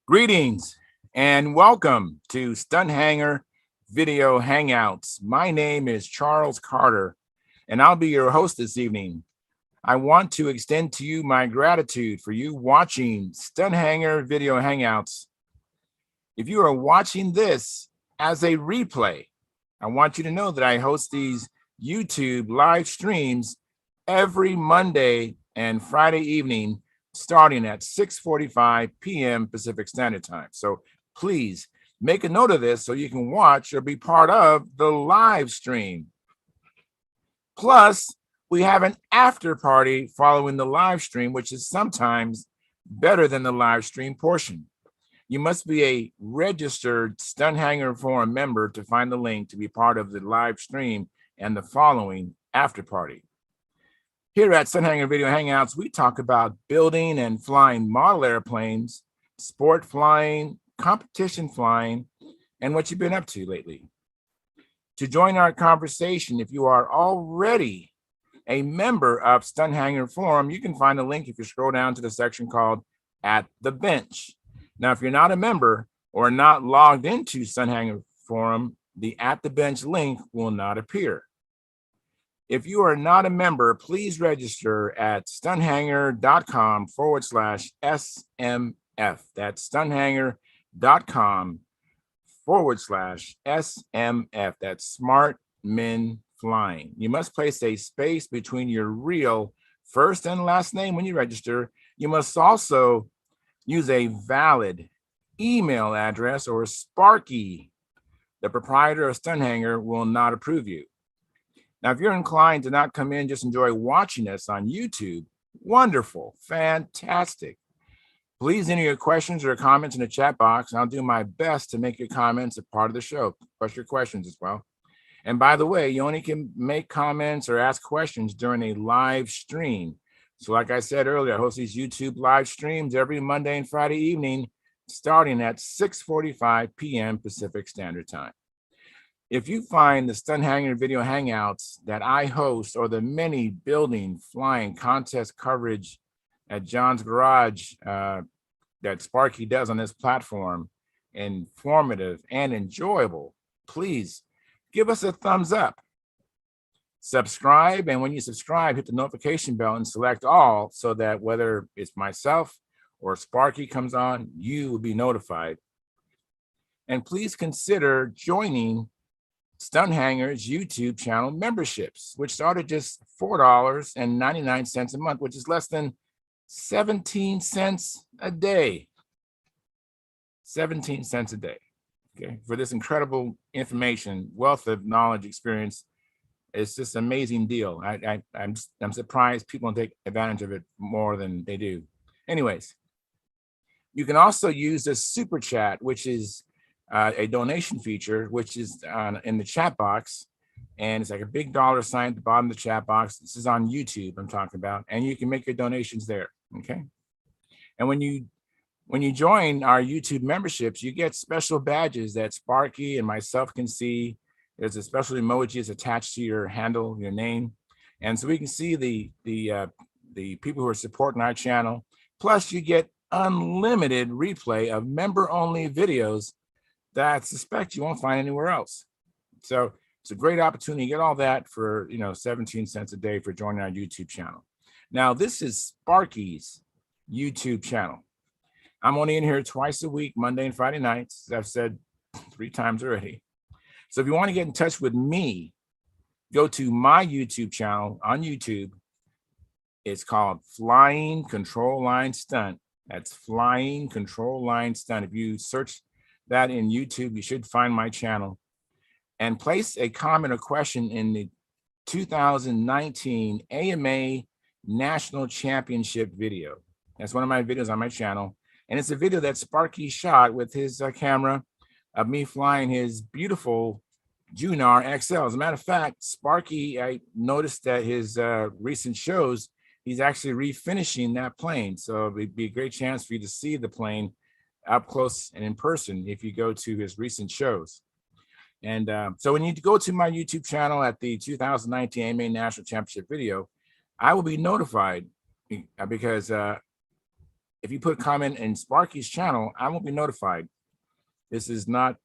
Greetings and welcome to Stunthangar Video Hangouts. My name is Charles Carter, and I'll be your host this evening. I want to extend to you my gratitude for you watching Stunthangar Video Hangouts. If you are watching this as a replay, I want you to know that I host these YouTube live streams every Monday and Friday evening starting at 6:45 p.m. Pacific Standard Time. So please make a note of this so you can watch or be part of the live stream. Plus, we have an after party following the live stream, which is sometimes better than the live stream portion. You must be a registered Stunthangar Forum member to find the link to be part of the live stream and the following after party. Here at Stunthangar Video Hangouts, we talk about building and flying model airplanes, sport flying, competition flying, and what you've been up to lately. To join our conversation, if you are already a member of Stunthangar Forum, you can find a link if you scroll down to the section called At the Bench. Now, if you're not a member or not logged into Stunthangar Forum, the At the Bench link will not appear. If you are not a member, please register at stunthangar.com/SMF. That's stunthangar.com/SMF. That's Smart Men Flying. You must place a space between your real first and last name when you register. You must also use a valid email address or Sparky. The proprietor of Stunthangar will not approve you. Now, if you're inclined to not come in, just enjoy watching us on YouTube, wonderful, fantastic. Please enter your questions or comments in the chat box, and I'll do my best to make your comments a part of the show, plus your questions as well. And by the way, you only can make comments or ask questions during a live stream. So like I said earlier, I host these YouTube live streams every Monday and Friday evening, starting at 6:45 p.m. Pacific Standard Time. If you find the Stunthangar Video Hangouts that I host or the many building, flying contest coverage at John's Garage that Sparky does on this platform informative and enjoyable, please give us a thumbs up. Subscribe, and when you subscribe, hit the notification bell and select all so that whether it's myself or Sparky comes on, you will be notified. And please consider joining Stunthangar's YouTube channel memberships, which start at just $4.99 a month, which is less than 17 cents a day. 17 cents a day. Okay, for this incredible information, wealth of knowledge, experience. It's just an amazing deal. I'm surprised people don't take advantage of it more than they do. Anyways, you can also use the super chat, which is a donation feature, which is in the chat box, and it's like a big dollar sign at the bottom of the chat box. This is on YouTube I'm talking about, and you can make your donations there. Okay, and when you join our YouTube memberships, you get special badges that Sparky and myself can see. There's a special emoji that's attached to your handle, your name, and so we can see the people who are supporting our channel. Plus, you get unlimited replay of member-only videos that I suspect you won't find anywhere else. So it's a great opportunity to get all that for 17 cents a day for joining our YouTube channel. Now, this is Sparky's YouTube channel. I'm only in here twice a week, Monday and Friday nights, as I've said 3 times already. So if you want to get in touch with me, go to my YouTube channel on YouTube. It's called Flying Control Line Stunt. That's Flying Control Line Stunt. If you search that in YouTube, you should find my channel, and place a comment or question in the 2019 AMA National Championship video. That's one of my videos on my channel, and it's a video that Sparky shot with his camera of me flying his beautiful Junar XL. As a matter of fact, Sparky, I noticed that his recent shows, he's actually refinishing that plane, so it'd be a great chance for you to see the plane up close and in person if you go to his recent shows. And so when you go to my YouTube channel at the 2019 AMA National Championship video, I will be notified because if you put a comment in Sparky's channel, I won't be notified. This is not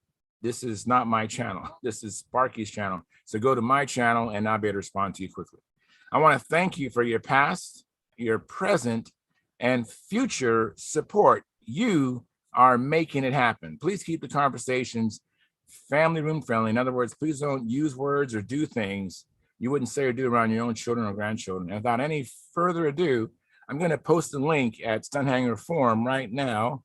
my channel. This is Sparky's channel. So go to my channel and I'll be able to respond to you quickly. I want to thank you for your past, your present, and future support. You are making it happen. Please keep the conversations family room friendly. In other words, please don't use words or do things you wouldn't say or do around your own children or grandchildren. And without any further ado, I'm going to post a link at Stunthangar forum right now.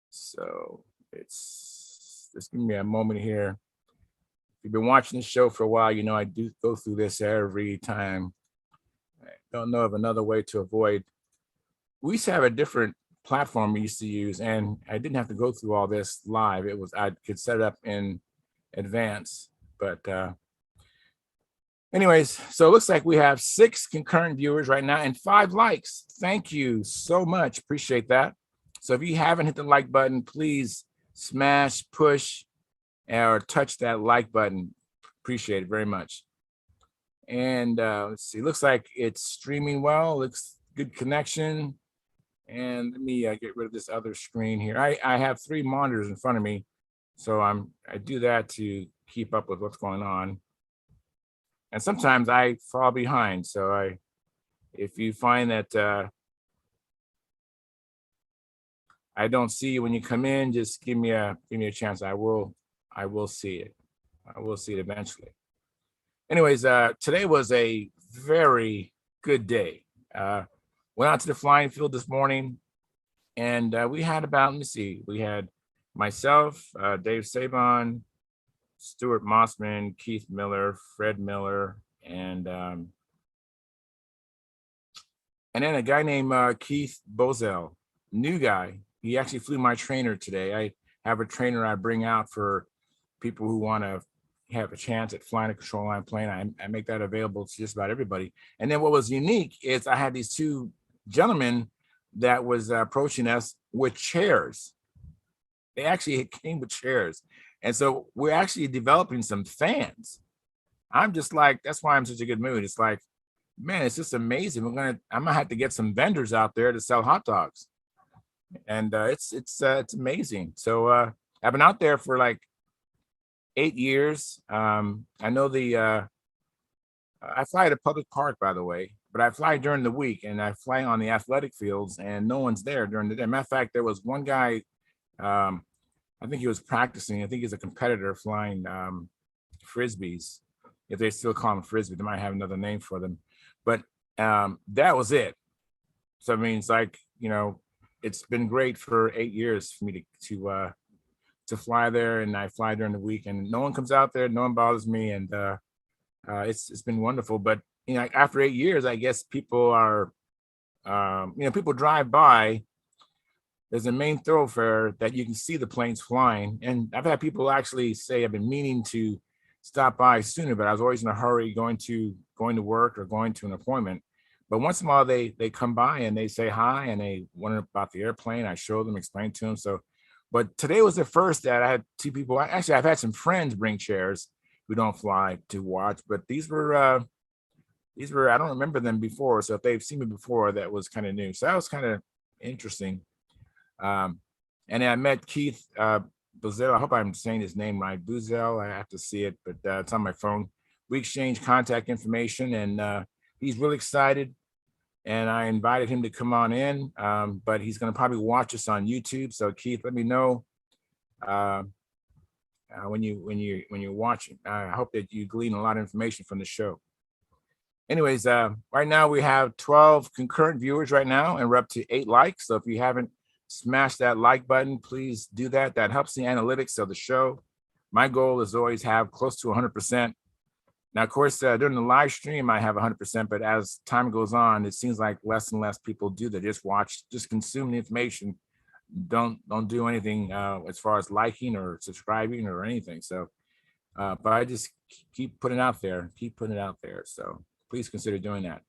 So just give me a moment here. If you've been watching this show for a while, you know I do go through this every time. I don't know of another way to avoid. We used to have a different platform we used to use, and I didn't have to go through all this live. I could set it up in advance. But anyways, so it looks like we have 6 concurrent viewers right now and 5 likes. Thank you so much. Appreciate that. So if you haven't hit the like button, please smash, push, or touch that like button. Appreciate it very much. And let's see, looks like it's streaming well. Looks good connection. And let me get rid of this other screen here. I have 3 monitors in front of me, so I do that to keep up with what's going on. And sometimes I fall behind. So if you find that I don't see you when you come in, just give me a chance. I will see it. I will see it eventually. Anyways, today was a very good day. Went out to the flying field this morning, and we had about, let me see, we had myself, Dave Sabon, Stuart Mossman, Keith Miller, Fred Miller, and then a guy named Keith Bozell, new guy. He actually flew my trainer today. I have a trainer I bring out for people who want to have a chance at flying a control line plane. I make that available to just about everybody. And then what was unique is I had these 2 gentlemen that was approaching us with chairs. They actually came with chairs. And so we're actually developing some fans. I'm just like, that's why I'm such a good mood. It's like, man, it's just amazing. I'm gonna have to get some vendors out there to sell hot dogs. And it's amazing. So I've been out there for like 8 years. I know I fly at a public park, by the way, but I fly during the week, and I fly on the athletic fields, and no one's there during the day. Matter of fact, there was one guy, I think he was practicing. I think he's a competitor flying Frisbees. If they still call them Frisbee, they might have another name for them. But that was it. So I mean, it's like, you know, it's been great for 8 years for me to fly there, and I fly during the week, and no one comes out there, no one bothers me, and it's been wonderful. But you know, after 8 years, I guess people are, you know, people drive by. There's a main thoroughfare that you can see the planes flying, and I've had people actually say I've been meaning to stop by sooner, but I was always in a hurry going to work or going to an appointment. But once in a while, they come by and they say hi and they wonder about the airplane. I show them, explain to them. So, but today was the first that I had 2 people. Actually, I've had some friends bring chairs who don't fly to watch, but these were I don't remember them before. So if they've seen me before, that was kind of new. So that was kind of interesting. And then I met Keith Bozell. I hope I'm saying his name right. Bozell. I have to see it, but it's on my phone. We exchanged contact information, and he's really excited. And I invited him to come on in, but he's going to probably watch us on YouTube. So Keith, let me know when you're watching. I hope that you glean a lot of information from the show. Anyways, right now we have 12 concurrent viewers right now, and we're up to 8 likes. So if you haven't smashed that like button, please do that. That helps the analytics of the show. My goal is always have close to 100%. Now, of course, during the live stream, I have 100%, but as time goes on, it seems like less and less people do that. Just watch, just consume the information. Don't do anything as far as liking or subscribing or anything. So, but I just keep putting it out there, So please consider doing that.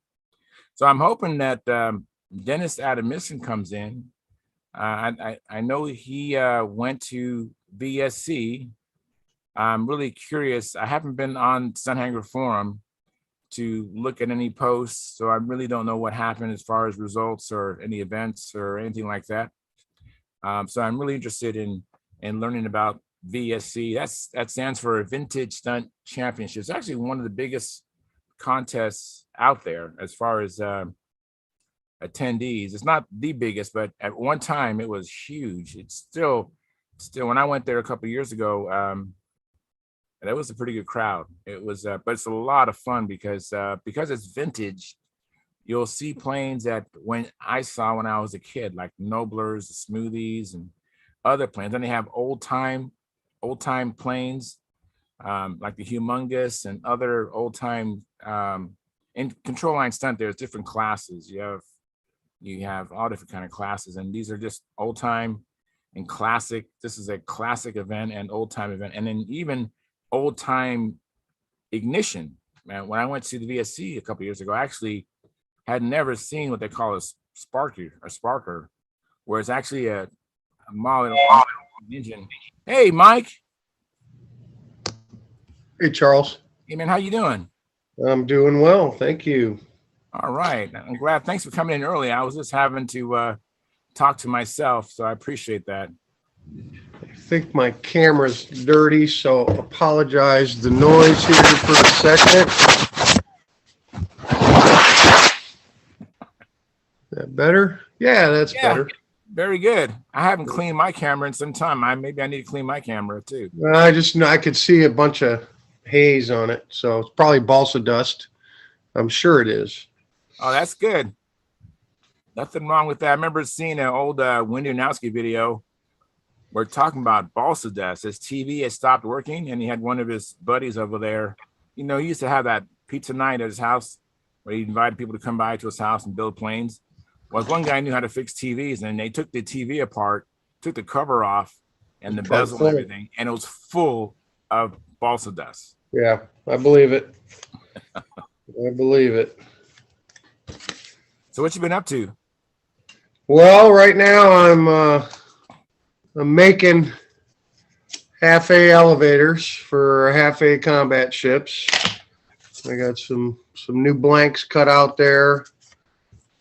So I'm hoping that Dennis Adamison comes in. I know he went to BSC. I'm really curious. I haven't been on Stunthangar forum to look at any posts, so I really don't know what happened as far as results or any events or anything like that. So I'm really interested in learning about VSC. That stands for Vintage Stunt Championships. Actually, one of the biggest contests out there as far as attendees. It's not the biggest, but at one time it was huge. It's still when I went there a couple of years ago, that was a pretty good crowd. It was, but it's a lot of fun because it's vintage. You'll see planes that when I was a kid, like Noblers, the Smoothies, and other planes. Then they have old time planes, like the Humongous and other old time. In control line stunt, there's different classes. You have all different kind of classes, and these are just old time and classic. This is a classic event and old time event, and then even old time ignition. Man, when I went to the VSC a couple years ago, I actually had never seen what they call a sparker, where it's actually a model engine. Hey, Mike. Hey, Charles. Hey, man, how you doing? I'm doing well, thank you. All right, I'm glad. Thanks for coming in early. I was just having to talk to myself, so I appreciate that. I think my camera's dirty, so apologize the noise here for a second. That better? Yeah, that's better. Very good. I haven't cleaned my camera in some time. Maybe I need to clean my camera too. I could see a bunch of haze on it, so it's probably balsa dust. I'm sure it is. Oh, that's good. Nothing wrong with that. I remember seeing an old Wendy Arnowski video. We're talking about balsa dust. His TV had stopped working, and he had one of his buddies over there. You know, he used to have that pizza night at his house where he invited people to come by to his house and build planes. Well, one guy knew how to fix TVs, and they took the TV apart, took the cover off and the bezel and everything, and it was full of balsa dust. Yeah, I believe it. I believe it. So what you been up to? Well, right now I'm making half-A elevators for half-A combat ships. I got some new blanks cut out there,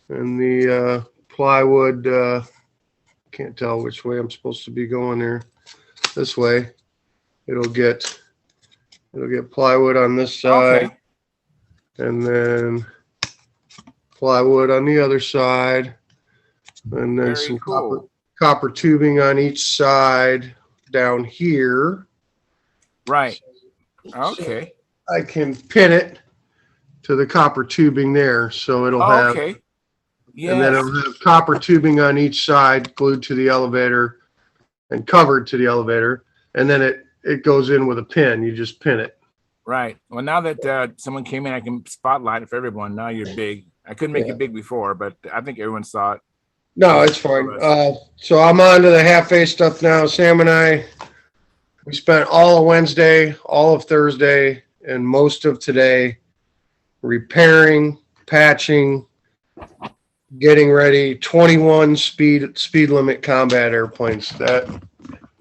and the plywood. Can't tell which way I'm supposed to be going there. This way, it'll get plywood on this side, okay, and then plywood on the other side, and then some copper tubing on each side down here. Right. Okay. So I can pin it to the copper tubing there, so it'll have. Okay. Yes. And then it'll have copper tubing on each side glued to the elevator and covered to the elevator, and then it goes in with a pin. You just pin it. Right. Well, now that someone came in, I can spotlight it for everyone. Now you're big. I couldn't make it big before, but I think everyone saw it. No, it's fine. So I'm on to the half-A stuff now. Sam and I, we spent all of Wednesday, all of Thursday, and most of today repairing, patching, getting ready 21 speed limit combat airplanes.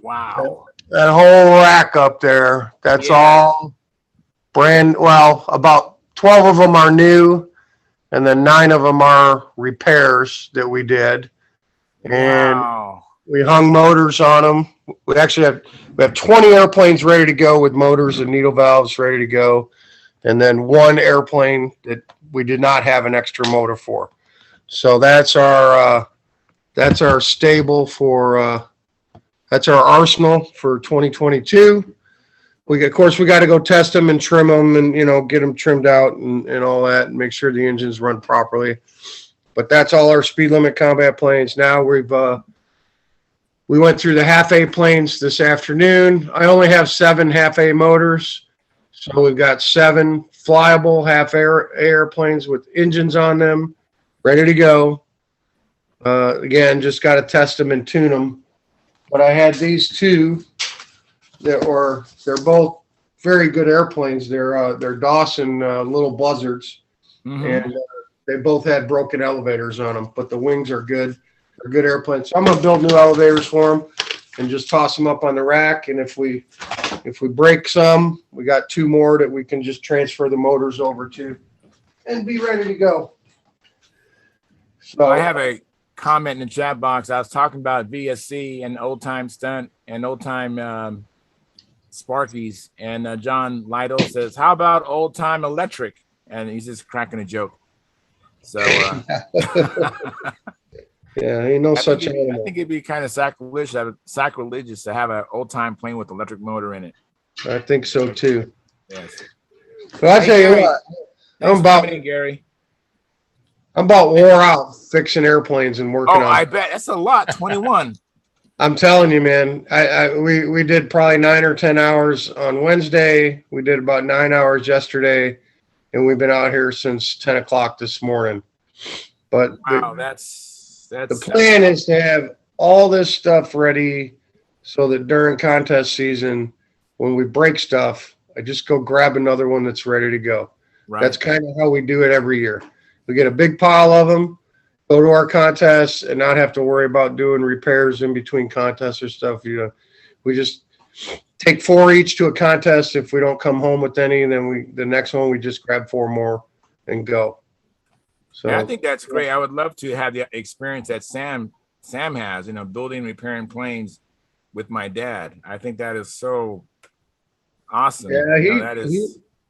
Wow. That whole rack up there, that's all brand, well, about 12 of them are new, and then 9 of them are repairs that we did. And we hung motors on them. We actually have 20 airplanes ready to go with motors and needle valves ready to go, and then 1 airplane that we did not have an extra motor for. So that's our stable for that's our arsenal for 2022. Of course we got to go test them and trim them and get them trimmed out and all that and make sure the engines run properly. But that's all our speed limit combat planes. Now we went through the half-A planes this afternoon. I only have 7 half-A motors, so we've got 7 flyable airplanes with engines on them, ready to go. Again, just got to test them and tune them. But I had these 2 they're both very good airplanes. They're Dawson little Buzzards, and they both had broken elevators on them, but the wings are good. They're good airplanes. So I'm gonna build new elevators for them and just toss them up on the rack. And if we break some, we got 2 more that we can just transfer the motors over to. and be ready to go. So I have a comment in the chat box. I was talking about VSC and old time stunt and old time Sparkies, and John Lytle says, "How about old time electric?" And he's just cracking a joke. So yeah, ain't no such animal. I think it'd be kind of sacrilegious to have an old time plane with electric motor in it. I think so too. Yes. But I tell you what, Gary. I'm about wore out fixing airplanes and working on. I bet that's a lot. 21. I'm telling you, man. We did probably 9 or 10 hours on Wednesday. We did about 9 hours yesterday, and we've been out here since 10 o'clock this morning. But wow, that's the plan is to have all this stuff ready so that during contest season, when we break stuff, I just go grab another one that's ready to go. Right. That's kind of how we do it every year. We get a big pile of them, go to our contests, and not have to worry about doing repairs in between contests or stuff. You know, we just take 4 each to a contest. If we don't come home with any, then the next one we just grab 4 more and go. So yeah, I think that's great. I would love to have the experience that Sam has, you know, building and repairing planes with my dad. I think that is so awesome. Yeah,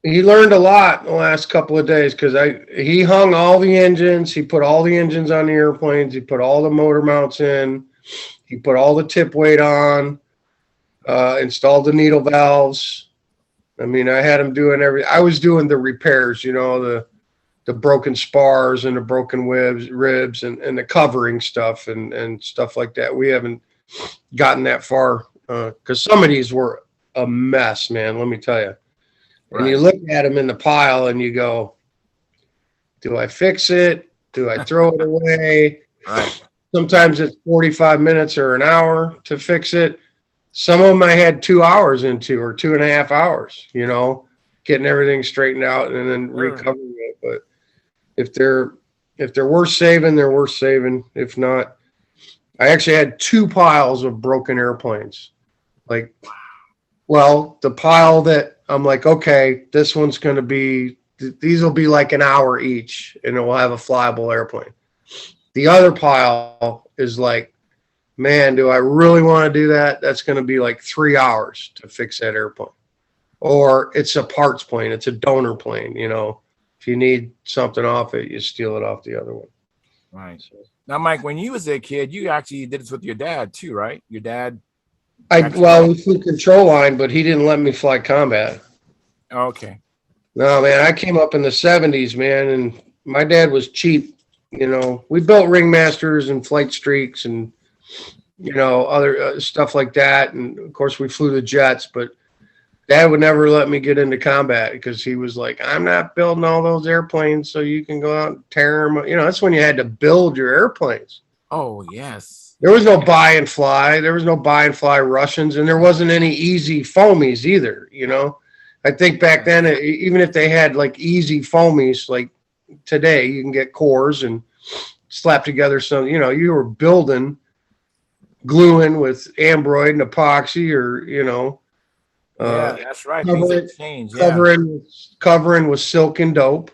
he learned a lot the last couple of days because he hung all the engines. He put all the engines on the airplanes. He put all the motor mounts in. He put all the tip weight on. Installed the needle valves. I mean, I had him doing everything. I was doing the repairs, you know, the broken spars and the broken ribs and the covering stuff and stuff like that. We haven't gotten that far because some of these were a mess, man. Let me tell you. And you look at them in the pile and you go, do I fix it? Do I throw it away? Right. Sometimes it's 45 minutes or an hour to fix it. Some of them I had 2 hours into or 2.5 hours, you know, getting everything straightened out and then recovering it. But if they're worth saving, they're worth saving. If not, I actually had 2 piles of broken airplanes. Like, well, the pile that I'm like, okay, this one's going to be, these will be like an hour each and it will have a flyable airplane. The other pile is like, man, do I really want to do that? That's going to be like 3 hours to fix that airplane. Or it's a parts plane. It's a donor plane, you know. If you need something off it, you steal it off the other one. Right. So, now, Mike, when you was a kid, you actually did this with your dad too, right? Your dad. We flew control line, but he didn't let me fly combat. Okay. No, man, I came up in the 70s, man, and my dad was cheap. You know, we built ringmasters and flight streaks and, you know, other stuff like that. And of course we flew the jets, but Dad would never let me get into combat because he was like, I'm not building all those airplanes so you can go out and tear them. You know, that's when you had to build your airplanes. Oh, yes. There was no buy and fly. There was no buy and fly Russians, and there wasn't any easy foamies either, you know. I think back then, even if they had like easy foamies, like today, you can get cores and slap together some, you know, you were building, gluing with ambroid and epoxy or, you know. Yeah, that's right. Covering with silk and dope.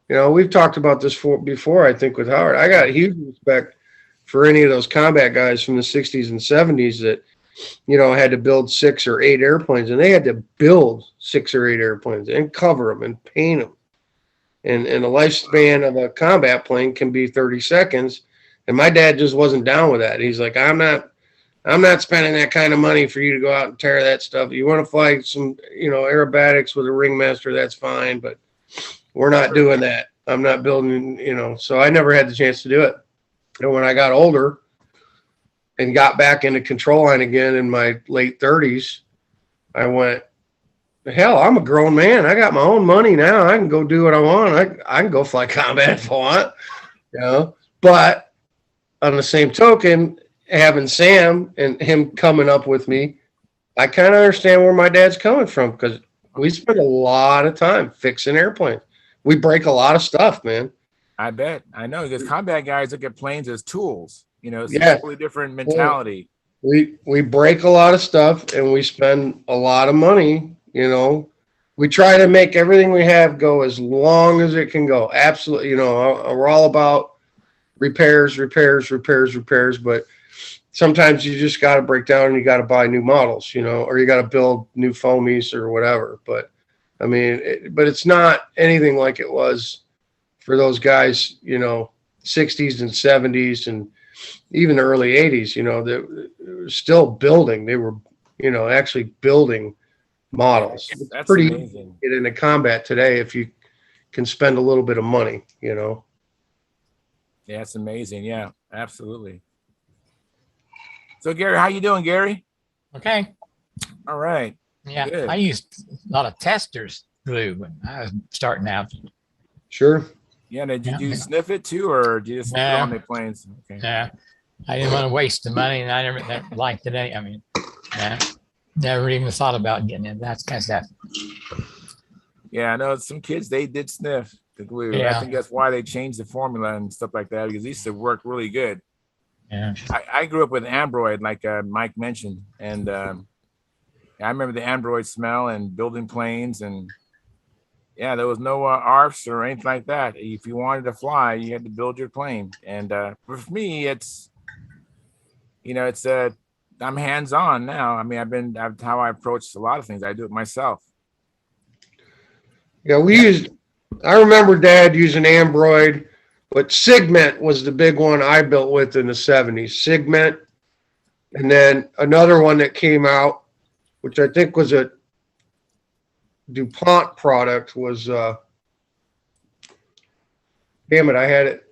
You know, we've talked about this before, I think, with Howard. I got huge respect for any of those combat guys from the 60s and 70s that, you know, had to build 6 or 8 airplanes, and they had to build 6 or 8 airplanes and cover them and paint them. And the lifespan of a combat plane can be 30 seconds. And my dad just wasn't down with that. He's like, I'm not spending that kind of money for you to go out and tear that stuff. You want to fly some, you know, aerobatics with a ringmaster, that's fine, but we're not doing that. I'm not building, you know, so I never had the chance to do it. And when I got older and got back into control line again in my late 30s, I went, hell, I'm a grown man. I got my own money now. I can go do what I want. I can go fly combat if I want, you know. But on the same token, having Sam and him coming up with me, I kind of understand where my dad's coming from because we spend a lot of time fixing airplanes. We break a lot of stuff, man. I bet. I know because combat guys look at planes as tools. You know, it's a totally different mentality. We break a lot of stuff and we spend a lot of money, you know, We try to make everything we have go as long as it can go. Absolutely. You know, we're all about repairs, but sometimes you just got to break down and you got to buy new models, you know, or you got to build new foamies or whatever. But I mean, but it's not anything like it was for those guys, you know, 60s and 70s and even early 80s, you know, that were still building. They were, you know, actually building models. Yeah, It's that's pretty easy amazing. to get into combat today if you can spend a little bit of money, you know. Yeah, it's amazing. Yeah, absolutely. So Gary, how you doing, Gary? Okay. All right. Yeah. Good. I used a lot of testers glue when I was starting out. Sure. Yeah, did Yeah. you sniff it too, or did you just put it on the planes? Okay. Yeah. I didn't want to waste the money and I never liked it. I mean, yeah, never even thought about getting it. That's kind of stuff. Yeah, I know some kids, they did sniff the glue. I Yeah. think that's why they changed the formula and stuff like that, because it used to work really good. Yeah. I grew up with Ambroid, like Mike mentioned, and I remember the Ambroid smell and building planes, and yeah, there was no ARFs or anything like that. If you wanted to fly, you had to build your plane. And for me, it's, you know, it's I'm hands-on now. I mean, I've how I approach a lot of things. I do it myself. Yeah, I remember Dad using Ambroid, but Sigment was the big one I built with in the 70s. Sigment. And then another one that came out, which I think was a DuPont product, was damn it, I had it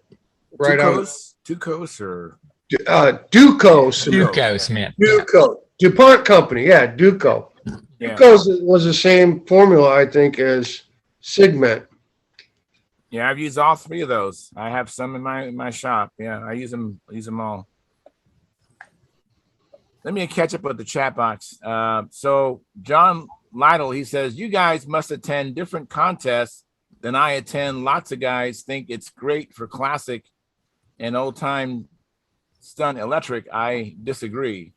right Tucos or Ducos. Duco Smith. Duco. DuPont company, yeah, Duco. yeah. Duco's was the same formula, I think, as Sigment. Yeah, I've used all three of those. I have some in my shop. Yeah, I use them all. Let me catch up with the chat box. So John Lytle, he says, you guys must attend different contests than I attend. Lots of guys think it's great for classic and old time stunt electric. I disagree.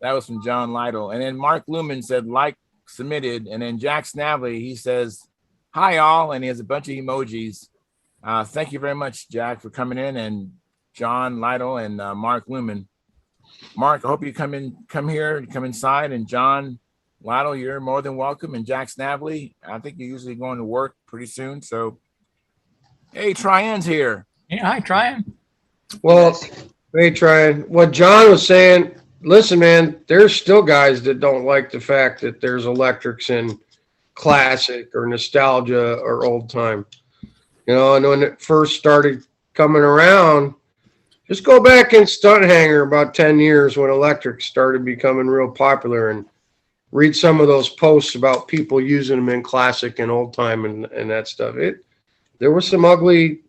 That was from John Lytle. And then Mark Lumen said, like submitted. And then Jack Snavely, he says, hi all. And he has a bunch of emojis. Thank you very much, Jack, for coming in, and John Lytle and Mark Lumen. Mark, I hope you come here, come inside. And John Lytle, you're more than welcome. And Jack Snavely, I think you're usually going to work pretty soon. So, hey, Tryan's here. Yeah, hi, Tryan. Well, hey, Tryan. What John was saying, listen, man, there's still guys that don't like the fact that there's electrics in classic or nostalgia or old time. You know, and when it first started coming around, just go back in Stunthangar about 10 years when electrics started becoming real popular and read some of those posts about people using them in classic and old time and that stuff. There was some ugly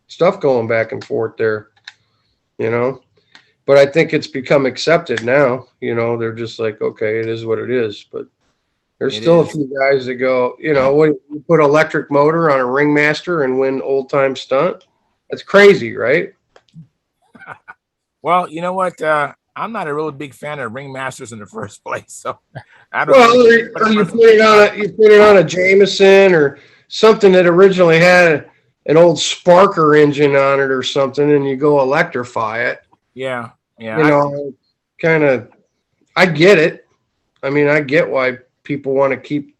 stuff going back and forth there, you know, but I think it's become accepted now. You know, they're just like, okay, it is what it is. But there's still a few guys that go, you know, when you put electric motor on a Ringmaster and win old time stunt, that's crazy, right? Well, you know what? I'm not a really big fan of Ringmasters in the first place, so I don't. Well, or you put it on a Jameson or something that originally had an old Sparker engine on it or something, and you go electrify it. Yeah, yeah. You know, kind of. I get it. I mean, I get why people want to keep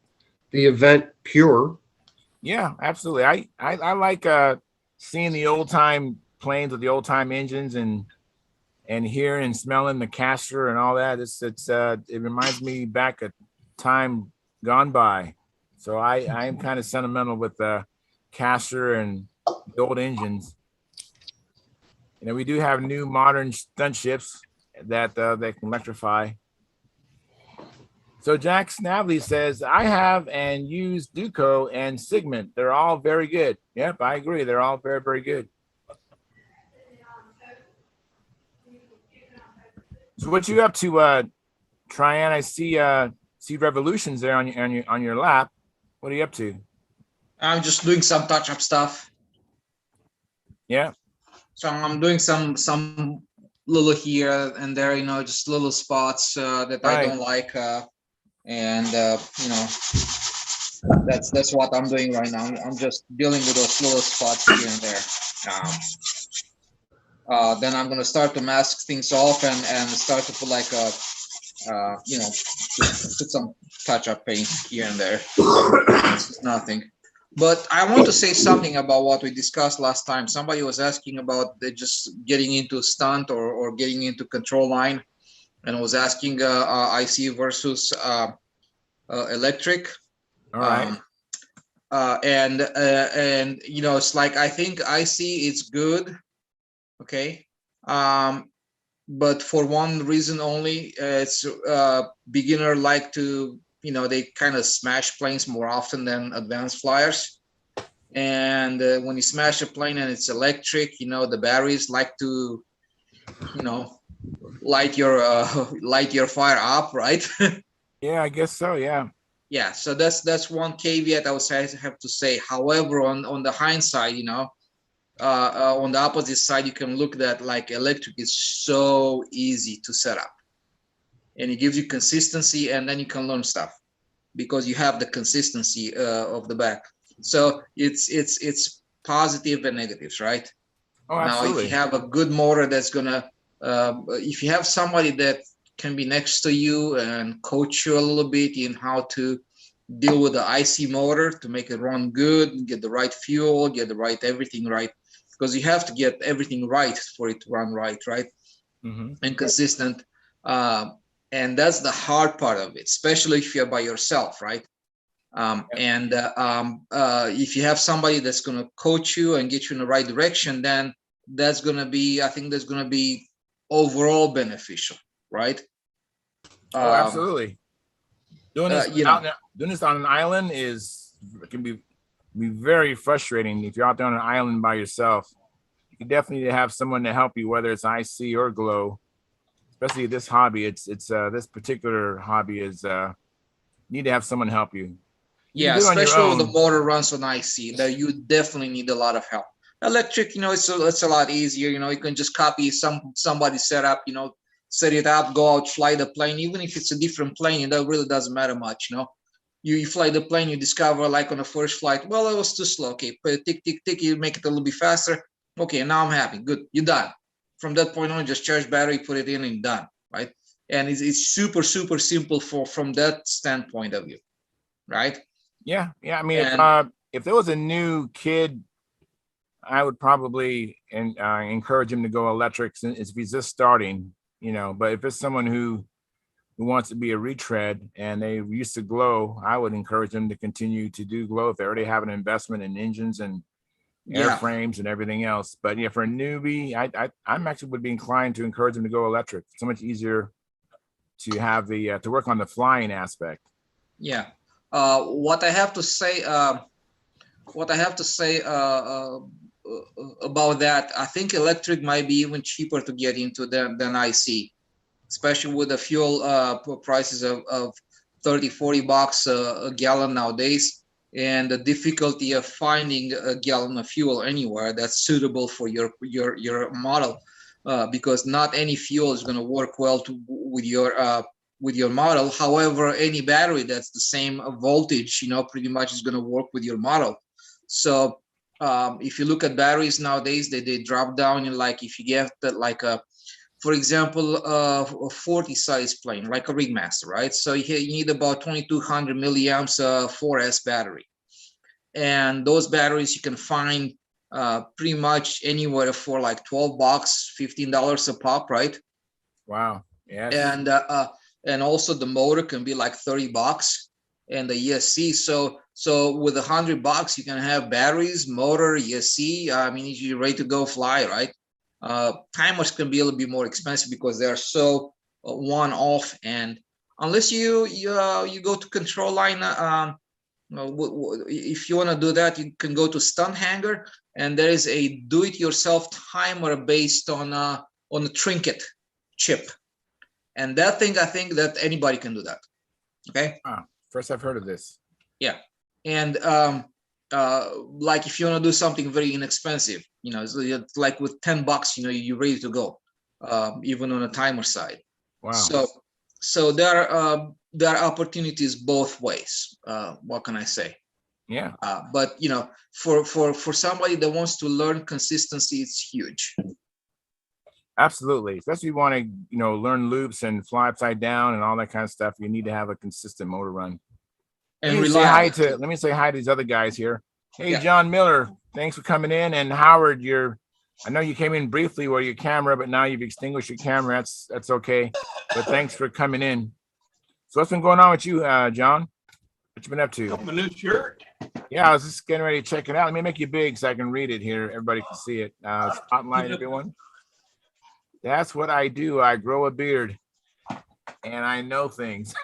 the event pure. Yeah, absolutely. I like seeing the old time planes with the old time engines and hearing and smelling the caster and all that. It reminds me back a time gone by. So I am kind of sentimental with the caster and the old engines. You know, we do have new modern stunt ships that can electrify. So Jack Snavely says, I have and use Duco and Sigment. They're all very good. Yep, I agree. They're all very, very good. So what you up to, Tryan? I see revolutions there on your lap. What are you up to? I'm just doing some touch-up stuff. Yeah. So I'm doing some little here and there, you know, just little spots that I don't like. and that's what I'm doing right now. I'm just dealing with those little spots here and there. Then I'm gonna start to mask things off and start to put like a put some touch-up paint here and there. It's nothing. But I want to say something about what we discussed last time. Somebody was asking about just getting into stunt or getting into control line, and was asking IC versus electric. All right. And it's like I think IC is good, okay, but for one reason only. It's beginner like to they kind of smash planes more often than advanced flyers. And when you smash a plane and it's electric, the batteries like to light your fire up, right? Yeah, I guess so. Yeah. Yeah, so that's one caveat I would have to say. However, on the hindsight, on the opposite side, you can look at like electric is so easy to set up, and it gives you consistency, and then you can learn stuff because you have the consistency of the back. So it's positive and negatives, right? Oh, Now, if absolutely. you have a good motor that's gonna, if you have somebody that can be next to you and coach you a little bit in how to deal with the IC motor to make it run good, get the right fuel, get the right everything right, because you have to get everything right for it to run right, Mm-hmm. and consistent. And that's the hard part of it, especially if you're by yourself, right? If you have somebody that's going to coach you and get you in the right direction, then that's going to be, I think that's going to be overall beneficial, right? Oh, absolutely. Doing this, doing this on an island can be very frustrating. If you're out there on an island by yourself, you definitely need to have someone to help you, whether it's IC or glow. Especially this hobby, it's this particular hobby is need to have someone help you. Yeah, especially when the motor runs on IC, that you definitely need a lot of help. Electric, it's a lot easier. You can just copy somebody's setup, set it up, go out, fly the plane. Even if it's a different plane, that really doesn't matter much. You fly the plane, you discover like on the first flight, well, it was too slow. Okay, put tick, tick, tick, you make it a little bit faster. Okay, now I'm happy. Good, you're done. From that point on, just charge battery, put it in, and done, right? And it's super, super simple from that standpoint of view, right? Yeah. I mean, if there was a new kid, I would probably encourage him to go electric if he's just starting, But if it's someone who wants to be a retread and they used to glow, I would encourage them to continue to do glow if they already have an investment in engines and airframes and everything else. But yeah, for a newbie, I'm actually would be inclined to encourage them to go electric. It's so much easier to have to work on the flying aspect. Yeah. What I have to say about that, I think electric might be even cheaper to get into than IC, especially with the fuel prices of 30-40 bucks a gallon nowadays, and the difficulty of finding a gallon of fuel anywhere that's suitable for your model, because not any fuel is going to work well with your model. However, any battery that's the same voltage, pretty much is going to work with your model. So if you look at batteries nowadays, they drop down in, like, if you get like for example, a 40 size plane, like a Ringmaster, right? So you need about 2200 milliamps 4S battery. And those batteries you can find pretty much anywhere for like 12 bucks, $15 a pop, right? Wow. Yes. And also the motor can be like 30 bucks and the ESC. So with $100 you can have batteries, motor, ESC. I mean, you're ready to go fly, right? Timers can be a little bit more expensive because they are so one-off, and unless you go to control line, if you want to do that, you can go to Stunthangar, and there is a do-it-yourself timer based on a trinket chip, and that thing, I think that anybody can do that. Okay. First I've heard of this. Yeah. And like if you want to do something very inexpensive, it's like with $10, you're ready to go, even on a timer side. Wow. So So there are opportunities both ways. What can I say? Yeah, But for somebody that wants to learn consistency, it's huge. absolutely. Especially if you want to, learn loops and fly upside down and all that kind of stuff. You need to have a consistent motor run. And Let me say hi to these other guys here. Hey, Yeah. John Miller, thanks for coming in. And Howard, I know you came in briefly with your camera, but now you've extinguished your camera. That's okay. But thanks for coming in. So what's been going on with you, John? What you been up to? A new shirt. Yeah, I was just getting ready to check it out. Let me make you big so I can read it here. Everybody can see it. Spotlight, everyone. That's what I do. I grow a beard and I know things.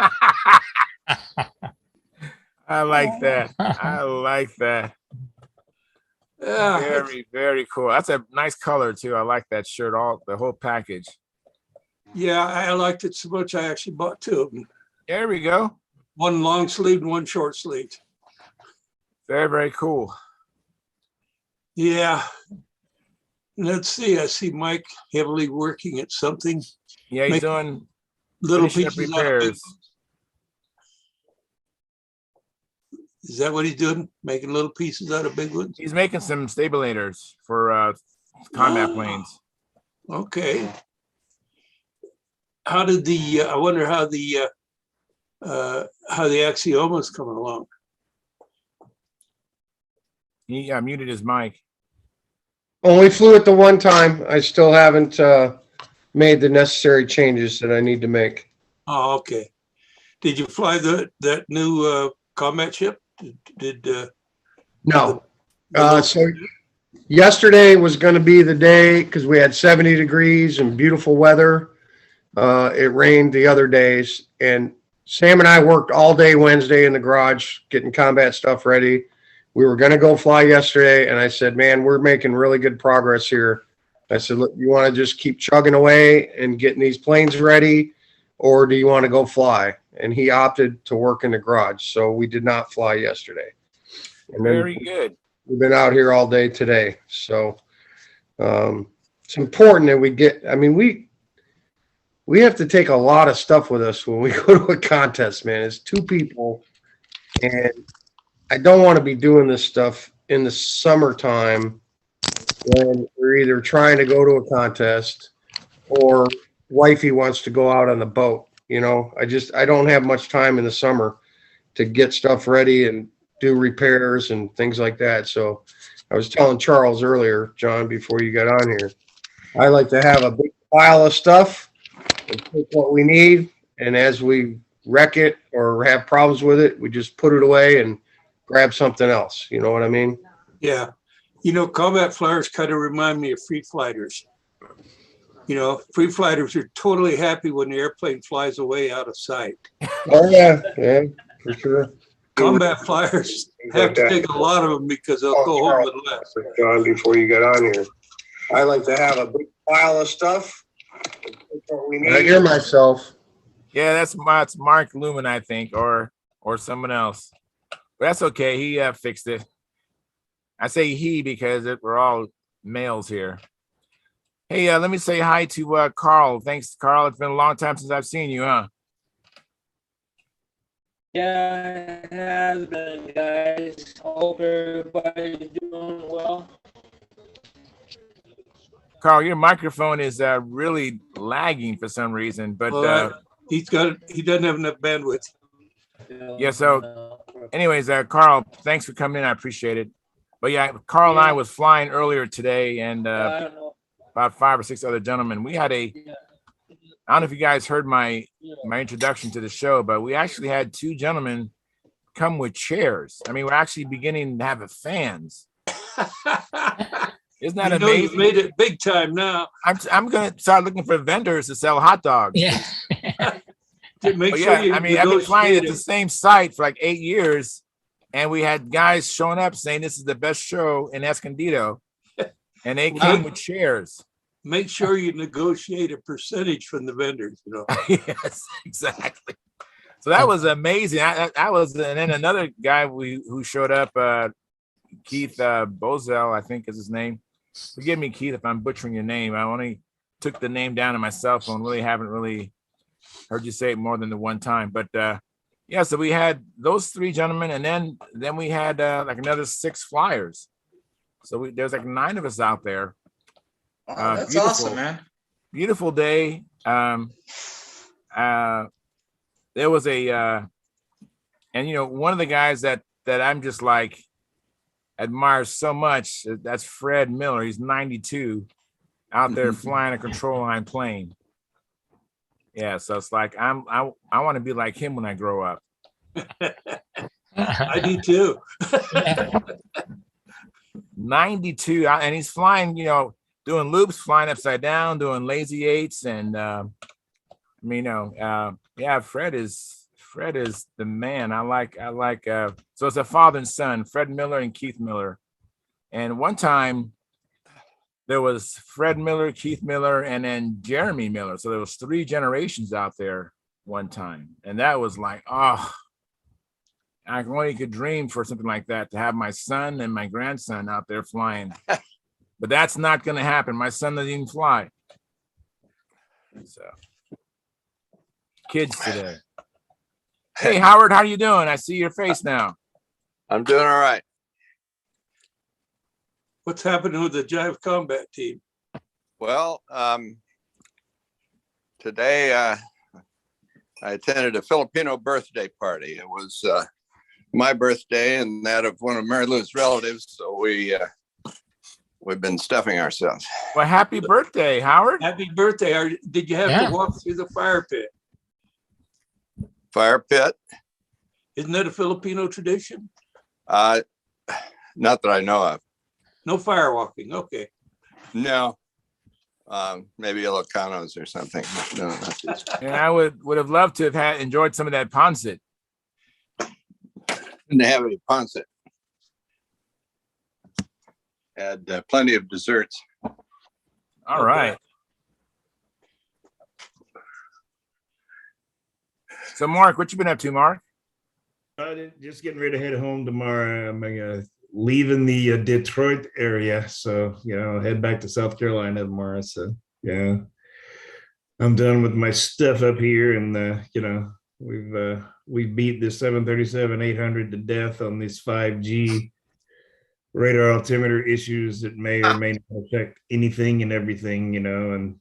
I like that. I like that. Very, very cool. That's a nice color too. I like that shirt, the whole package. Yeah, I liked it so much I actually bought two of them. There we go. One long sleeve and one short sleeve. Very, very cool. Yeah. Let's see. I see Mike heavily working at something. Yeah, he's doing little finishing up pieces out of big repairs. ones. Is that what he's doing? Making little pieces out of big ones? He's making some stabilators for combat planes. Okay. How did I wonder how the Axioma's coming along? He muted his mic. Only flew it the one time. I still haven't made the necessary changes that I need to make. Oh, okay. Did you fly that new combat ship? No. So yesterday was going to be the day because we had 70 degrees and beautiful weather. It rained the other days, and Sam and I worked all day Wednesday in the garage getting combat stuff ready. We were going to go fly yesterday, and I said, man, we're making really good progress here. I said, look, you want to just keep chugging away and getting these planes ready, or do you want to go fly? And he opted to work in the garage, so we did not fly yesterday. And then Very good. we've been out here all day today. So it's important that we get, I mean, we have to take a lot of stuff with us when we go to a contest, man. It's two people, and I don't want to be doing this stuff in the summertime when we're either trying to go to a contest or wifey wants to go out on the boat. I don't have much time in the summer to get stuff ready and do repairs and things like that. So I was telling Charles earlier, John, before you got on here, I like to have a big pile of stuff and take what we need. And as we wreck it or have problems with it, we just put it away and grab something else. You know what I mean? Yeah. Combat flyers kind of remind me of free flighters. Free flighters are totally happy when the airplane flies away out of sight. Oh, yeah, for sure. Combat flyers have to take a lot of them because they'll go home with less. John, before you get on here, I like to have a big pile of stuff. I hear myself. Yeah, that's Mark Lumen, I think, or someone else. But that's okay. He fixed it. I say he because we're all males here. Hey, let me say hi to Carl. Thanks, Carl. It's been a long time since I've seen you, huh? Yeah, it has been, guys. Hope everybody's doing well. Carl, your microphone is really lagging for some reason, but he doesn't have enough bandwidth. Yeah, so anyways, Carl, thanks for coming in. I appreciate it. But yeah, Carl and I was flying earlier today, and about 5 or 6 other gentlemen. We had I don't know if you guys heard my introduction to the show, but we actually had 2 gentlemen come with chairs. I mean, we're actually beginning to have fans. Isn't that amazing? You've made it big time now. I'm gonna start looking for vendors to sell hot dogs. Yeah. I've been flying at the same site for like 8 years, and we had guys showing up saying this is the best show in Escondido, and they came with chairs. Make sure you negotiate a percentage from the vendors. Yes, exactly. So that was amazing. And then another guy who showed up, Keith Bozel, I think is his name. Forgive me, Keith, if I'm butchering your name. I only took the name down on my cell phone. Really haven't Heard you say it more than the one time, but yeah. So we had those three gentlemen, and then we had like another 6 flyers. So there's like 9 of us out there. Oh, that's beautiful, awesome, man. Beautiful day. There was and one of the guys that I'm just like admire so much. That's Fred Miller. He's 92, out there flying a control line plane. Yeah, so it's like I want to be like him when I grow up. I do too. 92, and he's flying, doing loops, flying upside down, doing lazy 8s, and yeah, Fred is the man. I like so it's a father and son, Fred Miller and Keith Miller. And one time there was Fred Miller, Keith Miller, and then Jeremy Miller. So there was 3 generations out there one time. And that was like, oh, I only could dream for something like that, to have my son and my grandson out there flying. But that's not going to happen. My son doesn't even fly. So, kids today. Hey, Howard, how you doing? I see your face now. I'm doing all right. What's happening with the Jive Combat team? Well, today I attended a Filipino birthday party. It was my birthday and that of one of Mary Lou's relatives, so we've been stuffing ourselves. Well, happy birthday, Howard. Happy birthday. Did you have to walk through the fire pit? Fire pit? Isn't that a Filipino tradition? Not that I know of. No fire walking. Okay. No. Maybe Ilocanos or something. No, not this. And I would have loved to have enjoyed some of that pancit. Didn't have any pancit. Had plenty of desserts. All right. So, Mark, what you been up to, Mark? Just getting ready to head home tomorrow. I'm leaving the Detroit area, so head back to South Carolina tomorrow. So yeah, I'm done with my stuff up here, and we beat the 737-800 to death on these 5G radar altimeter issues that may or may not affect anything and everything, and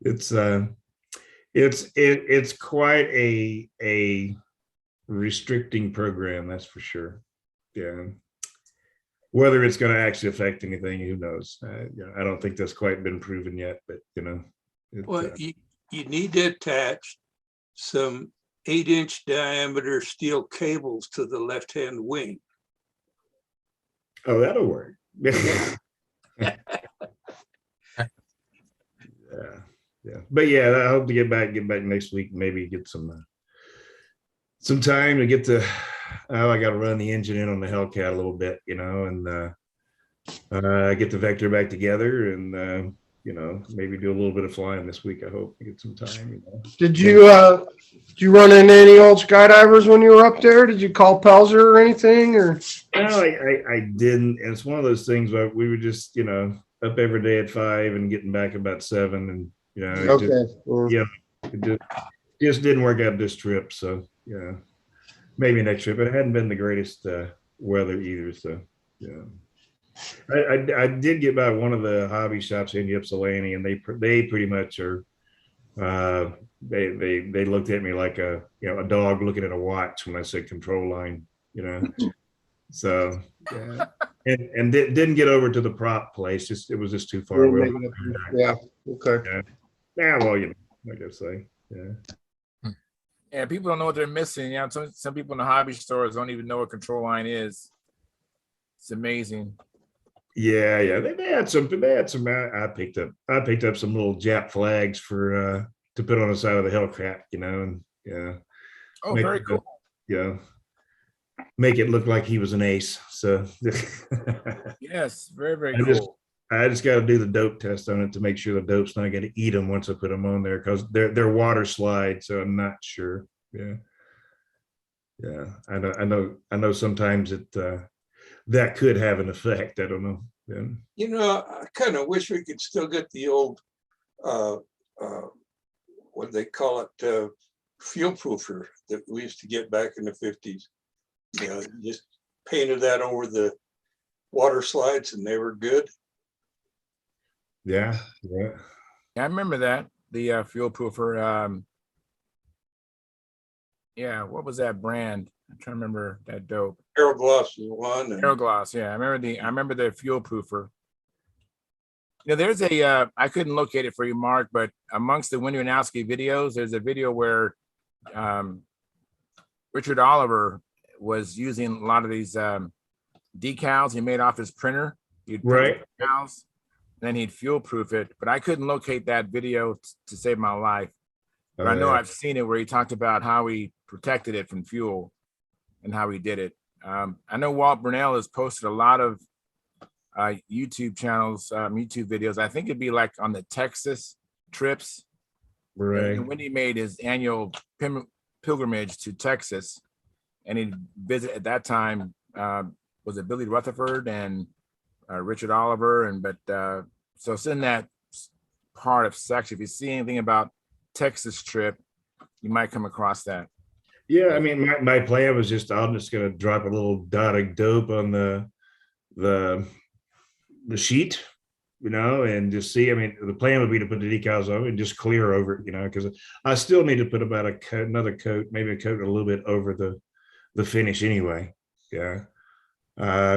it's quite a restricting program, that's for sure. Yeah, whether it's going to actually affect anything, who knows? I don't think that's quite been proven yet, but well, you need to attach some 8-inch diameter steel cables to the left-hand wing. Oh, that'll work. Yeah, but yeah, I hope to get back next week. Maybe get some time to get to. I got to run the engine in on the Hellcat a little bit, and get the Vector back together, and maybe do a little bit of flying this week. I hope to get some time. Did you run into any old skydivers when you were up there? Did you call Pelzer or anything? Or no, I didn't. And it's one of those things where we were just up every day at 5 and getting back about 7, and it just didn't work out this trip. So yeah, maybe next trip. It hadn't been the greatest weather either. So yeah. I did get by one of the hobby shops in Ypsilanti, and they pretty much are they looked at me like a dog looking at a watch when I said control line, so yeah. and didn't get over to the prop place. It was just too far away. Yeah. Okay. Yeah. Well, like I say, yeah. Yeah, people don't know what they're missing. Some people in the hobby stores don't even know what control line is. It's amazing. Yeah. They had some. I picked up some little Jap flags for to put on the side of the Hellcat, and yeah. Oh, very cool. Yeah. Make it look like he was an ace. So yes, very, very cool. I just got to do the dope test on it to make sure the dope's not going to eat them once I put them on there, because they're water slide. So I'm not sure. Yeah. I know. Sometimes it that could have an effect. I don't know. You know, I kind of wish we could still get the old, what do they call it, fuel proofer that we used to get back in the 50s. You know, just painted that over the water slides and they were good. Yeah. I remember that, the fuel proofer. Yeah, what was that brand? I'm trying to remember that dope. Aerogloss is one. Aerogloss, yeah. I remember the fuel proofer. You know, there's a I couldn't locate it for you, Mark, but amongst the Wendy Ranowski videos, there's a video where Richard Oliver was using a lot of these decals he made off his printer. He'd print the decals, then he'd fuel proof it. But I couldn't locate that video to save my life. But I know I've seen it where he talked about how he protected it from fuel and how he did it. I know Walt Burnell has posted a lot of YouTube channels, YouTube videos. I think it'd be like on the Texas trips. Right. And when he made his annual pilgrimage to Texas, and he'd visit at that time, was it Billy Rutherford and Richard Oliver? So it's in that part of section. If you see anything about Texas trip, you might come across that. Yeah, I mean, my plan was just, I'm just going to drop a little dot of dope on the sheet, you know, and just see. I mean, the plan would be to put the decals on and just clear over it, you know, because I still need to put about another coat, maybe a coat a little bit over the finish anyway. Yeah.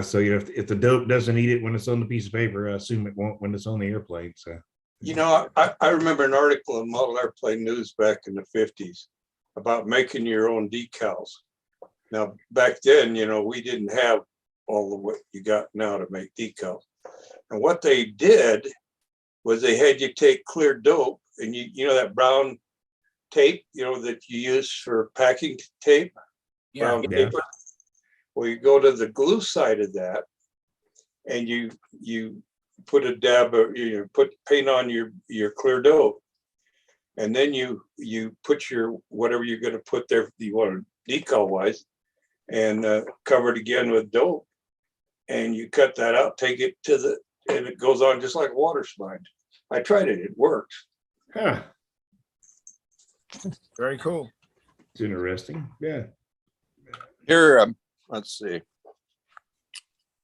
So, you know, if the dope doesn't eat it when it's on the piece of paper, I assume it won't when it's on the airplane. So, you know, I remember an article in Model Airplane News back in the 50s about making your own decals. Now, back then, you know, we didn't have all of what you got now to make decals. And what they did was they had you take clear dope and you know that brown tape, you know, that you use for packing tape, brown paper. Well, you go to the glue side of that and you put a dab of, you know, put paint on your clear dope. And then you put your, whatever you're going to put there, you want to decal wise, and cover it again with dope. And you cut that out, take it to and it goes on just like a water slide. I tried it, it works. Huh. Very cool. It's interesting. Yeah. Here, let's see.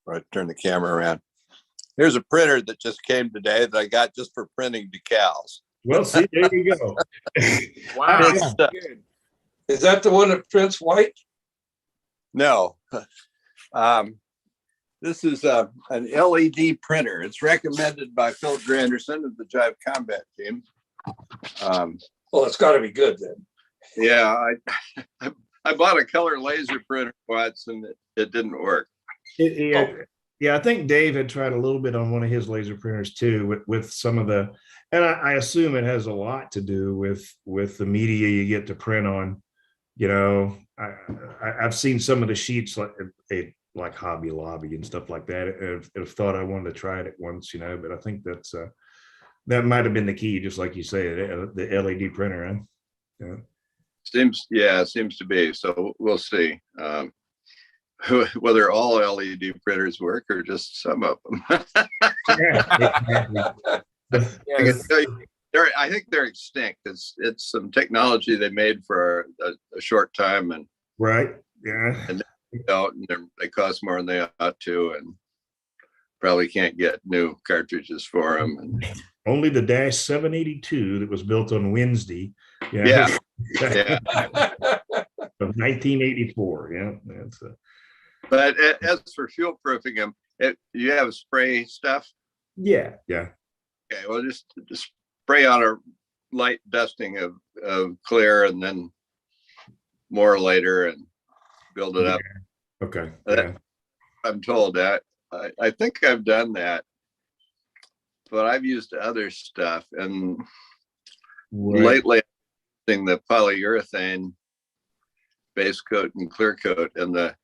I'll turn the camera around. Here's a printer that just came today that I got just for printing decals. Well, see, there you go. Wow. Is that the one that prints white? No. This is an LED printer. It's recommended by Phil Granderson of the Jive Combat Team. Well, it's got to be good then. Yeah, I bought a color laser printer once and it didn't work. Yeah, I think Dave had tried a little bit on one of his laser printers too, with some of the, and I assume it has a lot to do with the media you get to print on. You know, I've seen some of the sheets like Hobby Lobby and stuff like that. I've thought I wanted to try it at once, you know, but I think that might have been the key, just like you say, the LED printer. Huh? Yeah. Seems to be. So we'll see. Whether all LED printers work or just some of them. I think they're extinct. It's some technology they made for a short time, and right, yeah, and they cost more than they ought to, and probably can't get new cartridges for them. And only the Dash 782 that was built on Wednesday. Yeah. Of 1984. Yeah, that's. But as for fuel proofing them, you have spray stuff? Yeah. Okay, well, just spray on a light dusting of clear and then more later and build it up. Okay. I'm told that. I think I've done that, but I've used other stuff. And lately, I'm using the polyurethane base coat and clear coat and the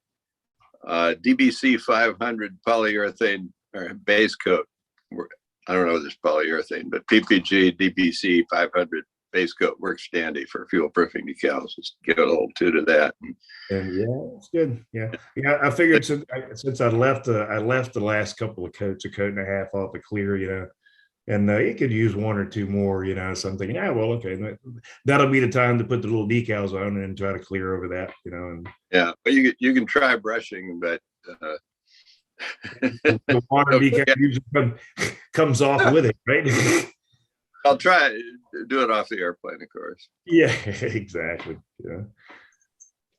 DBC 500 polyurethane or base coat. I don't know if there's polyurethane, but PPG DBC 500 base coat works dandy for fuel proofing decals. Just give it a little tune to that. And yeah, it's good. Yeah. I figured since I left the last couple of coats, a coat and a half off the clear, and you could use one or two more, something. Yeah, well, okay, that'll be the time to put the little decals on and try to clear over that, And yeah, but you can try brushing, but the water decal usually comes off with it, right? I'll try to do it off the airplane, of course. Yeah, exactly.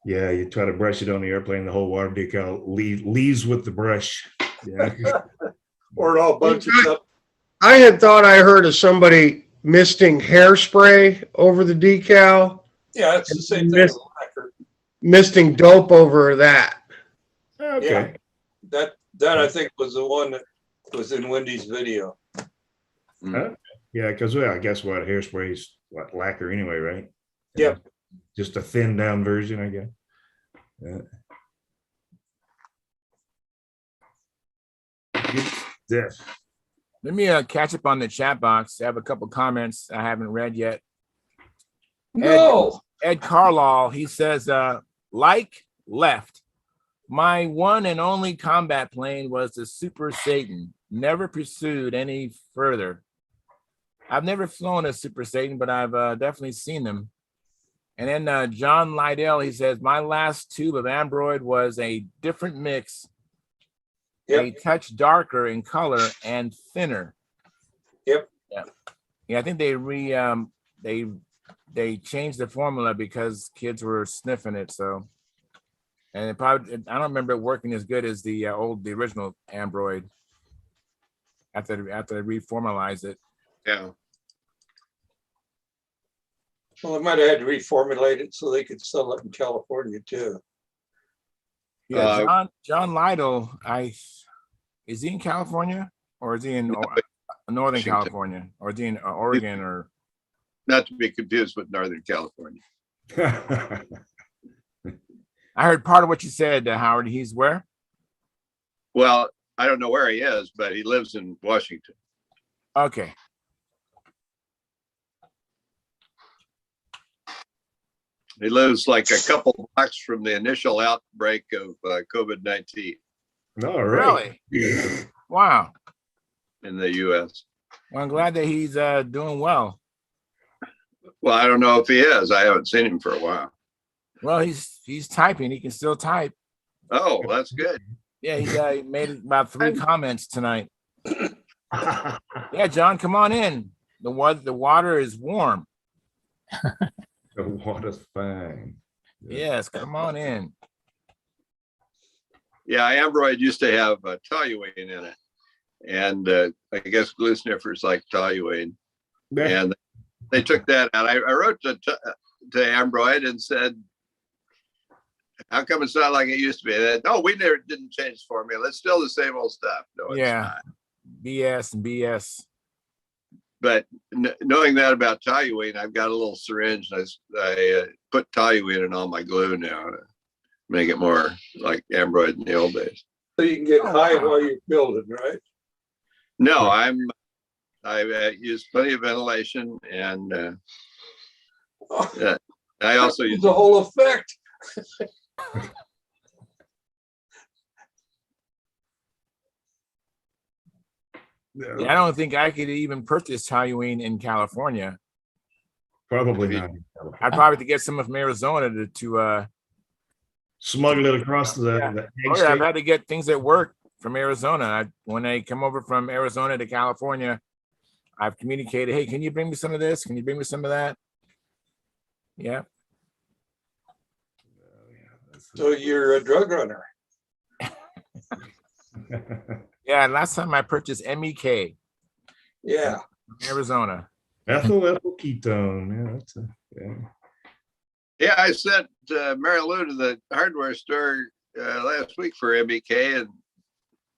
Yeah, you try to brush it on the airplane, the whole water decal leaves with the brush. Yeah. Or it all bunches up. I had thought I heard of somebody misting hairspray over the decal, Yeah, it's the same thing as lacquer. misting dope over that. Okay. Yeah, that I think was the one that was in Wendy's video. Huh? Yeah, because I guess what hairspray is lacquer anyway, right? Yep. Just a thin down version, I guess. Yeah. Good stuff. Let me catch up on the chat box. I have a couple comments I haven't read yet. No. Ed Carlaw, he says, left. My one and only combat plane was the Super Satan. Never pursued any further. I've never flown a Super Satan, but I've definitely seen them. And then John Lydell, he says, my last tube of Ambroid was a different mix, a touch darker in color and thinner. Yep. Yeah, I think they changed the formula because kids were sniffing it. So, and it probably, I don't remember it working as good as the original Ambroid after they reformalized it. Yeah. Well, they might have had to reformulate it so they could sell it in California too. Yeah, John Lytle, is he in California or is he in Northern California or is he in Oregon or? Not to be confused with Northern California. I heard part of what you said, Howard. He's where? Well, I don't know where he is, but he lives in Washington. Okay. He lives like a couple blocks from the initial outbreak of COVID-19. All right. Really? Wow. In the U.S. Well, I'm glad that he's doing well. Well, I don't know if he is. I haven't seen him for a while. Well, he's typing. He can still type. Oh, that's good. Yeah, he made about 3 comments tonight. Yeah, John, come on in. The water is warm. The water's fine. Yes, come on in. Yeah, Ambroid used to have toluene in it. And I guess glue sniffers like toluene. And they took that out. I wrote to Ambroid and said, how come it's not like it used to be? They, no, we never didn't change the formula. It's still the same old stuff. No, it's not. BS and BS. But knowing that about toluene, I've got a little syringe. I put toluene in all my glue now to make it more like Ambroid in the old days. So you can get high while you're building, right? No, I use plenty of ventilation, and I also use the whole effect. Yeah, I don't think I could even purchase toluene in California. Probably not. I'd probably have to get some from Arizona to smuggle it across the I've had to get things that work from Arizona. When they come over from Arizona to California, I've communicated, hey, can you bring me some of this? Can you bring me some of that? Yeah. So you're a drug runner. Yeah, last time I purchased MEK. Yeah. Arizona. Ethyl ketone. Yeah, I sent Mary Lou to the hardware store last week for MEK, and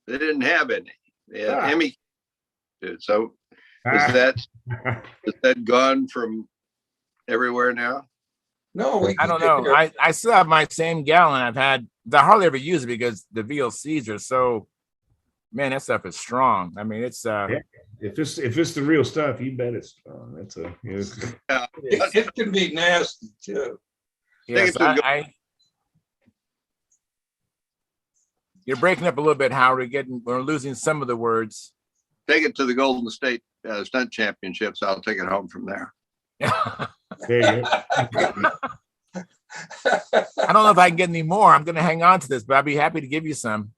they didn't have any. Yeah, MEK. So is that gone from everywhere now? No, I don't know. I still have my same gallon I've had. I hardly ever use it because the VLCs are so Man, that stuff is strong. I mean, it's Yeah. If it's the real stuff, you bet it's strong. That's a It can be nasty too. yes, you're breaking up a little bit, Howard. We're losing some of the words. Take it to the Golden State Stunt Championships. I'll take it home from there. there you go. I don't know if I can get any more. I'm going to hang on to this, but I'd be happy to give you some.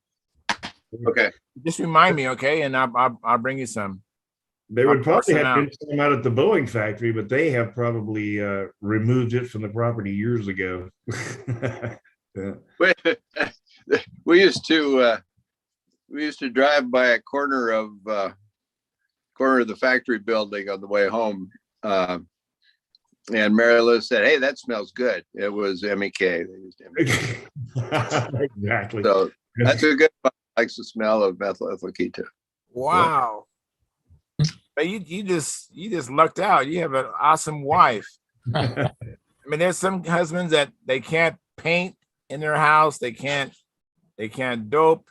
Okay. Just remind me, okay? And I'll bring you some. They would probably some have out. been some out at the Boeing factory, but they have probably removed it from the property years ago. Yeah. We used to drive by a corner of the factory building on the way home. And Mary Lou said, "Hey, that smells good." It was MEK. They used MEK. Exactly. So that's a good one. Likes the smell of methyl ethyl ketone. Wow. But you just lucked out. You have an awesome wife. I mean, there's some husbands that they can't paint in their house. They can't dope.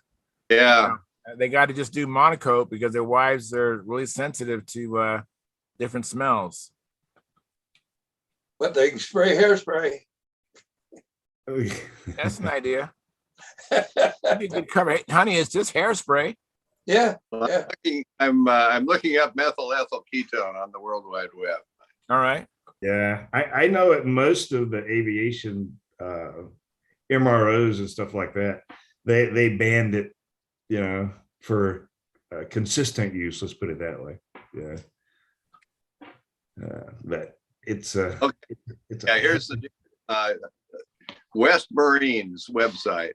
Yeah. They got to just do monocoat because their wives are really sensitive to different smells. But they can spray hairspray. That's an idea. That'd be a good cover. Hey, honey, it's just hairspray. Yeah. Well, Yeah. I'm looking up methyl ethyl ketone on the World Wide Web. All right. Yeah, I know at most of the aviation MROs and stuff like that, they banned it, for consistent use. Let's put it that way. Yeah. That it's Okay. it's Yeah, here's the West Marines website.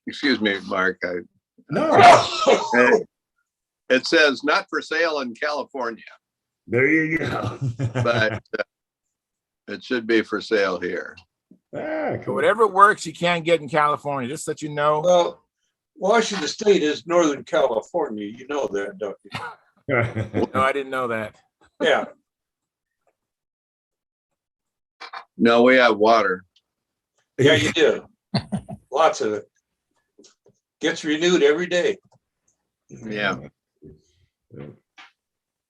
Excuse me, Mark. no. It says not for sale in California, There you go. but it should be for sale here. Ah, So cool. whatever works, you can't get in California. Just so that you know. Well, Washington State is Northern California. You know that, don't you? No, I didn't know that. Yeah. No, we have water. Yeah, you do. Lots of it. Gets renewed every day. Yeah.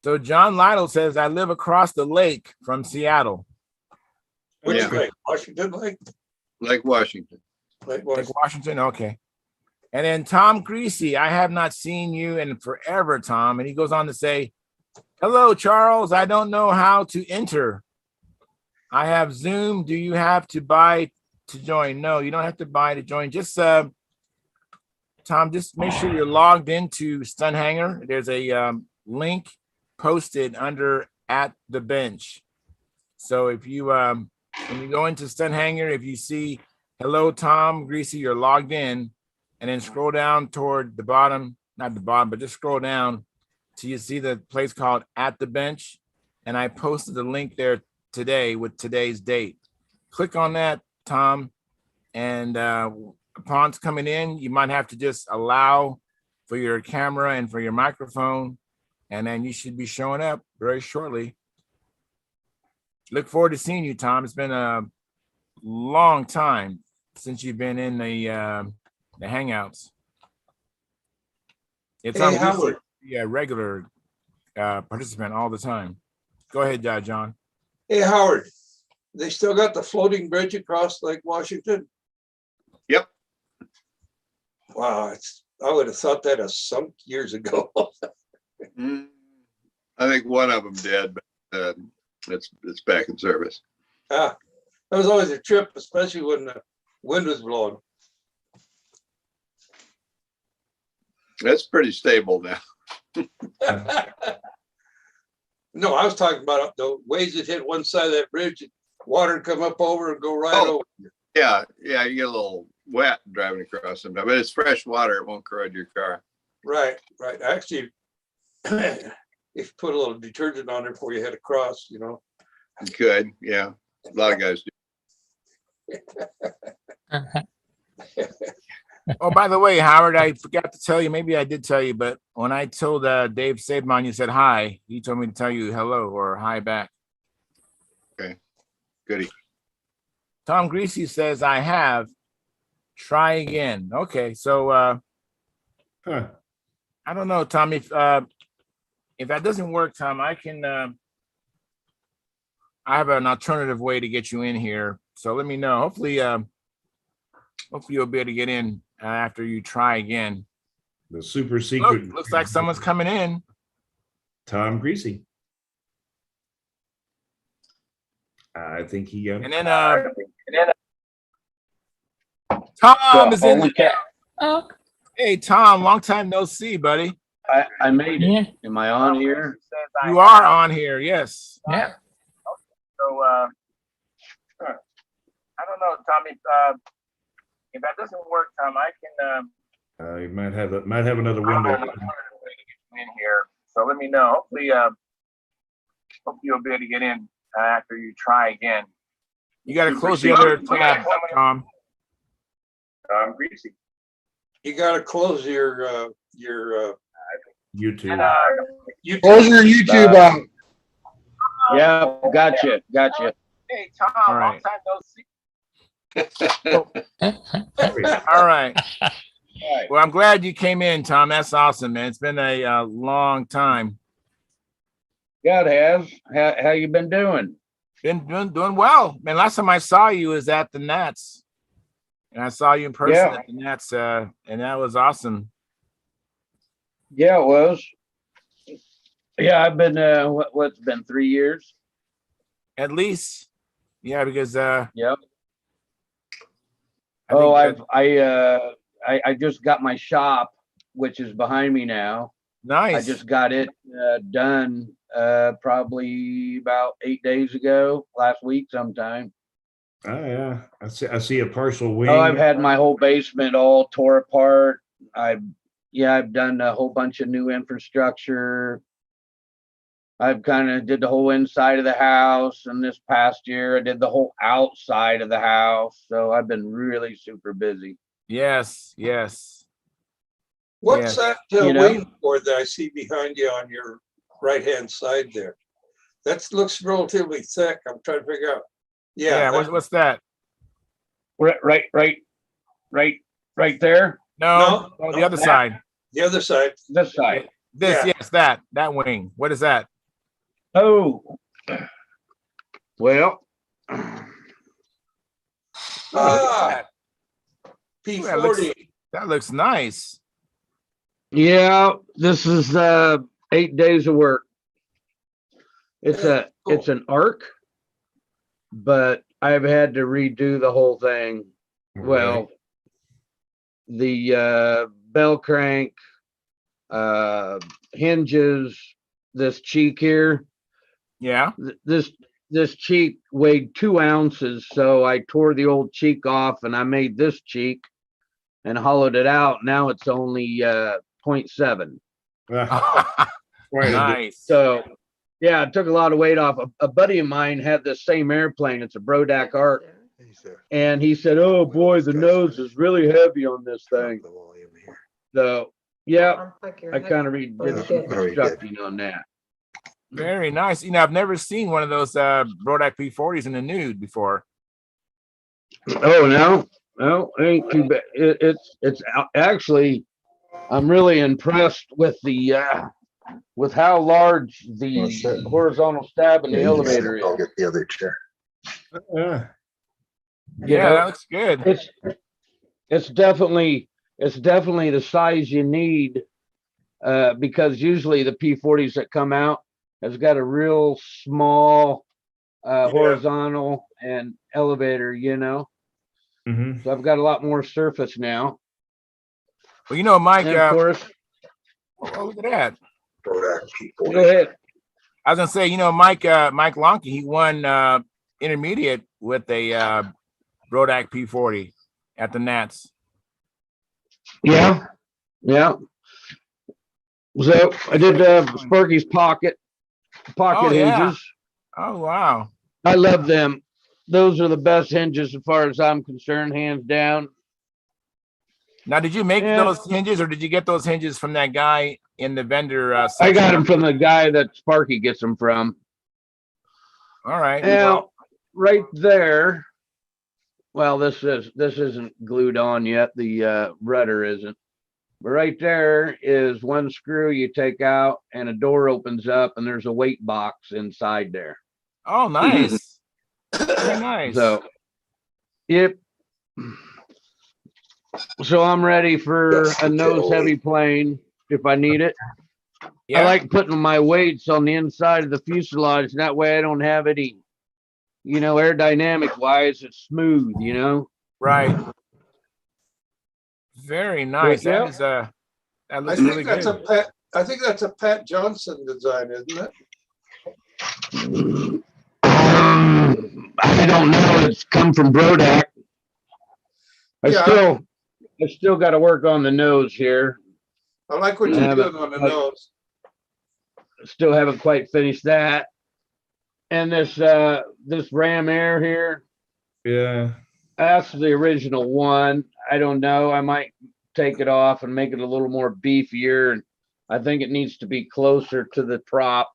So John Lytle says, I live across the lake from Seattle. Which Yeah. lake? Washington Lake? Lake Washington. Lake Lake Washington. Washington. Okay. And then Tom Greasy, I have not seen you in forever, Tom. And he goes on to say, hello, Charles. I don't know how to enter. I have Zoom. Do you have to buy to join? No, you don't have to buy to join. Just Tom, just make sure you're logged into Stunthangar. There's a link posted under at the bench. So if you when you go into Stunthangar, if you see hello Tom Greasy, you're logged in, and then scroll down toward the bottom, not the bottom, but just scroll down till you see the place called at the bench. And I posted the link there today with today's date. Click on that, Tom, and upon coming in, you might have to just allow for your camera and for your microphone, and then you should be showing up very shortly. Look forward to seeing you, Tom. It's been a long time since you've been in the Hangouts. It's Hey, on Howard. be a regular participant all the time. Go ahead, John. Hey, Howard, they still got the floating bridge across Lake Washington? Yep. Wow, I would have thought that has sunk years ago. I think one of them did, but it's back in service. That was always a trip, especially when the wind was blowing. It's pretty stable now. No, I was talking about the waves that hit one side of that bridge, water would come up over and go right over. Yeah, you get a little wet driving across sometimes, but it's fresh water. It won't corrode your car. Right. Actually, if you put a little detergent on there before you head across, You could, yeah. A lot of guys do. Oh, by the way, Howard, I forgot to tell you, maybe I did tell you, but when I told Dave Sabon you said hi, he told me to tell you hello or hi back. Okay, goody. Tom Greasy says, I have. Try again. Okay, so I don't know, Tom. If that doesn't work, Tom, I can. I have an alternative way to get you in here. So let me know. Hopefully you'll be able to get in after you try again. The super secret. Looks like someone's coming in. Tom Greasy. I think he got. And then Tom is in. Oh, Hey, Tom, long time no see, buddy. I made it. yeah. Am I on here? You are on here, yes. Yeah. So I don't know, Tommy. If that doesn't work, Tom, I can. You might have another window. In here, so let me know. Hopefully you'll be able to get in after you try again. You got to close the other tab, Tom. Greasy. You got to close your YouTube. YouTube. Close your YouTube out. Yeah, gotcha. Hey, Tom, All right. Oh. All right. Well, I'm glad you came in, Tom. That's awesome, man. It's been a long time. Yeah, it has. How you been doing? Been doing well, man. Last time I saw you was at the Nats, and I saw you in person at the Nats, and that was awesome. Yeah, it was. Yeah, I've been. What's been 3 years? At least, yeah, because Yep. I just got my shop, which is behind me now. nice. I just got it done probably about 8 days ago, last week sometime. Oh yeah, I see a partial wing. Oh, I've had my whole basement all tore apart. I've done a whole bunch of new infrastructure. I've kind of did the whole inside of the house, and this past year I did the whole outside of the house. So I've been really super busy. Yes. What's Yeah. that You know? wing board that I see behind you on your right-hand side there? That looks relatively thick. I'm trying to figure out. Yeah. What's that? Right there. No, the other side. The other side. This side. This, Yeah. yes, that wing. What is that? Oh, well, Ah, P40. That looks nice. yeah, this is 8 days of work. It's an arc, but I've had to redo the whole thing. Well, the bell crank, hinges, this cheek here. Yeah. This cheek weighed 2 ounces, so I tore the old cheek off and I made this cheek and hollowed it out. Now it's only 0.7. Nice. So yeah, it took a lot of weight off. A buddy of mine had the same airplane. It's a Brodak Arc. And he said, "Oh boy, the nose is really heavy on this thing." So yeah, I kind of did some constructing on that. Very nice. You know, I've never seen one of those Brodak P40s in the nude before. Oh no, it ain't too bad. It's actually, I'm really impressed with the with how large the horizontal stab in the elevator is. I'll get the other chair. Yeah. Yeah, that looks good. It's definitely the size you need, because usually the P40s that come out has got a real small horizontal and elevator, you know. Mm-hmm. So I've got a lot more surface now. Well, you know, Mike, And of course, look at that. go ahead. I was gonna say, you know, Mike Lonke, he won intermediate with a Brodak P40 at the Nats. Yeah. So I did Sparky's pocket Oh, yeah. hinges. Oh, wow. I love them. Those are the best hinges as far as I'm concerned, hands down. Now, did you make Yeah. those hinges, or did you get those hinges from that guy in the vendor I section? got them from the guy that Sparky gets them from. All right. Now, right there. Well, this isn't glued on yet. The rudder isn't. But right there is one screw you take out, and a door opens up, and there's a weight box inside there. Oh, nice. Very nice. So, yep. So I'm ready for a nose heavy plane if I need it. Yeah. I like putting my weights on the inside of the fuselage. That way I don't have any, aerodynamic wise, it's smooth, Right. Very nice. But, That is that I looks think really that's good. I think that's a Pat Johnson design, isn't it? I don't know. It's come from Brodak. Yeah. I still got to work on the nose here. I like what you're doing on the nose. Still haven't quite finished that. And this Ram Air here, Yeah. that's the original one. I don't know. I might take it off and make it a little more beefier. And I think it needs to be closer to the prop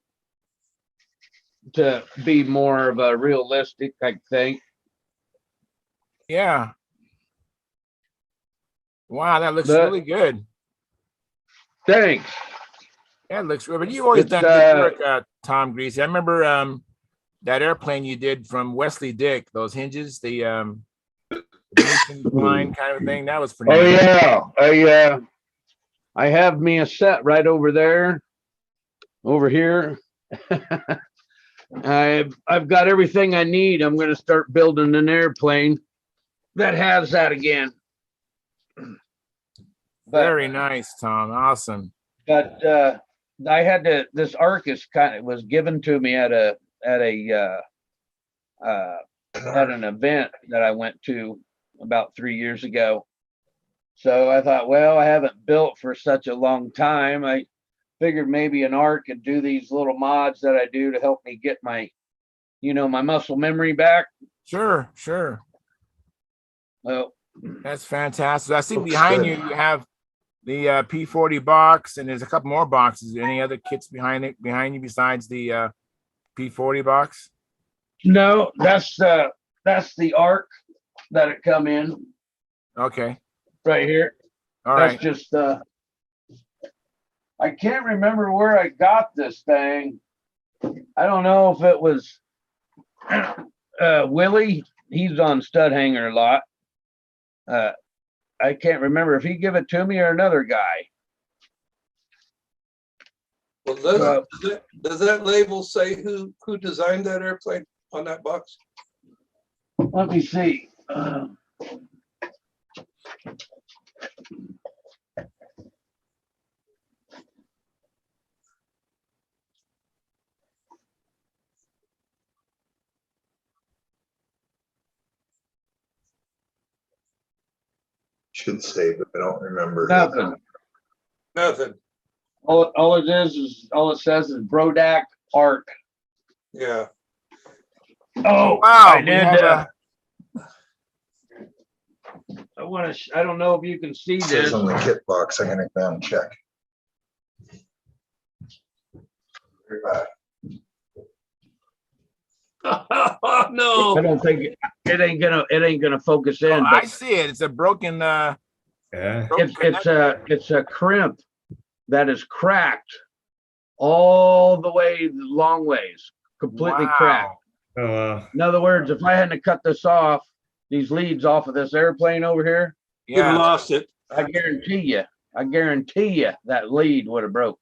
to be more of a realistic, I think. Yeah. Wow, that looks really good. Thanks. Yeah, it looks good. But you've always It's, done good work, Tom Greasy. I remember that airplane you did from Wesley Dick, those hinges, the line kind of thing. That was pretty Yeah. I have me a set right over there, over here. I've got everything I need. I'm going to start building an airplane that has that again. Very nice, Tom. Awesome. But I had to. This arc was given to me at an event that I went to about 3 years ago. So I thought, well, I haven't built for such a long time. I figured maybe an arc could do these little mods that I do to help me get my, my muscle memory back. Sure. Oh, that's fantastic. I see behind you have the P40 box, and there's a couple more boxes. Any other kits behind you besides the P40 box? No, that's the arc that it come in. Okay. Right here. All that's right. Just I can't remember where I got this thing. I don't know if it was Willie. He's on Stunthangar a lot. I can't remember if he gave it to me or another guy. Well, does that label say who designed that airplane on that box? Let me see. Should say, but I don't remember. Nothing. All it says is Brodak Arc. Yeah. Oh wow! I did. I don't know if you can see this. It says on the kit box. I'm gonna go and check. Oh no! I don't think it ain't gonna focus in. I see it. It's a broken. Yeah. It's a crimp that is cracked all the way, long ways, completely cracked. In other words, if I hadn't cut this off, these leads off of this airplane over here, you lost it. I guarantee you that lead would have broke.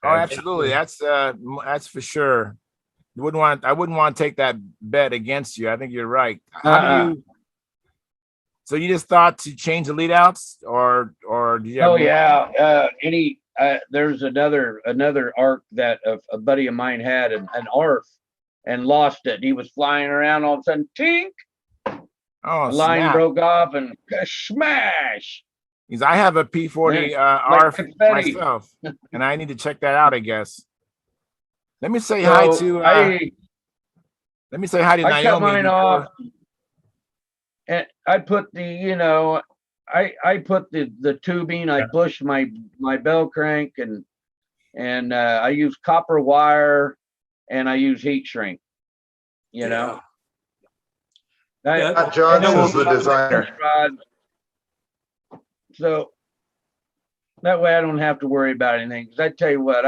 Oh, absolutely. That's for sure. I wouldn't want to take that bet against you. I think you're right. How do you? So you just thought to change the lead outs, or do you? Oh yeah. There's another arc that a buddy of mine had an ARF and lost it. He was flying around, all of a sudden, tink. Oh, the line snap. broke off and smash. I have a P40 ARF myself, and I need to check that out, I guess. Let me say hi to let me say hi to Naomi. I cut mine off, and I put the I put the tubing. I bushed my bell crank, and I use copper wire, and I use heat shrink. Pat Johnson's the designer. So That way I don't have to worry about anything. Because I tell you what,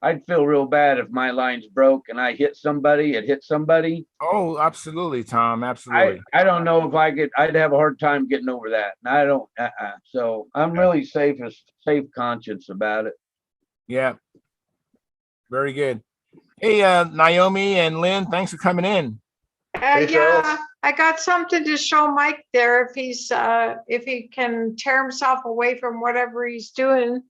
I'd feel real bad if my line's broke and I hit somebody, it hit somebody. Oh, absolutely, Tom. Absolutely. I don't know if I'd have a hard time getting over that. And I don't, so I'm really safe conscience about it. Yeah. Very good. Hey, Naomi and Lynn, thanks for coming in. Yeah, I got something to show Mike there if he can tear himself away from whatever he's doing.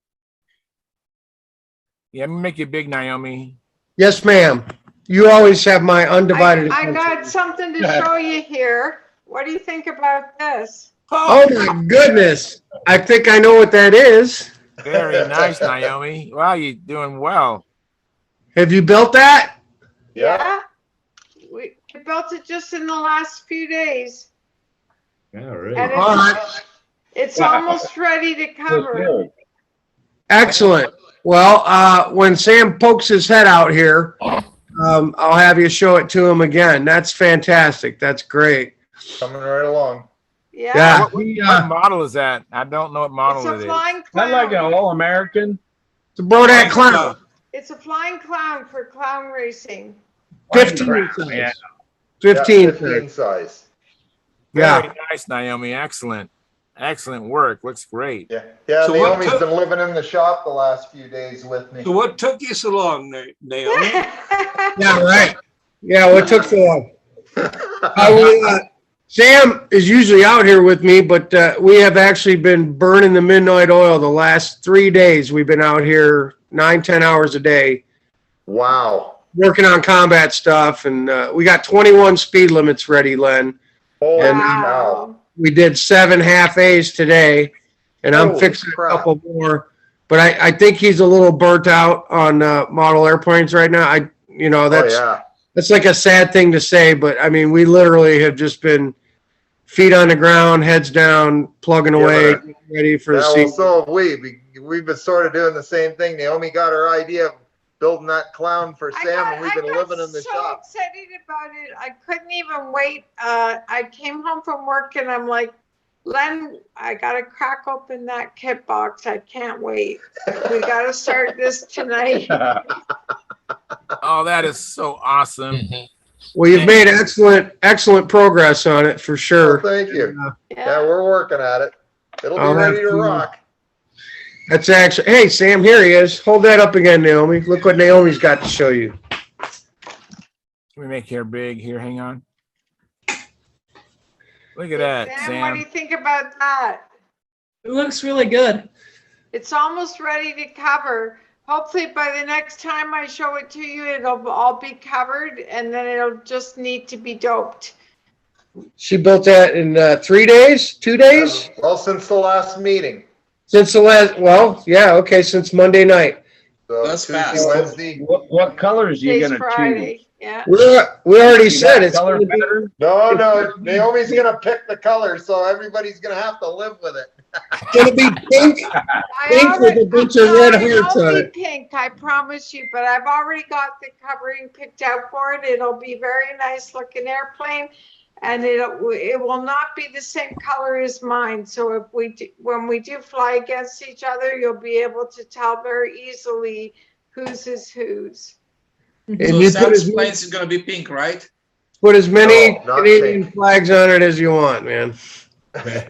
Yeah, I'm gonna make you big, Naomi. Yes, ma'am. You always have my undivided I attention. got something to show you here. What do you think about this? Oh my goodness. I think I know what that is. Very nice, Naomi. Wow, you're doing well. Have you built that? Yeah. We built it just in the last few days. Yeah, really. And All right. it's almost ready to cover. Excellent. Well, when Sam pokes his head out here, I'll have you show it to him again. That's fantastic. That's great. Coming right along. Yeah. What model is that? I don't know what model It's it a is. flying I like clown. an all-American. It's a Brodat clown. It's a flying clown for clown racing. 15 size. Yeah. 15 15 size. size. Yeah. Very nice, Naomi. Excellent. Excellent work. Looks great. Yeah. Yeah, So what Naomi's took- been living in the shop the last few days with me. So what took you so long, Naomi? Yeah, right. Yeah, what took so long? Sam is usually out here with me, but we have actually been burning the midnight oil the last 3 days. We've been out here 9-10 hours a day Wow. working on combat stuff, and we got 21 speed limits ready, Len. Holy And- cow. We did 7 half A's today, and I'm Holy fixing crap. a couple more. But I think he's a little burnt out on model airplanes right now. That's Oh, yeah. that's like a sad thing to say, but I mean, we literally have just been feet on the ground, heads down, plugging Yeah, away, but- ready for the Yeah, well, season. so have we. We've been sort of doing the same thing. Naomi got her idea of building that clown for Sam, and we've been living in the so shop. excited about it. I couldn't even wait. I came home from work and I'm like, Len, I gotta crack open that kit box. I can't wait. We gotta start this tonight. Oh, that is so awesome. Well, you've made excellent progress on it for Oh, sure. thank you. Yeah. Yeah, we're working at it. It'll be I'll have ready to to- rock. That's actually, hey, Sam, here he is. Hold that up again, Naomi. Look what Naomi's got to show you. Can we make hair big here? Hang on. Look at that, Sam, what do you Sam. think about that? It looks really good. It's almost ready to cover. Hopefully by the next time I show it to you, it'll all be covered and then it'll just need to be doped. She built that in 3 days, 2 days? Well, since the last meeting. Since the last, well, yeah, okay, since Monday night. So That's Tuesday, fast. Wednesday. What colors are you Today's gonna choose? Friday. Yeah. We already You said got it's color gonna be, better? No, Naomi's gonna pick the color, so everybody's gonna have to live with it. gonna be pink. Pink with a bunch of red hearts on It'll it. be pink, I promise you, but I've already got the covering picked out for it. It'll be very nice looking airplane. And it will not be the same color as mine. So when we do fly against each other, you'll be able to tell very easily whose is whose. And So you put Sam's planes is gonna be pink, right? as many No, not Canadian pink. flags on it as you want, man. Make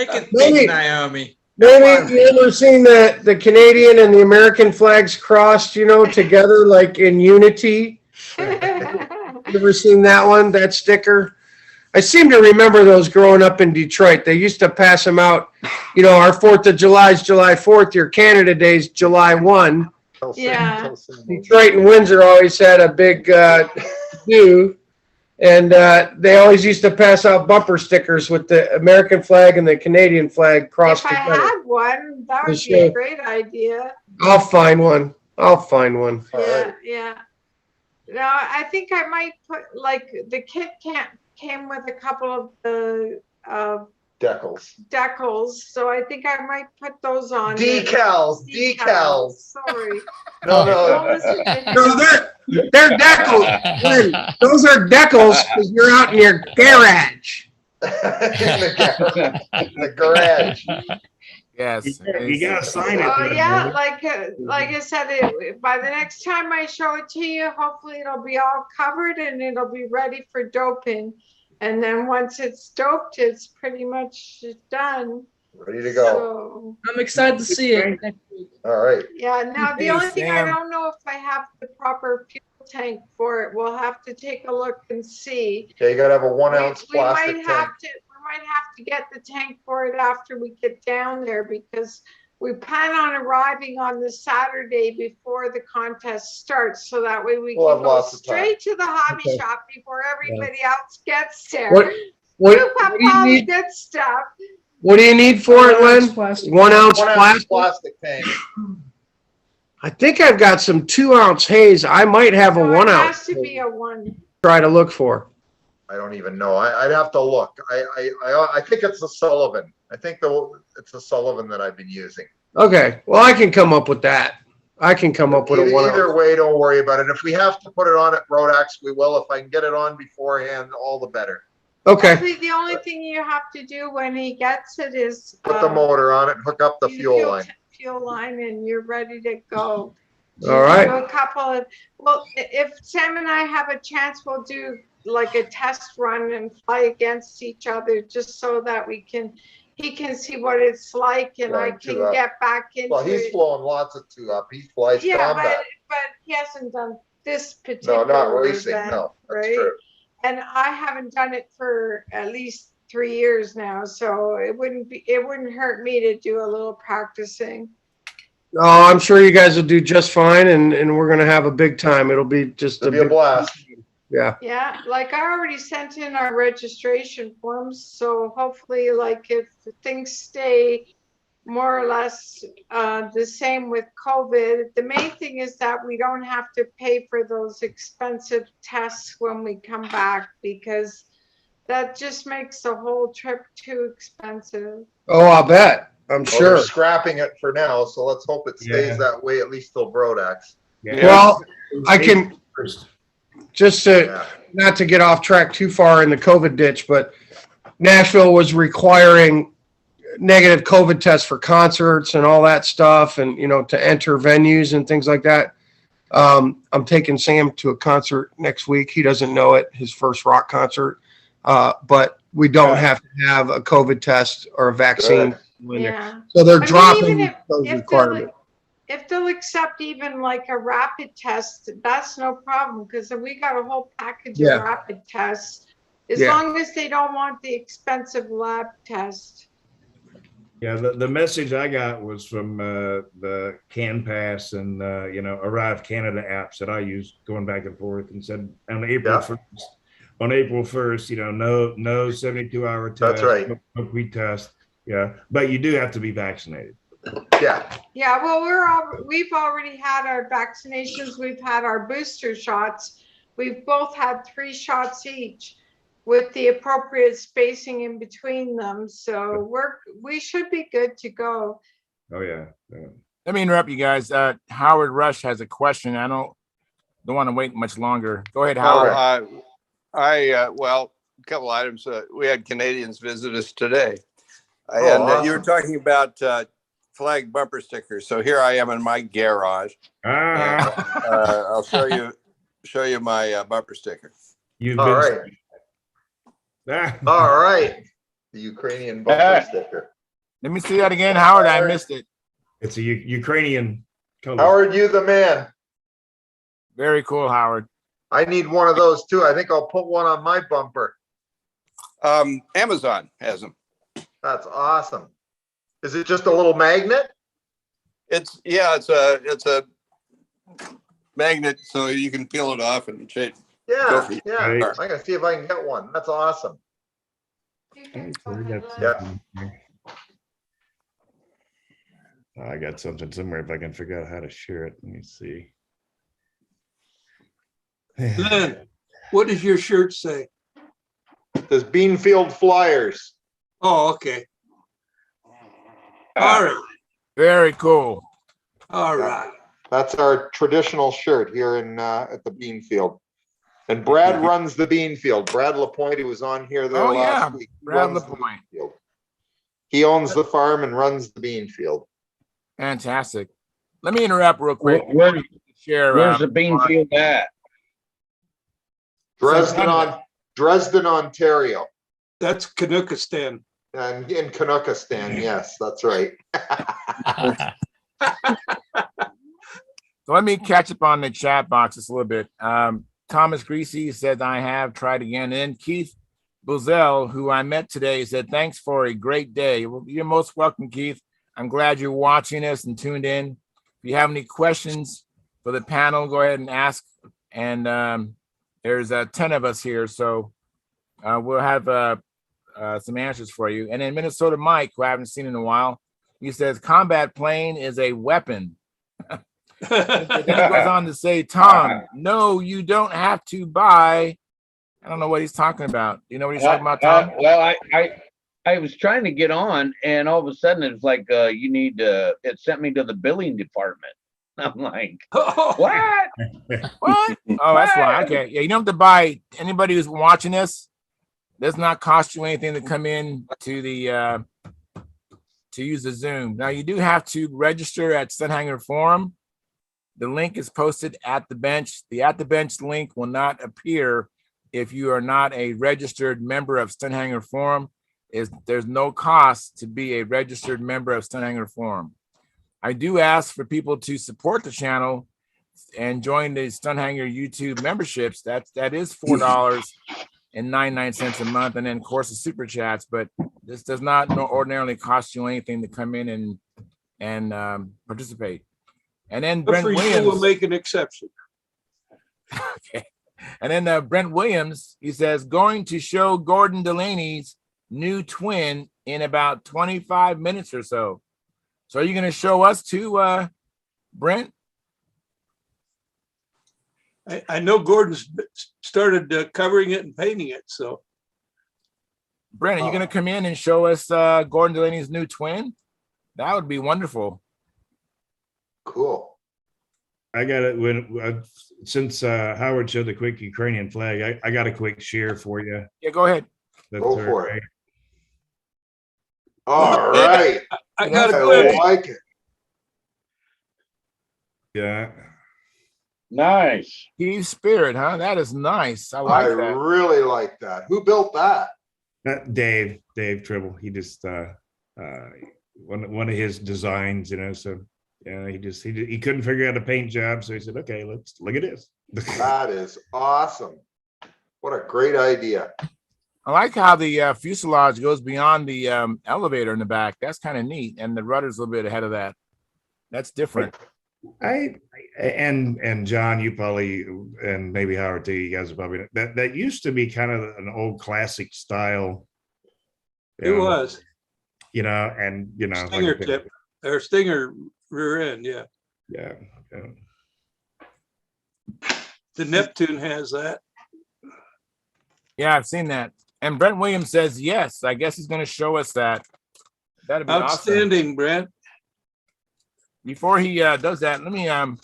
it Maybe- pink, Naomi. Maybe you ever seen the Canadian and the American flags crossed, together like in unity? You ever seen that one, that sticker? I seem to remember those growing up in Detroit. They used to pass them out. Our 4th of July is July 4th. Your Canada Day's July 1. Yeah. Detroit and Windsor always had a big do. And they always used to pass out bumper stickers with the American flag and the Canadian flag crossed If I together. had one, that would For be a sure. great idea. I'll find one. All Yeah, right. yeah. No, I think I might put, like, the kit came with a couple of the decals, so I think I might put those on. Decals. Sorry. No, What no. was it? No, they're decals. Lynn, those are decals because you're out in your garage. In the garage. Yes. You gotta sign it. Oh though, yeah, man. like I said, by the next time I show it to you, hopefully it'll be all covered and it'll be ready for doping. And then once it's doped, it's pretty much done. Ready to go. So, I'm excited to see it next week. All right. yeah, now the Hey, only thing I Sam. don't know if I have the proper fuel tank for it. We'll have to take a look and see. Okay, you gotta have a 1 ounce We might plastic tank. have to get the tank for it after we get down there, because we plan on arriving on the Saturday before the contest starts, so that way we We'll can have go lots of time. straight to the hobby Okay. shop before everybody else gets there. What Scoop up do you all the need? good stuff. What do you need for it, Lynn? Plastic. 1 ounce 1 ounce plastic? plastic tank. I think I've got some 2 ounce haze. I might have a No, 1 it ounce. has to be a one. Try to look for. I don't even know. I'd have to look. I think it's a Sullivan. I think it's a Sullivan that I've been using. Okay, well, I can come up with that. I can come up with a 1 ounce. Either way, don't worry about it. If we have to put it on at Rodax, we will. If I can get it on beforehand, all the better. Okay, Actually, the only thing you have to do when he gets it is Put the motor on it and hook up the fuel line. Fuel line, and you're ready to go. all right. Do a couple of, well, if Sam and I have a chance, we'll do like a test run and fly against each other, just so that he can see what it's like, and I Flying can two up. get back into Well, he's it. flown lots of 2 up. He flies Yeah, combat. but he hasn't done this No, particular not racing. event, No, that's right? true. And I haven't done it for at least 3 years now, so it wouldn't hurt me to do a little practicing. Oh, I'm sure you guys will do just fine, and we're gonna have a big time. It'll be just It'll be a big, blast. yeah. Yeah, like I already sent in our registration forms, so hopefully, like if things stay more or less the same with COVID, the main thing is that we don't have to pay for those expensive tests when we come back, because that just makes the whole trip too expensive. Oh, I'll bet. I'm Well, sure. they're scrapping it for now, so let's hope it stays Yeah. that way at least till Brodax. Yeah. Well, I can First. just to Yeah. not to get off track too far in the COVID ditch, but Nashville was requiring negative COVID tests for concerts and all that stuff, and to enter venues and things like that. I'm taking Sam to a concert next week. He doesn't know it, his first rock concert, but we don't have to have a COVID test or a vaccine. Good. In there. Yeah. So they're I mean, dropping even those if requirements. if they'll accept even like a rapid test, that's no problem, because we got a whole package Yeah. of rapid tests, as Yeah. long as they don't want the expensive lab test. Yeah, the message I got was from the CanPass and Arrive Canada apps that I use going back and forth, and said on April 1st, no 72-hour test. That's right. No pre-test. Yeah, but you do have to be vaccinated. Yeah. Yeah, well, we've already had our vaccinations. We've had our booster shots. We've both had 3 shots each, with the appropriate spacing in between them. So we should be good to go. Oh yeah. Let me interrupt you guys. Howard Rush has a question. I don't want to wait much longer. Go ahead, Howard. Well, a couple items. We had Canadians visit us today. Awesome. You were talking about flag bumper stickers. So here I am in my garage. I'll show you my bumper sticker. You've All been right. All right. The Ukrainian bumper sticker. Let me see that again, Howard. I missed it. It's a Ukrainian color. Howard, you the man. Very cool, Howard. I need one of those too. I think I'll put one on my bumper. Amazon has them. That's awesome. Is it just a little magnet? It's a magnet, so you can peel it off and change. Yeah, Go yeah. Right. I'm gonna see if I can get one. That's awesome. I got something somewhere if I can figure out how to share it. Let me see. Len, what does your shirt say? It says Beanfield Flyers. Oh, okay. All right. Very cool. All right. That's our traditional shirt here in at the Beanfield. And Brad runs the Beanfield. Brad Lapointe, who was on here Oh, last week. Brad runs the Lapointe. Beanfield. He owns the farm and runs the bean field. Fantastic. Let me interrupt real quick. Where's the bean field at? Dresden, Ontario. That's Canuckistan. And in Canuckistan, yes, that's right. So let me catch up on the chat box just a little bit. Thomas Greasy said, I have tried again. And then Keith Bozell, who I met today, said, thanks for a great day. Well, you're most welcome, Keith. I'm glad you're watching us and tuned in. If you have any questions for the panel, go ahead and ask. And there's 10 of us here, so we'll have some answers for you. And then Minnesota Mike, who I haven't seen in a while, he says, combat plane is a weapon. Then he goes on to say, Tom, no, you don't have to buy. I don't know what he's talking about. You know what he's talking about, Tom? Well, I was trying to get on, and all of a sudden it's like you need to. It sent me to the billing department. I'm like, what? What? Oh, that's why. Okay, yeah, you don't have to buy. Anybody who's watching this, does not cost you anything to come in to the to use the Zoom. Now you do have to register at Stunthangar Forum. The link is posted at the bench. The at the bench link will not appear if you are not a registered member of Stunthangar Forum. There's no cost to be a registered member of Stunthangar Forum. I do ask for people to support the channel and join the Stunthangar YouTube memberships. That is $4.99 a month, and then of course the super chats. But this does not ordinarily cost you anything to come in and participate. And then Brent Williams will make an exception. Okay. And then Brent Williams, he says, going to show Gordon Delaney's new twin in about 25 minutes or so. So are you going to show us too, Brent? I know Gordon's started covering it and painting it. So, Brent, are you going to come in and show us Gordon Delaney's new twin? That would be wonderful. Cool. I got it since Howard showed the quick Ukrainian flag. I got a quick share for you. Yeah, go ahead. Go for it. All right. I got a I like it. Yeah. Nice. Team spirit, huh? That is nice. I like that. I really like that. Who built that? Dave Tribble. He just one of his designs, you know. So yeah, he couldn't figure out a paint job, so he said, "Okay, let's look at this." That is awesome. What a great idea. I like how the fuselage goes beyond the elevator in the back. That's kind of neat, and the rudder's a little bit ahead of that. That's different. And John, you probably, and maybe Howard too, you guys are probably that used to be kind of an old classic style. It was, you know, and you know, stinger tip or stinger rear end, yeah. The Neptune has that. Yeah, I've seen that. And Brent Williams says yes. I guess he's going to show us that. That'd be outstanding, awesome. Brent. Before he does that, let me I've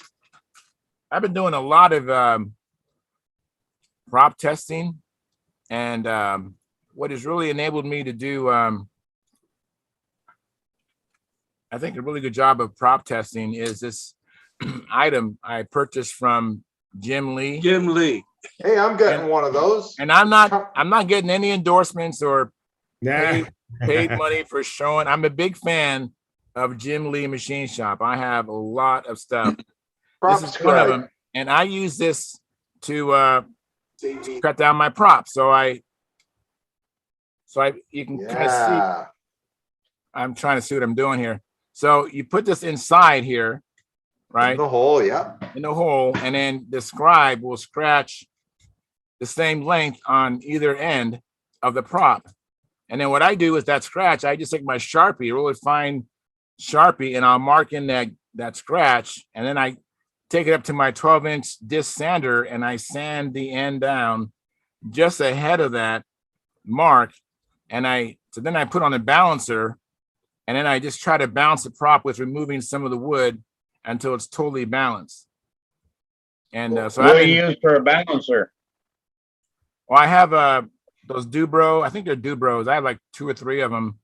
been doing a lot of prop testing, and what has really enabled me to do I think a really good job of prop testing is this item I purchased from Jim Lee. Hey, I'm getting one of those. And I'm not getting any endorsements or paid money for showing. I'm a big fan of Jim Lee Machine Shop. I have a lot of stuff. This is one of them, and I use this to cut down my props. So you can kind of see. I'm trying to see what I'm doing here. So you put this inside here, right? In the hole, yeah. In the hole, and then the scribe will scratch the same length on either end of the prop. And then what I do is that scratch, I just take my Sharpie, really fine Sharpie, and I'll mark in that scratch, and then I take it up to my 12-inch disc sander and I sand the end down just ahead of that mark. And so then I put on a balancer, and then I just try to balance the prop with removing some of the wood until it's totally balanced. And so what do you use for a balancer? Well, I have those Dubro. I think they're Dubros. I have like 2 or 3 of them.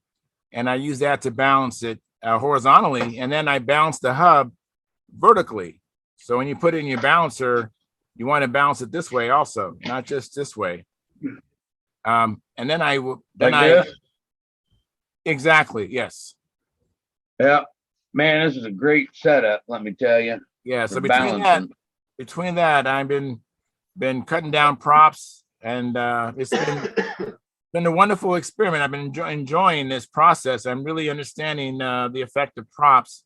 and I use that to balance it horizontally, and then I balance the hub vertically. So when you put it in your balancer, you want to balance it this way also, not just this way. And then exactly, yes. Yeah, man, this is a great setup. Let me tell you. Yeah. So between that, I've been cutting down props, and it's been a wonderful experiment. I've been enjoying this process. I'm really understanding the effect of props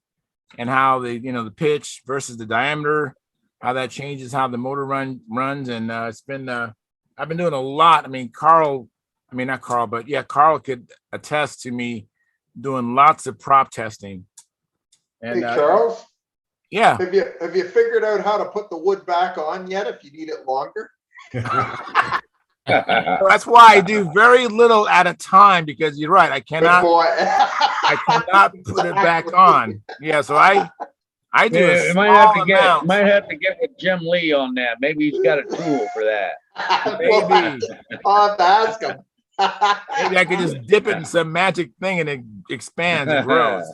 and how the pitch versus the diameter, how that changes how the motor runs. And it's been I've been doing a lot. I mean, Carl could attest to me doing lots of prop testing. And hey, Charles. Yeah. Have you figured out how to put the wood back on yet if you need it longer? That's why I do very little at a time, because you're right. I cannot put it back on. Yeah. So I do a might have to get with Jim Lee on that. Maybe he's got a tool for that. Maybe. I'll have to ask him. Maybe I could just dip it in some magic thing and it expands and grows.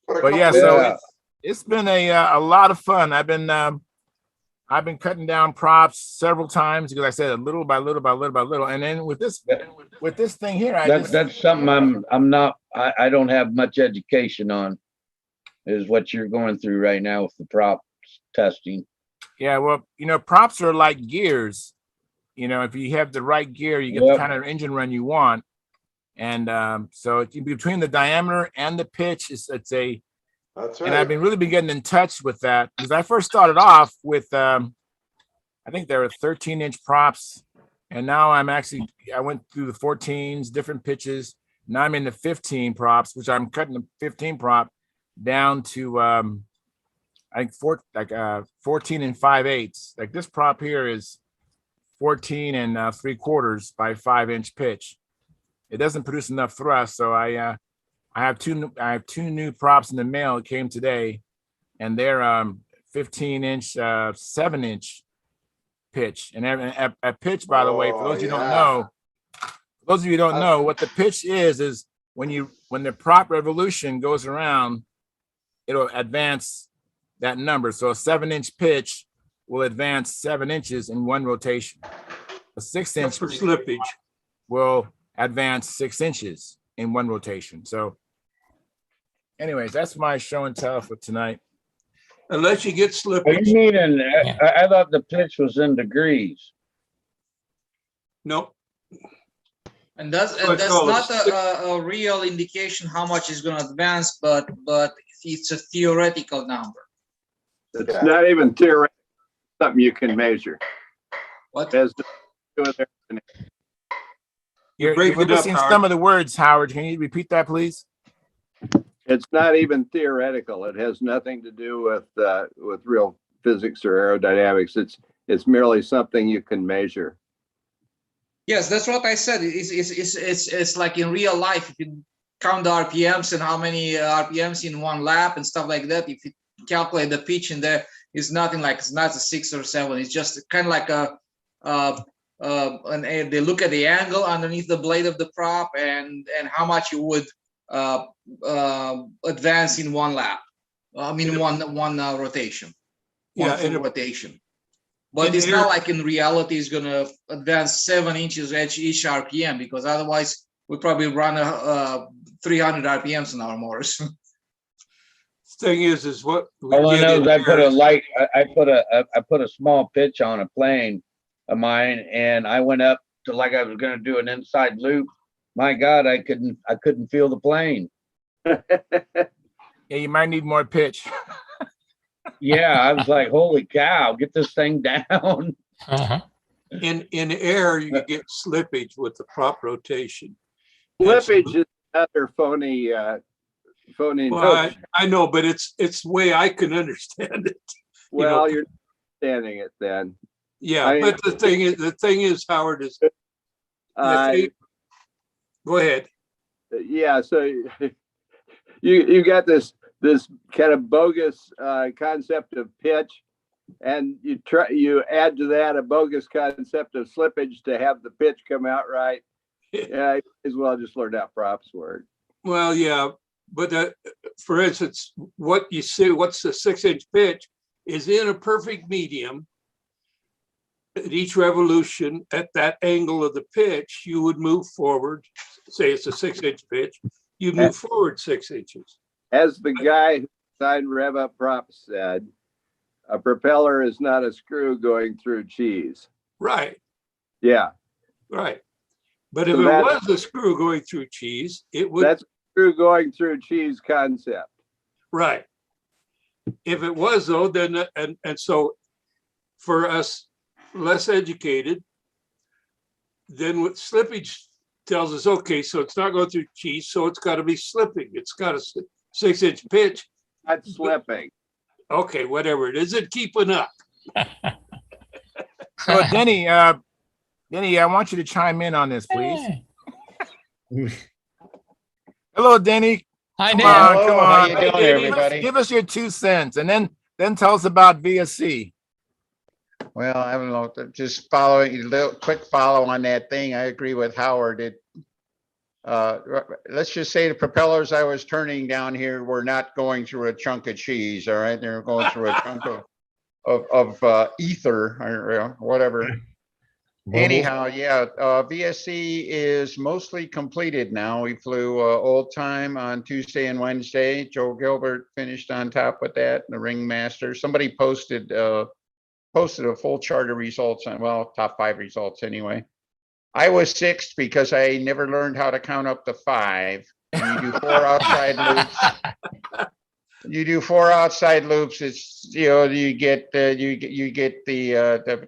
But yeah, so it's been a lot of fun. I've been cutting down props several times, because I said little by little by little by little. And then with this thing here, that's something I don't have much education on, is what you're going through right now with the prop testing. Yeah, well, props are like gears. If you have the right gear, you get the kind of engine run you want. And so between the diameter and the pitch, it's that's right. And I've been really getting in touch with that, because I first started off with I think there were 13-inch props, and now I went through the 14s, different pitches. Now I'm in the 15 props, which I'm cutting the 15 prop down to I think 14 and 5/8. Like this prop here is 14 and 3/4 by 5-inch pitch. It doesn't produce enough thrust, so I have two new props in the mail. It came today, and they're 15-inch 7-inch pitch. And a pitch, by the way, for those of you who don't know what the pitch is when the prop revolution goes around, it'll advance that number. So a 7-inch pitch will advance 7 inches in one rotation. A 6-inch for slippage will advance 6 inches in one rotation. So anyways, that's my show and tell for tonight. Unless you get slippage. You mean I thought the pitch was in degrees. Nope. And that's not a real indication how much is going to advance, but it's a theoretical number. It's not even theoretical. Something you can measure. What? You're missing some of the words, Howard. Can you repeat that, please? It's not even theoretical. It has nothing to do with real physics or aerodynamics. It's merely something you can measure. Yes, that's what I said. It's like in real life. If you count the RPMs and how many RPMs in one lap and stuff like that, if you calculate the pitch in there, it's nothing like, it's not a 6 or 7. It's just kind of like they look at the angle underneath the blade of the prop and how much you would advance in one lap. I mean, one rotation. Rotation. But it's not like in reality it's going to advance 7 inches each RPM, because otherwise we probably run 300 RPMs in our motors. Thing is what all I know is I put a small pitch on a plane of mine, and I went up to like I was going to do an inside loop. My God, I couldn't feel the plane. Yeah, you might need more pitch. Yeah, I was like, holy cow, get this thing down. Uh-huh. In air, you get slippage with the prop rotation. Slippage is another phony. Well, I know, but it's the way I can understand it. Well, you're understanding it then. Yeah, but the thing is, Howard, is go ahead. Yeah, so you got this kind of bogus concept of pitch, and you add to that a bogus concept of slippage to have the pitch come out right. Yeah, as well just learn how props work. Well, yeah, but for instance, what you see, what's the 6-inch pitch is in a perfect medium. At each revolution at that angle of the pitch, you would move forward. Say it's a 6-inch pitch, you move forward 6 inches. As the guy who signed Rev Up Props said, a propeller is not a screw going through cheese. Right. Yeah. Right. But if So it that's- was a screw going through cheese, it would. That's a screw going through cheese concept. Right. If it was though, then and so for us less educated, then what slippage tells us, okay, so it's not going through cheese, so it's got to be slipping. It's got a 6-inch pitch. Not slipping. Okay, whatever it is, it's keeping up. So Denny, Denny, I want you to chime in on this, please. Hello, Denny. Hi, Come Dan. on, Hello, come how on. you doing, Denny, everybody? Give us your 2 cents, and then tell us about VSC. Well, I don't know, just following, a little quick follow on that thing. I agree with Howard. Let's just say the propellers I was turning down here were not going through a chunk of cheese, all right? They're going through a chunk of ether or whatever. Anyhow, yeah, VSC is mostly completed now. We flew old time on Tuesday and Wednesday. Joe Gilbert finished on top with that, the ringmaster. Somebody posted a full chart of results on, well, top 5 results anyway. I was 6th because I never learned how to count up to 5. And you do 4 outside loops. You do 4 outside loops. It's, you know, you get the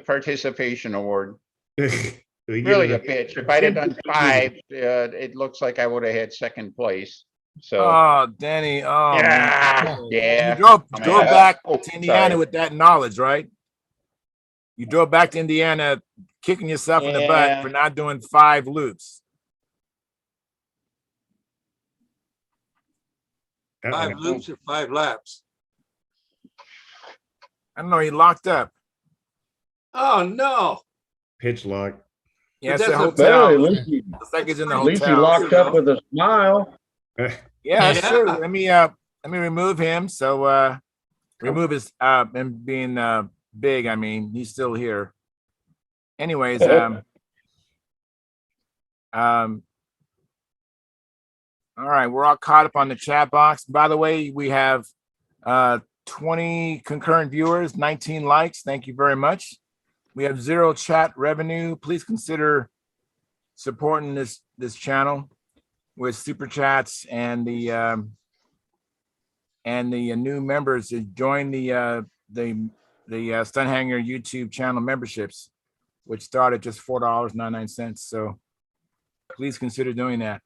participation award. Really a bitch. If I'd have done 5, it looks like I would have had 2nd place. So. Oh, Denny. Oh, yeah, man. yeah. You drove I mean, back oh, to Indiana sorry. with that knowledge, right? You drove back to Indiana kicking yourself in the butt Yeah. for not doing 5 loops. 5 loops or 5 laps. I don't know. He locked up. Oh no. Pitch lock. Yeah, But it's a that's a- hotel. Well, at least he, Looks like he's in the at least he hotel. locked up with a smile. Yeah, that's Yeah. true. Let me remove him. So remove his him being big. I mean, he's still here. Anyways, all right, we're all caught up on the chat box. By the way, we have 20 concurrent viewers, 19 likes. Thank you very much. We have 0 chat revenue. Please consider supporting this channel with super chats and the new members to join the Stunthangar YouTube channel memberships, which start at just $4.99. So please consider doing that.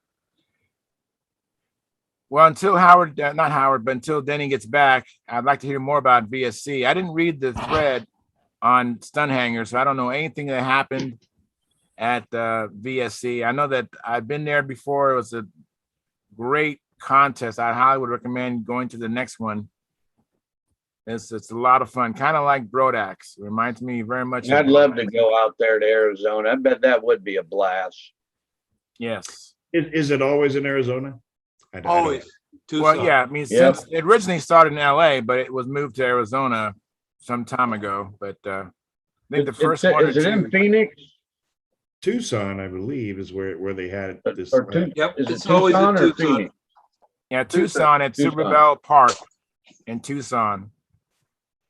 Well, until Howard, not Howard, but until Denny gets back, I'd like to hear more about VSC. I didn't read the thread on Stunthangar, so I don't know anything that happened at VSC. I know that I've been there before. It was a great contest. I highly would recommend going to the next one. It's a lot of fun, kind of like Brodax. Reminds me very much. I'd love to go out there to Arizona. I bet that would be a blast. Yes. Is it always in Arizona? I don't- Always. Well, yeah. I mean, Yep. since it originally started in LA, but it was moved to Arizona some time ago. But I think the first one or Is it in two. Phoenix? Tucson, I believe, is where they had this. Or Yep, is it it's always in Tucson or Tucson. Phoenix? Yeah, Tucson at Tucson. Super Bell Park in Tucson.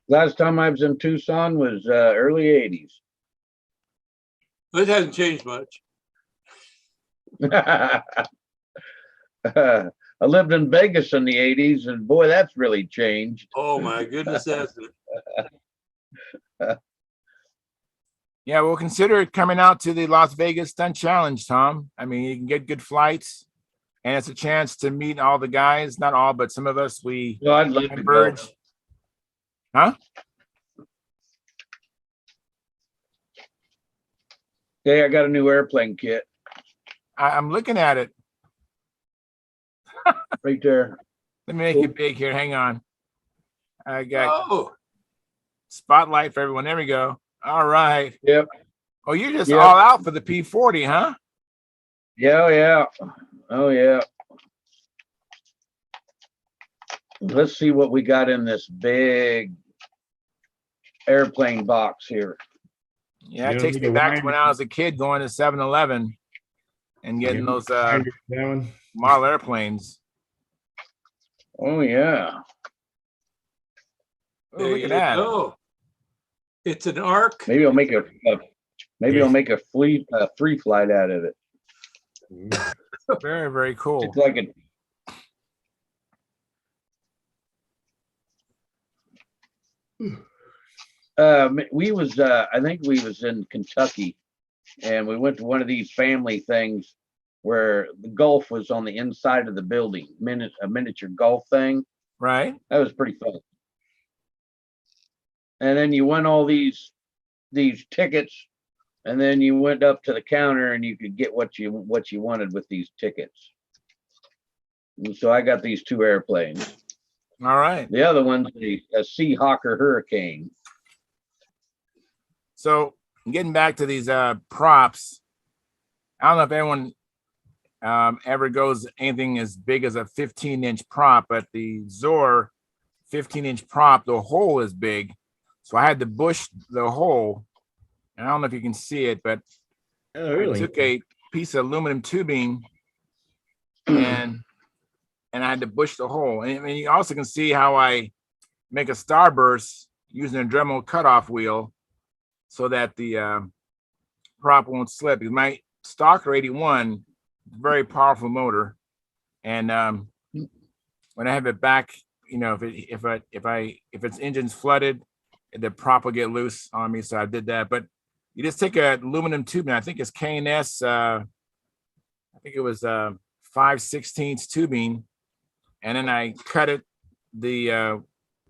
Last time I was in Tucson was early 80s. It hasn't changed much. I lived in Vegas in the 80s, and boy, that's really changed. Oh my goodness, hasn't it? Yeah, we'll consider it coming out to the Las Vegas Stunt Challenge, Tom. I mean, you can get good flights, and it's a chance to meet all the guys. Not all, but some of us. We No, I'd love to go. converge. Huh? Hey, I got a new airplane kit I'm looking at it. right there. Let me make it big here. Hang on. I got Oh, spotlight for everyone. There we go. All right. Yep. Oh, you're just Yep. all out for the P40, huh? Yeah, yeah. Oh, yeah. let's see what we got in this big airplane box here. Yeah, it takes me back to when I was a kid going to 7-Eleven and getting those model airplanes. Oh yeah. Oh, look at that. Oh, it's an arc. Maybe I'll make I'll make a free flight out of it. Very, very cool. It's like a we was I think we was in Kentucky, and we went to one of these family things where the golf was on the inside of the building, a miniature golf thing. Right. That was pretty fun. And then you won all these tickets, and then you went up to the counter and you could get what you wanted with these tickets. And so I got these 2 airplanes. All right. The other one's a Seahawker Hurricane. So getting back to these props, I don't know if anyone ever goes anything as big as a 15-inch prop, but the Zor 15-inch prop, the hole is big. So I had to bush the hole. And I don't know if you can see it, but I took a piece of aluminum tubing and I had to bush the hole. And I mean, you also can see how I make a starburst using a Dremel cutoff wheel so that the prop won't slip. Because my Stalker 81, very powerful motor, and when I have it back, you know, if its engine's flooded, the prop will get loose on me. So I did that. But you just take a aluminum tubing. I think it's K&S. I think it was 5/16 tubing, and then I cut it the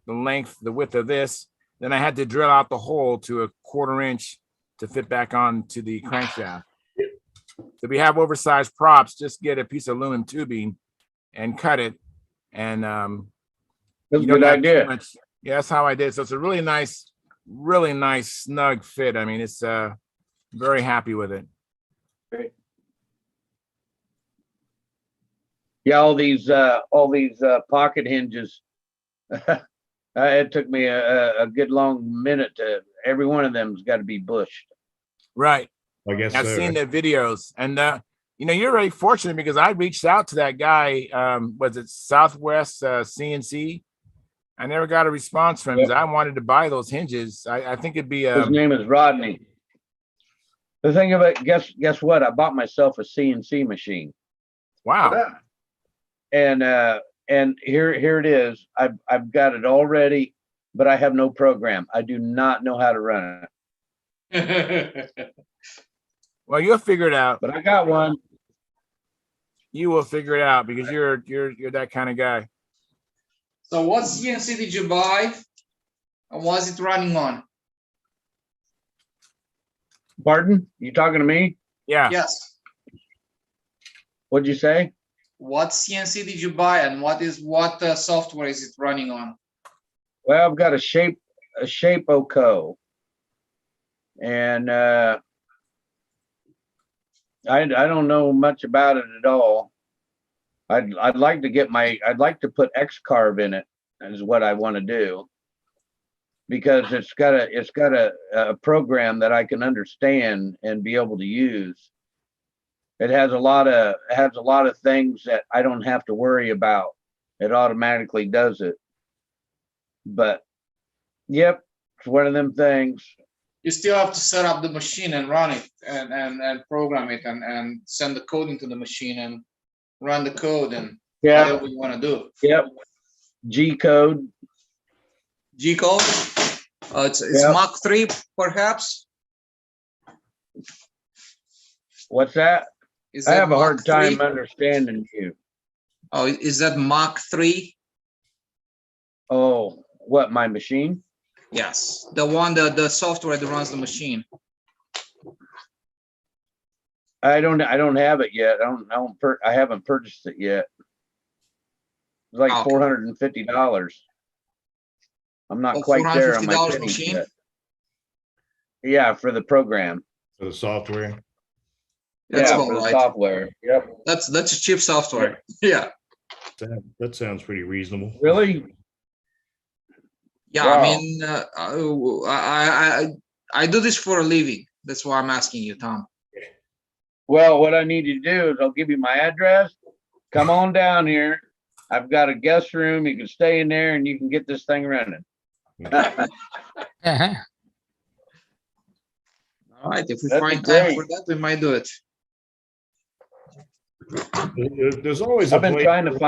length, the width of this. Then I had to drill out the hole to a 1/4 inch to fit back onto the crankshaft. So if you have oversized props, just get a piece of aluminum tubing and cut it. And that's a good idea. Yeah, that's how I did. So it's a really nice, snug fit. I mean, it's very happy with it. Great. Yeah, all these pocket hinges. It took me a good long minute to. Every one of them's got to be bushed. Right. I guess I've seen the videos, and you know, you're very fortunate because I reached out to that guy. Was it Southwest CNC? I never got a response from him. Yep. I wanted to buy those hinges. I think it'd be. His name is Rodney. The thing of it, guess what? I bought myself a CNC machine. Wow. And here it is. I've got it all ready, but I have no program. I do not know how to run it. Well, you'll figure it out. But I got one. You will figure it out because you're that kind of guy. So what CNC did you buy? And was it running on? Pardon? You talking to me? Yeah. Yes. What'd you say? What CNC did you buy, and what software is it running on? Well, I've got a Shape Co. And I don't know much about it at all. I'd like to put X-Carve in it, is what I want to do, because it's got a program that I can understand and be able to use. It has a lot of things that I don't have to worry about. It automatically does it. But yep, it's one of them things. You still have to set up the machine and run it and program it and send the code into the machine and run the code and whatever you want to do. Yep. G code. It's Mach 3 perhaps. What's that? I have a hard time understanding you. Oh, is that Mach 3? Oh, what, my machine? Yes, the software that runs the machine. I don't have it yet. I haven't purchased it yet. It's like $450. I'm not quite there on my machine yet. Yeah, for the program. For the software. That's for the software. Yep. That's a cheap software. Yeah. That sounds pretty reasonable. Really? Yeah, Wow. I mean, I do this for a living. That's why I'm asking you, Tom. Well, what I need you to do is I'll give you my address. Come on down here. I've got a guest room. You can stay in there and you can get this thing running. Uh-huh. All right, if we That'd find be time great. for that, we might do it. There's always a I've been place trying to for-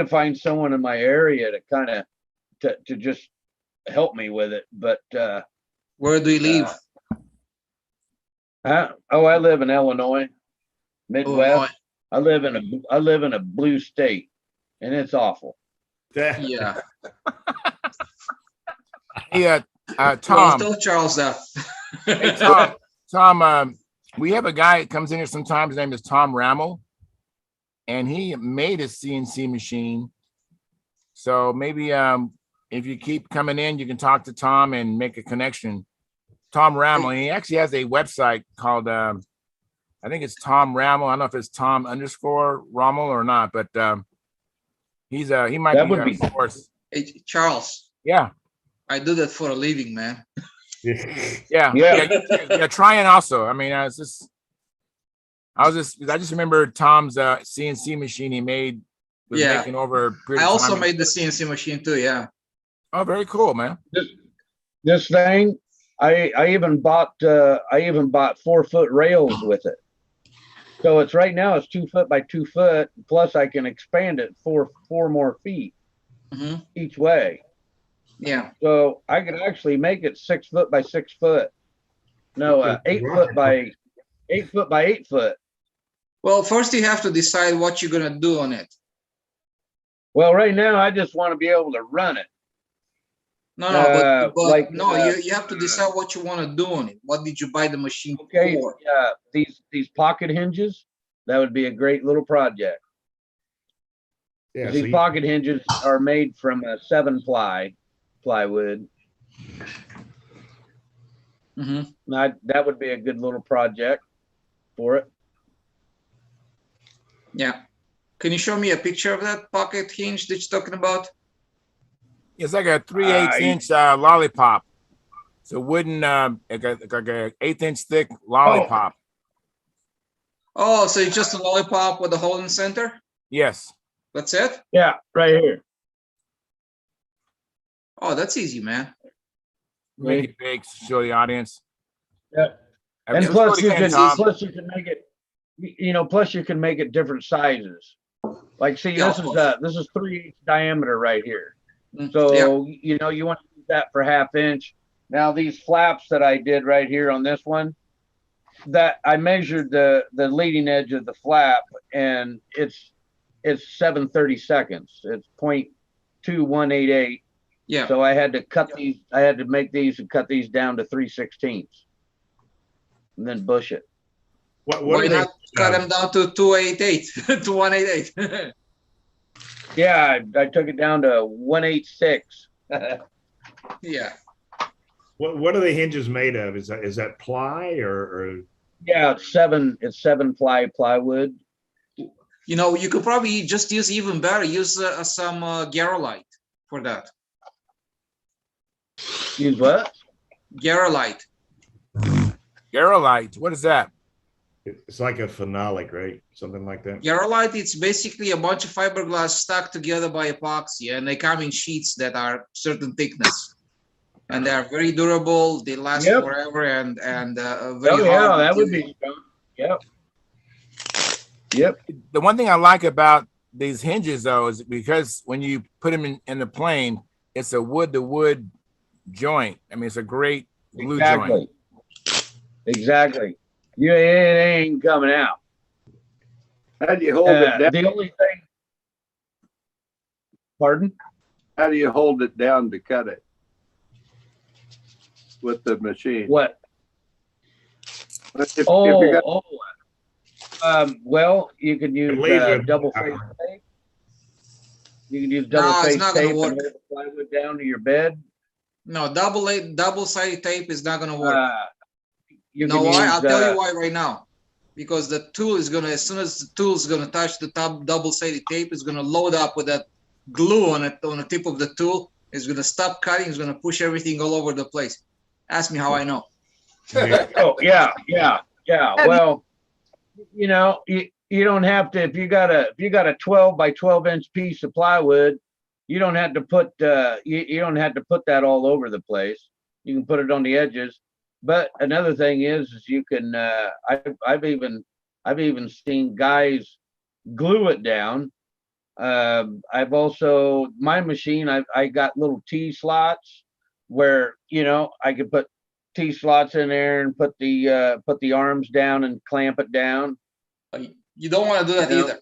find someone in my area to kind of to just help me with it. But Where do you live? I live in Illinois, Midwest. Illinois. I live in a blue state, and it's awful. Yeah. Hey, Well, Tom. tell Charles that. Hey, Tom, we have a guy that comes in here sometimes. His name is Tom Rammel, and he made a CNC machine. So maybe if you keep coming in, you can talk to Tom and make a connection. Tom Rammel, and he actually has a website called, I think it's Tom Rammel. I don't know if it's Tom _ Rammel or not, but he might That be would a be- force. Hey, Charles, Yeah. I do that for a living, man. Yeah. Trying also. I mean, I just remember Tom's CNC machine he made was Yeah. making over a period I of also time. made the CNC machine too. Yeah. Oh, very cool, man. This thing, I even bought 4-foot rails with it. So it's right now it's 2 foot by 2 foot. Plus I can expand it 4 more feet Mhm. each way. Yeah. So I could actually make it 6 foot by 6 foot. No, 8 foot by 8 foot by 8 foot. Well, first you have to decide what you're gonna do on it. Well, right now I just want to be able to run it. No, but like, you have to decide what you want to do on it. What did you buy the machine Okay, for? these pocket hinges, that would be a great little project. Yeah, These so you- pocket hinges are made from 7-ply plywood. Mhm. That would be a good little project for it. Yeah. Can you show me a picture of that pocket hinge that you're talking about? It's like a 3/8 inch lollipop. It's a wooden, like a 1/8 inch thick lollipop. Oh, so it's just a lollipop with a hole in the center? Yes. That's it? Yeah, right here. Oh, that's easy, man. Make it big to show the audience. Yeah. And Let's plus go you again, can Tom. make it, plus you can make it different sizes. Like, see, Yeah, this of is course. this is 3/8 diameter right here. Mm, So, you want to use that for 1/2 inch. Now these flaps that I did right here on this one, that I measured the leading edge of the flap, and it's 7/32. It's 0.2188. Yeah. So I had to cut these. I had to make these and cut these down to 3/16, and then bush it. What Why are they? not cut them down to 288, to 188? Yeah, I took it down to 186. Yeah. What are the hinges made of? Is that ply or Yeah, it's 7-ply plywood. You could probably just use even better, use some Garolite for that. Use what? Garolite. Garolite. What is that? it's like a phenolic, right? Something like that. Garolite, it's basically a bunch of fiberglass stuck together by epoxy, and they come in sheets that are certain thickness. And they are very durable, they last Yep. forever, and very Oh yeah, hard that would material. be strong. Yep. Yep. The one thing I like about these hinges, though, is because when you put them in the plane, it's a wood to wood joint. I mean, it's a great glue joint. Exactly. Yeah, it ain't coming out. How do you hold it down? The only thing. Pardon? How do you hold it down to cut it with the machine? What? If you got- Well, you can use laser double face tape. You can use double No, it's face not gonna tape and work. hold the plywood down to your bed. No, double-sided tape is not gonna work. You No, can why? use, I'll tell you why right now. because the tool is gonna, as soon as the tool is gonna touch the top double-sided tape, it's gonna load up with that glue on it, on the tip of the tool. It's gonna stop cutting. It's gonna push everything all over the place. Ask me how I know. Oh, yeah. Well, you know, you don't have to, if you got a 12 by 12 inch piece of plywood, you don't have to put, you don't have to put that all over the place. You can put it on the edges. But another thing is you can, I've even seen guys glue it down. I've also, my machine, I got little T slots where, you know, I could put T slots in there and put the arms down and clamp it down. You don't want to do that either.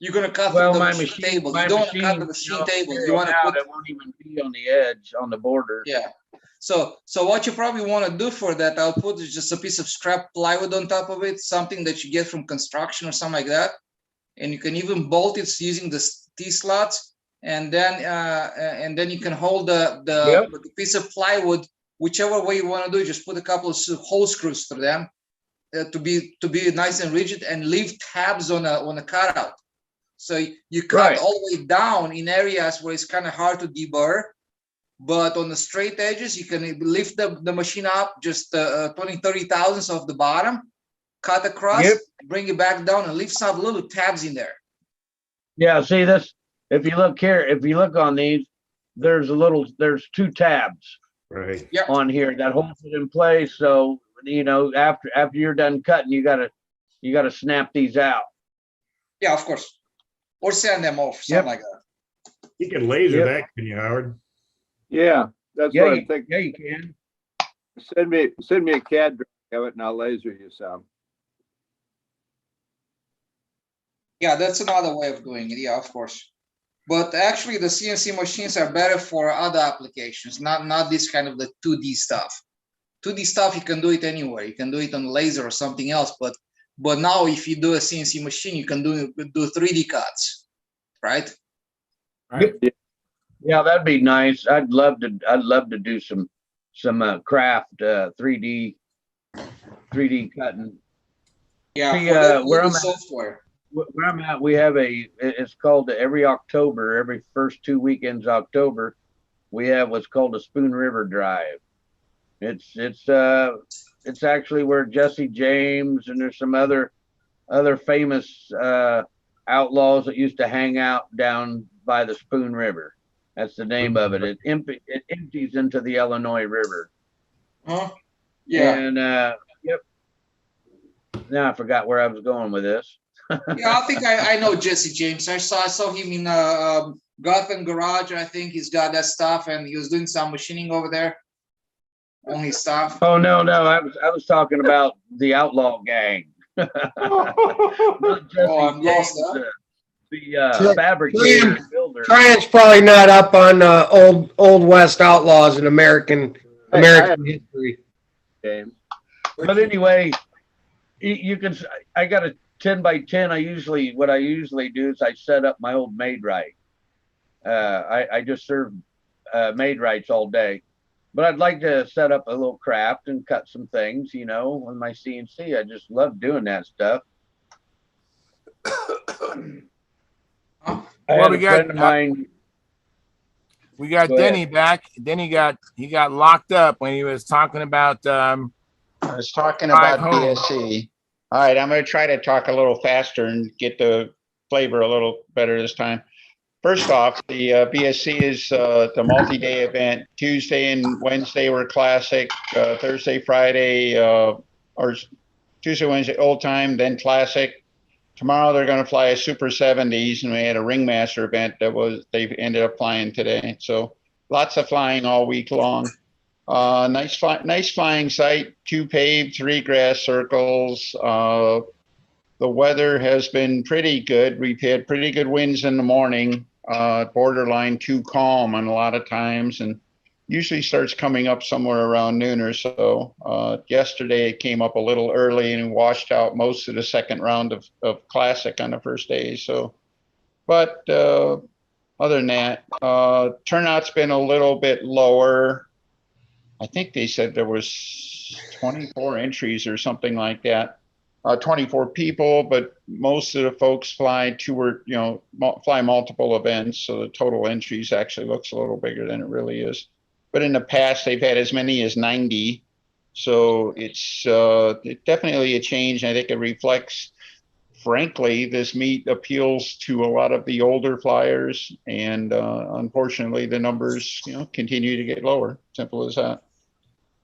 You're gonna cut through the machine table. You don't want to cut the machine table. You want to put it won't even be on the edge, on the border. Yeah. So what you probably want to do for that output is just a piece of scrap plywood on top of it, something that you get from construction or something like that. And you can even bolt it using the T slots, and then you can hold the piece of plywood whichever way you want to do. Just put a couple of hole screws through them to be nice and rigid, and leave tabs on a cutout. So you cut all the way down in areas where it's kind of hard to deburr, but on the straight edges you can lift the machine up just 20-30 thousandths off the bottom, cut across, bring it back down, and leave some little tabs in there. Yeah, see this, if you look here, if you look on these, there's two tabs on here that holds it in place. So, you know, after you're done cutting, you gotta snap these out. Yeah, of course. Or sand them off, something like that. You can laser that, can you, Howard? Yeah, that's what I'm thinking. Yeah, you can. Send me a CAD drawing of it and I'll laser you some. Yeah, that's another way of doing it. Yeah, of course. But actually, the CNC machines are better for other applications, not this kind of the 2D stuff. 2D stuff, you can do it anywhere. You can do it on laser or something else. But now, if you do a CNC machine, you can do 3D cuts, right? Yeah, that'd be nice. I'd love to do some craft 3D cutting. Yeah, where I'm software. Where I'm at, we have it's called every October, every first 2 weekends October, we have what's called a Spoon River Drive. It's actually where Jesse James and there's some other famous outlaws that used to hang out down by the Spoon River. That's the name of it. It empties into the Illinois River. Huh? Yeah. And now I forgot where I was going with this. Yeah, I think I know Jesse James. I saw him in Gotham Garage. I think he's got that stuff, and he was doing some machining over there on his stuff. Oh no, I was talking about the Outlaw Gang. Not Jesse I'm lost. The fabricator builder. Brian's probably not up on old West outlaws in American history. James. But anyway, you can. I got a 10 by 10. What I usually do is I set up my old Maid-Rite. I just serve Maid-Rites all day, but I'd like to set up a little craft and cut some things, you know, with my CNC. I just love doing that stuff. Well, we got Denny back. Denny got locked up when he was talking about I was talking about BSC. All right, I'm going to try to talk a little faster and get the flavor a little better this time. First off, the BSC is the multi-day event. Tuesday and Wednesday were classic. Thursday, Friday, or Tuesday, Wednesday, old time, then classic. Tomorrow they're going to fly a Super 70s, and we had a Ringmaster event they ended up flying today. So lots of flying all week long. Nice flying site, 2 paved, 3 grass circles. The weather has been pretty good. We've had pretty good winds in the morning, borderline too calm on a lot of times, and usually starts coming up somewhere around noon or so. Yesterday it came up a little early and washed out most of the second round of Classic on the first day. So, but other than that, turnout's been a little bit lower. I think they said there was 24 entries or something like that. 24 people, but most of the folks fly fly multiple events. So the total entries actually looks a little bigger than it really is. But in the past, they've had as many as 90. So it's definitely a change. I think it reflects, frankly, this meet appeals to a lot of the older flyers, and unfortunately, the numbers continue to get lower. Simple as that.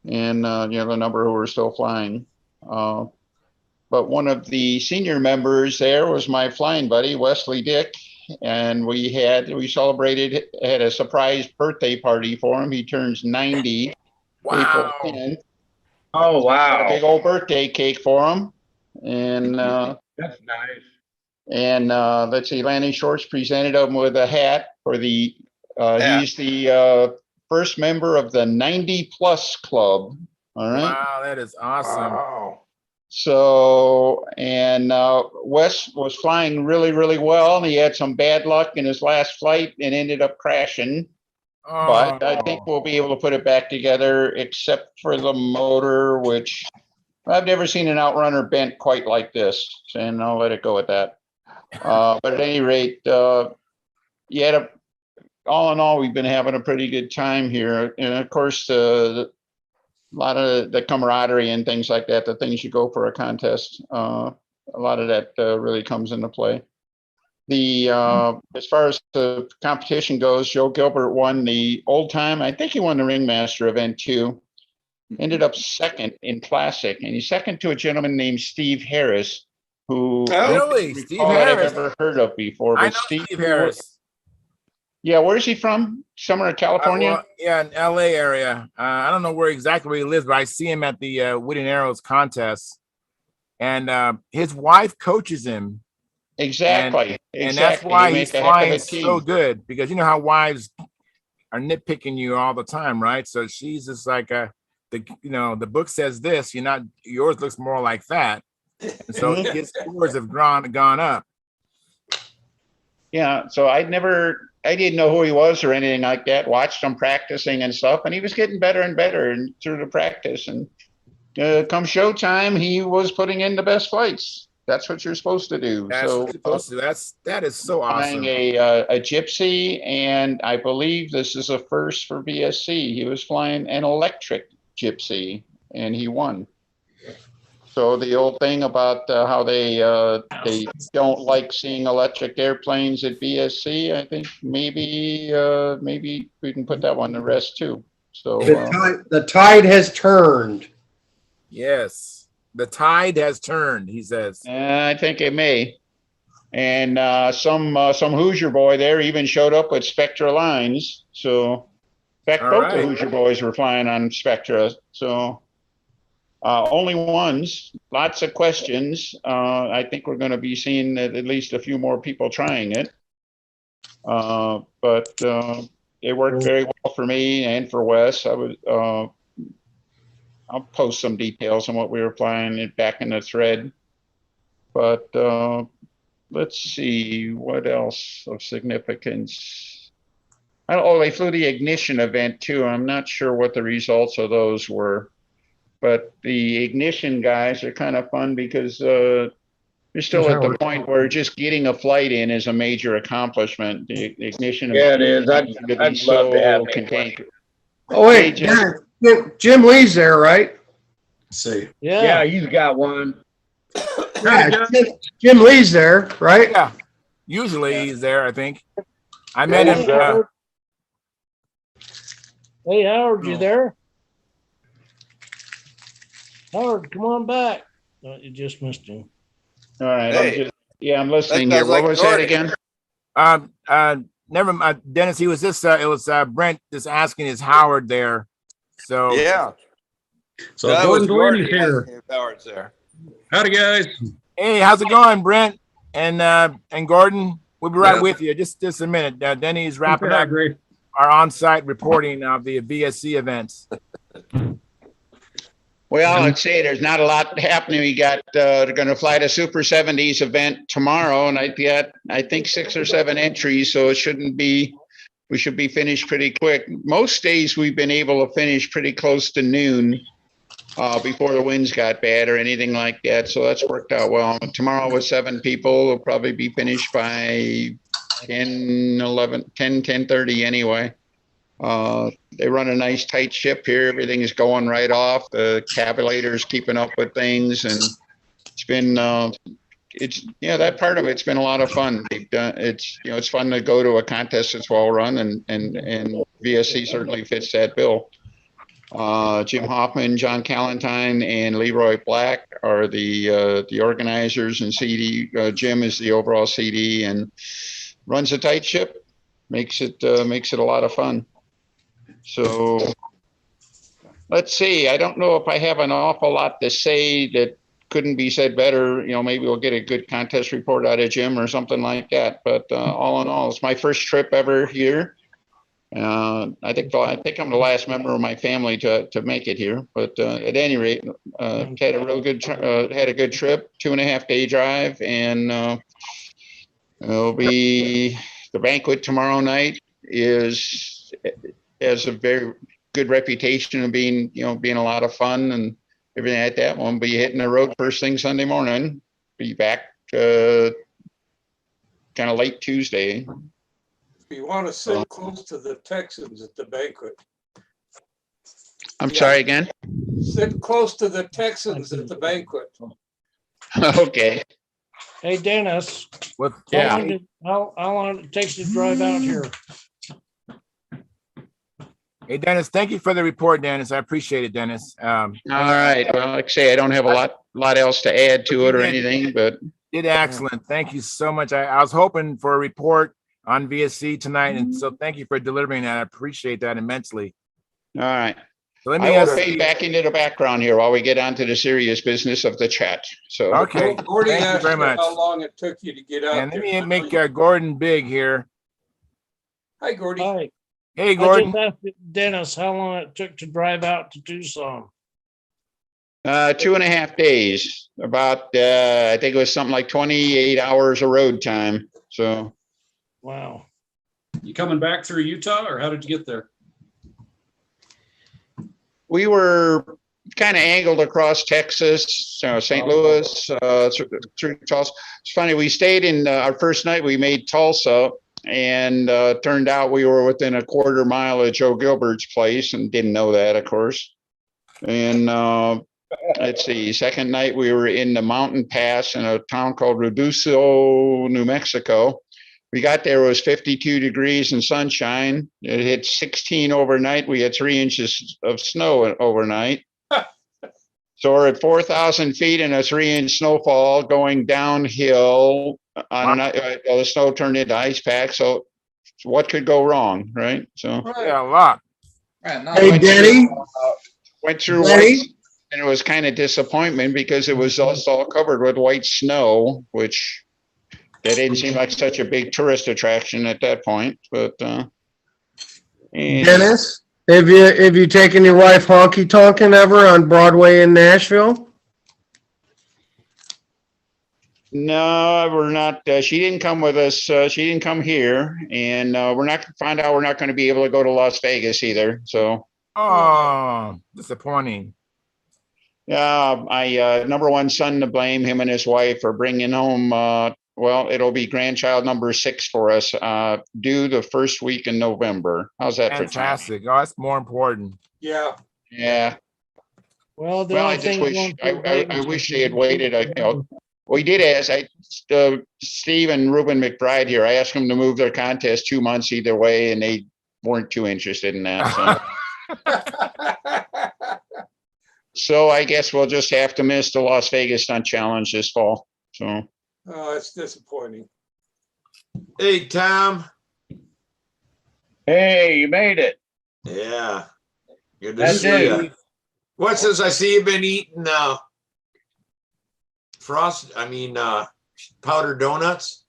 And the number who are still flying. But one of the senior members there was my flying buddy Wesley Dick, and we had a surprise birthday party for him. He turns 90. Wow. April 10th. Oh, wow. Got a big old birthday cake for him. And that's nice. And let's see, Landing Shorts presented him with a hat for the, he's the first member of the 90 Plus Club. All right. Wow, that is awesome. Wow. So, and Wes was flying really, really well. And he had some bad luck in his last flight and ended up crashing. Oh. But I think we'll be able to put it back together, except for the motor, which I've never seen an outrunner bent quite like this. And I'll let it go at that. But at any rate, all in all, we've been having a pretty good time here. And of course, a lot of the camaraderie and things like that, the things you go for a contest, a lot of that really comes into play. As far as the competition goes, Joe Gilbert won the old time. I think he won the Ringmaster event too. Ended up second in Classic, and he's second to a gentleman named Steve Harris, who really Steve I've Harris never heard of before. I But know Steve Harris. Yeah, where's he from? Somewhere in California? Yeah, in LA area. I don't know exactly where he lives, but I see him at the Wood and Arrows contest, and his wife coaches him. Exactly. And that's why he's flying so good, because you know how wives are nitpicking you all the time, right? So she's just like, the book says this, yours looks more like that. And so his scores have gone up. Yeah, so I didn't know who he was or anything like that. Watched him practicing and stuff, and he was getting better and better through the practice. And come showtime, he was putting in the best flights. That's what you're supposed to do. That is so awesome. Flying a Gypsy, and I believe this is a first for BSC. He was flying an electric Gypsy, and he won. So the old thing about how they don't like seeing electric airplanes at BSC, I think maybe we can put that one to rest too. So the tide has turned. Yes. The tide has turned, he says. I think it may. And some Hoosier boy there even showed up with Spectra lines. So, in fact, both the Hoosier boys were flying on Spectra. So, only ones, lots of questions. I think we're going to be seeing at least a few more people trying it. But it worked very well for me and for Wes. I'll post some details on what we were flying back in the thread. But let's see, what else of significance? They flew the Ignition event too. I'm not sure what the results of those were. But the Ignition guys are kind of fun because they're still at the point where just getting a flight in is a major accomplishment. The Ignition. Yeah, it is. I'd love to have contained. Oh, wait, Jim Lee's there, right? Let's see. Yeah, he's got one. Yeah, Jim Lee's there, right? Yeah, usually he's there, I think. I met him. Hey, Howard, you there? Howard, come on back. You just missed him. All right. I'm listening here. What was that again? Never mind, Dennis. He was just it was Brent just asking, is Howard there? So yeah. So Gordon Delaney's here. Howard's there. Howdy, guys. Hey, how's it going, Brent and Gordon? We'll be right with you. Just a minute. Denny's wrapping up our on-site reporting of the VSC events. Well, I'd say there's not a lot happening. We got they're going to fly the Super 70s event tomorrow, and I think 6 or 7 entries, so we should be finished pretty quick. Most days we've been able to finish pretty close to noon. before the winds got bad or anything like that. So that's worked out well. Tomorrow with 7 people, we'll probably be finished by 10:30 anyway. They run a nice tight ship here. Everything is going right off. The cabulator's keeping up with things, and it's been that part of it's been a lot of fun. It's fun to go to a contest that's well run, and VSC certainly fits that bill. Jim Hoffman, John Callentine, and Leroy Black are the organizers, and CD. Jim is the overall CD and runs a tight ship. Makes it a lot of fun. So let's see. I don't know if I have an awful lot to say that couldn't be said better. Maybe we'll get a good contest report out of Jim or something like that. But all in all, it's my first trip ever here. I think I'm the last member of my family to make it here. But at any rate, had a good trip, 2.5-day drive, and it'll be the banquet tomorrow night has a very good reputation of being a lot of fun and everything like that. We'll be hitting the road first thing Sunday morning. Be back kind of late Tuesday. If you want to sit close to the Texans at the banquet. I'm sorry again? Sit close to the Texans at the banquet. Okay. Hey, Dennis. What? Yeah. How long it takes to drive out here? Hey, Dennis, thank you for the report, Dennis. I appreciate it, Dennis. All right. Well, like I say, I don't have a lot else to add to it or anything, but did excellent. Thank you so much. I was hoping for a report on VSC tonight, and so thank you for delivering that. I appreciate that immensely. All right. So let me I will fade back into the background here while we get on to the serious business of the chat. So okay. Gordy Thank you asked very you much. how long it took you to get out. And let me make Gordon big here. Hi, Gordy. Hi. Hey, Gordon. I just asked Dennis how long it took to drive out to Tucson. 2.5 days. About I think it was something like 28 hours of road time. So wow. You coming back through Utah, or how did you get there? We were kind of angled across Texas, St. Louis, through Tulsa. It's funny, we stayed in our first night, we made Tulsa, and turned out we were within a 1/4 mile of Joe Gilbert's place, and didn't know that, of course. And let's see, second night we were in the mountain pass in a town called Reducio, New Mexico. We got there, it was 52 degrees and sunshine. It hit 16 overnight. We had 3 inches of snow overnight. So we're at 4,000 feet in a 3-inch snowfall going downhill. The snow turned into ice packs. So what could go wrong, right? So yeah, a lot. Hey, Denny. Went through white, and it was kind of disappointment because it was all covered with white snow, which that didn't seem like such a big tourist attraction at that point. But Dennis, have you taken your wife honky tonkin' ever on Broadway in Nashville? No, we're not. She didn't come with us. She didn't come here, and we're not going to be able to go to Las Vegas either. So, disappointing. Yeah, my number one son to blame, him and his wife, for bringing home. Well, it'll be grandchild number 6 for us, due the first week in November. How's that for time? Fantastic. Oh, that's more important. Yeah. Yeah. Well, I just wish I wish they had waited. We did ask Steve and Ruben McBride here. I asked them to move their contest 2 months either way, and they weren't too interested in that. So I guess we'll just have to miss the Las Vegas Stunt Challenge this fall. So. Oh, it's disappointing. Hey, Tom. Hey, you made it. Yeah. Good to see you. What since I see you've been eating powdered donuts?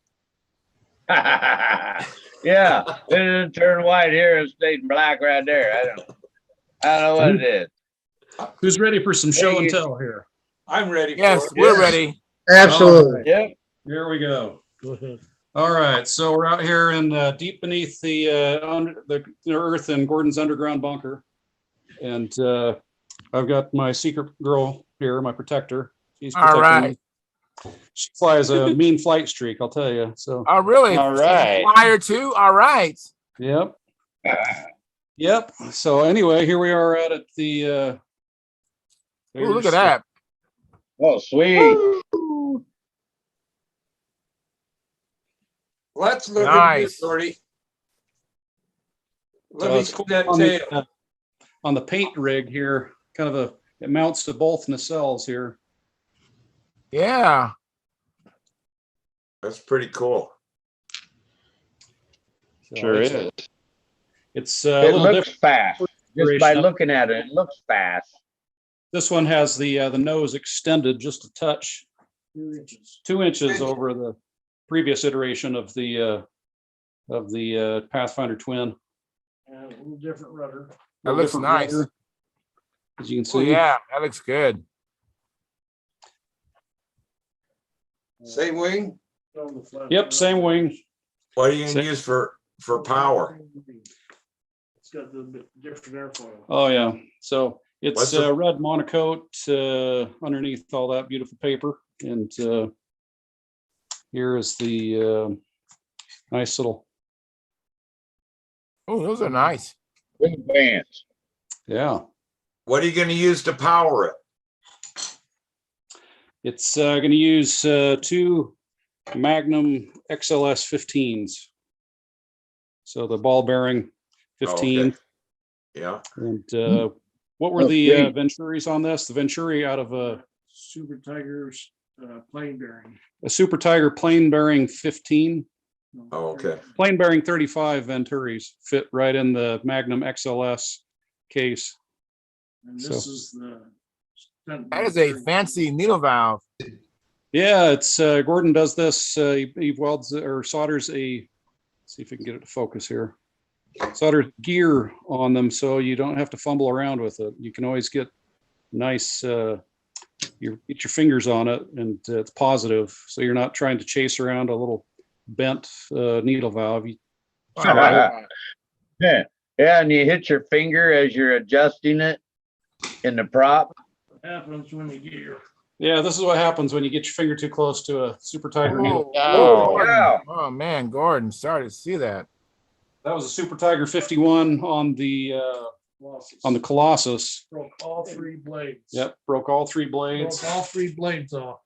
Yeah, it didn't turn white here. It stayed black right there. I don't know what it is. Who's ready for some show and tell here? I'm ready. Yes, we're ready. Absolutely. Yep. Here we go. Go ahead. All right, so we're out here in deep beneath the earth in Gordon's underground bunker, and I've got my secret girl here, my protector. She's All protecting right. me. She flies a mean flight streak, I'll tell you. So. Oh, really? All right. Flyer too. All right. Yep. Yep. So anyway, here we are at the. Ooh, look at that. Oh, sweet. Let's look Nice. at Gordy. Let So me it's see cool that on tail. on the paint rig here. Kind of it mounts to both nacelles here. Yeah. That's pretty cool. So Sure it's, is. It's a It little looks different. fast. Just by looking at it, it looks fast. This one has the nose extended just a touch, 2 inches over the previous iteration of the Pathfinder Twin. And a little different rudder. That looks Different nice. rudder, as you can Oh, see. yeah, that looks good. Same wing? Yep, same wing. What are you gonna use for power? It's got a bit different airfoil. Oh yeah. So it's What's the- red monocoat underneath all that beautiful paper, and here is the nice little. Oh, those are nice. Big bands. Yeah. What are you gonna use to power it? It's going to use 2 Magnum XLS 15s. So the ball bearing 15. Oh, okay. Yeah. And what were Oh, the sweet. Venturis on this? The Venturi out of a Super Tigers plane bearing. Super Tiger plane bearing 15. Oh, okay. Plane bearing 35 Venturis fit right in the Magnum XLS case. And this So- is the Stunt. That is a fancy needle valve. Yeah, it's Gordon does this. He welds or solders a. See if we can get it to focus here. Solders gear on them, so you don't have to fumble around with it. You can always get nice. You get your fingers on it, and it's positive, so you're not trying to chase around a little bent needle valve. Yeah. Yeah, and you hit your finger as you're adjusting it in the prop. What happens when you get your Yeah, this is what happens when you get your finger too close to a Super Tiger needle. Gordon. yeah. Oh, man, Gordon, sorry to see that. That was a Super Tiger 51 on the Colossus. broke all 3 blades. Yep, broke all 3 Broke blades. all 3 blades off.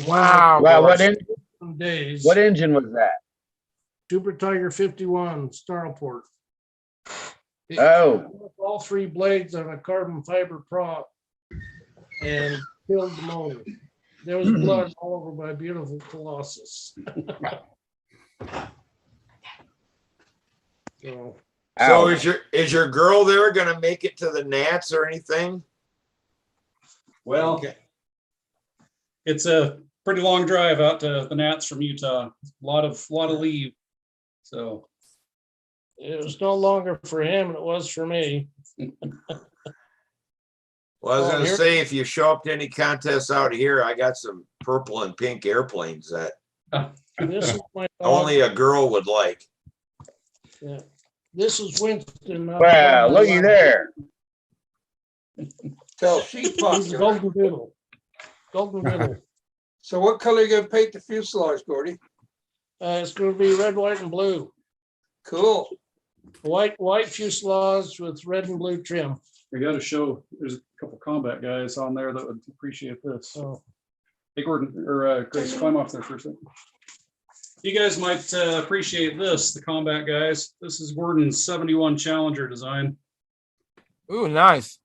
Wow. Well, Some days. what engine was that? Super Tiger 51 Starport. Oh, Broke all 3 blades on a carbon fiber prop and killed the motor. There was blood all over my beautiful Colossus. So, So is your girl there gonna make it to the Nats or anything? Well, Okay. it's a pretty long drive out to the Nats from Utah. A lot of leave. So it was no longer for him, it was for me. Well, I was Oh, gonna here- say, if you show up to any contests out here, I got some purple and pink airplanes that This is my dog. only a girl would like. Yeah. This is Winston. my well, dog. looky there. Tell sheep He's a foster. golden doodle. Golden doodle. So what color you gonna paint the fuselage, Gordy? It's gonna be red, white, and blue. Cool. White fuselage with red and blue trim. we got to show. There's a couple combat guys on there that would appreciate this. So Hey, Gordon, or Grace, climb off there for a second. You guys might appreciate this, the combat guys. This is Gordon's 71 Challenger design. Ooh, nice.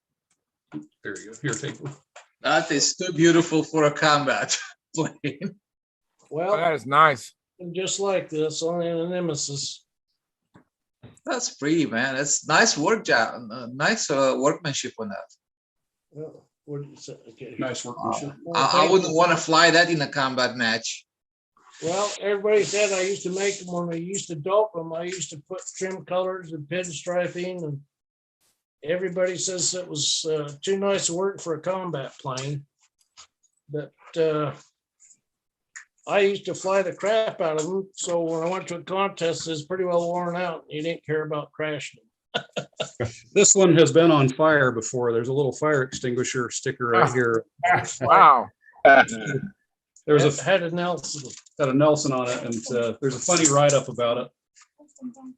There you go. Here, take one. That is too beautiful for a combat plane. Oh, well, that is nice. just like this, only in a Nemesis. That's pretty, man. That's nice work job. Nice workmanship on that. Well, what did you say? Okay. Nice workmanship. I wouldn't want to fly that in a combat match. Well, everybody said I used to make them when I used to dope them. I used to put trim colors and pinstriping, and everybody says it was too nice to work for a combat plane. But I used to fly the crap out of them. So when I went to a contest, it was pretty well worn out. You didn't care about crashing them. This one has been on fire before. There's a little fire extinguisher sticker right here. Wow. There's It had a Nelson. got a Nelson on it, and there's a funny write-up about it.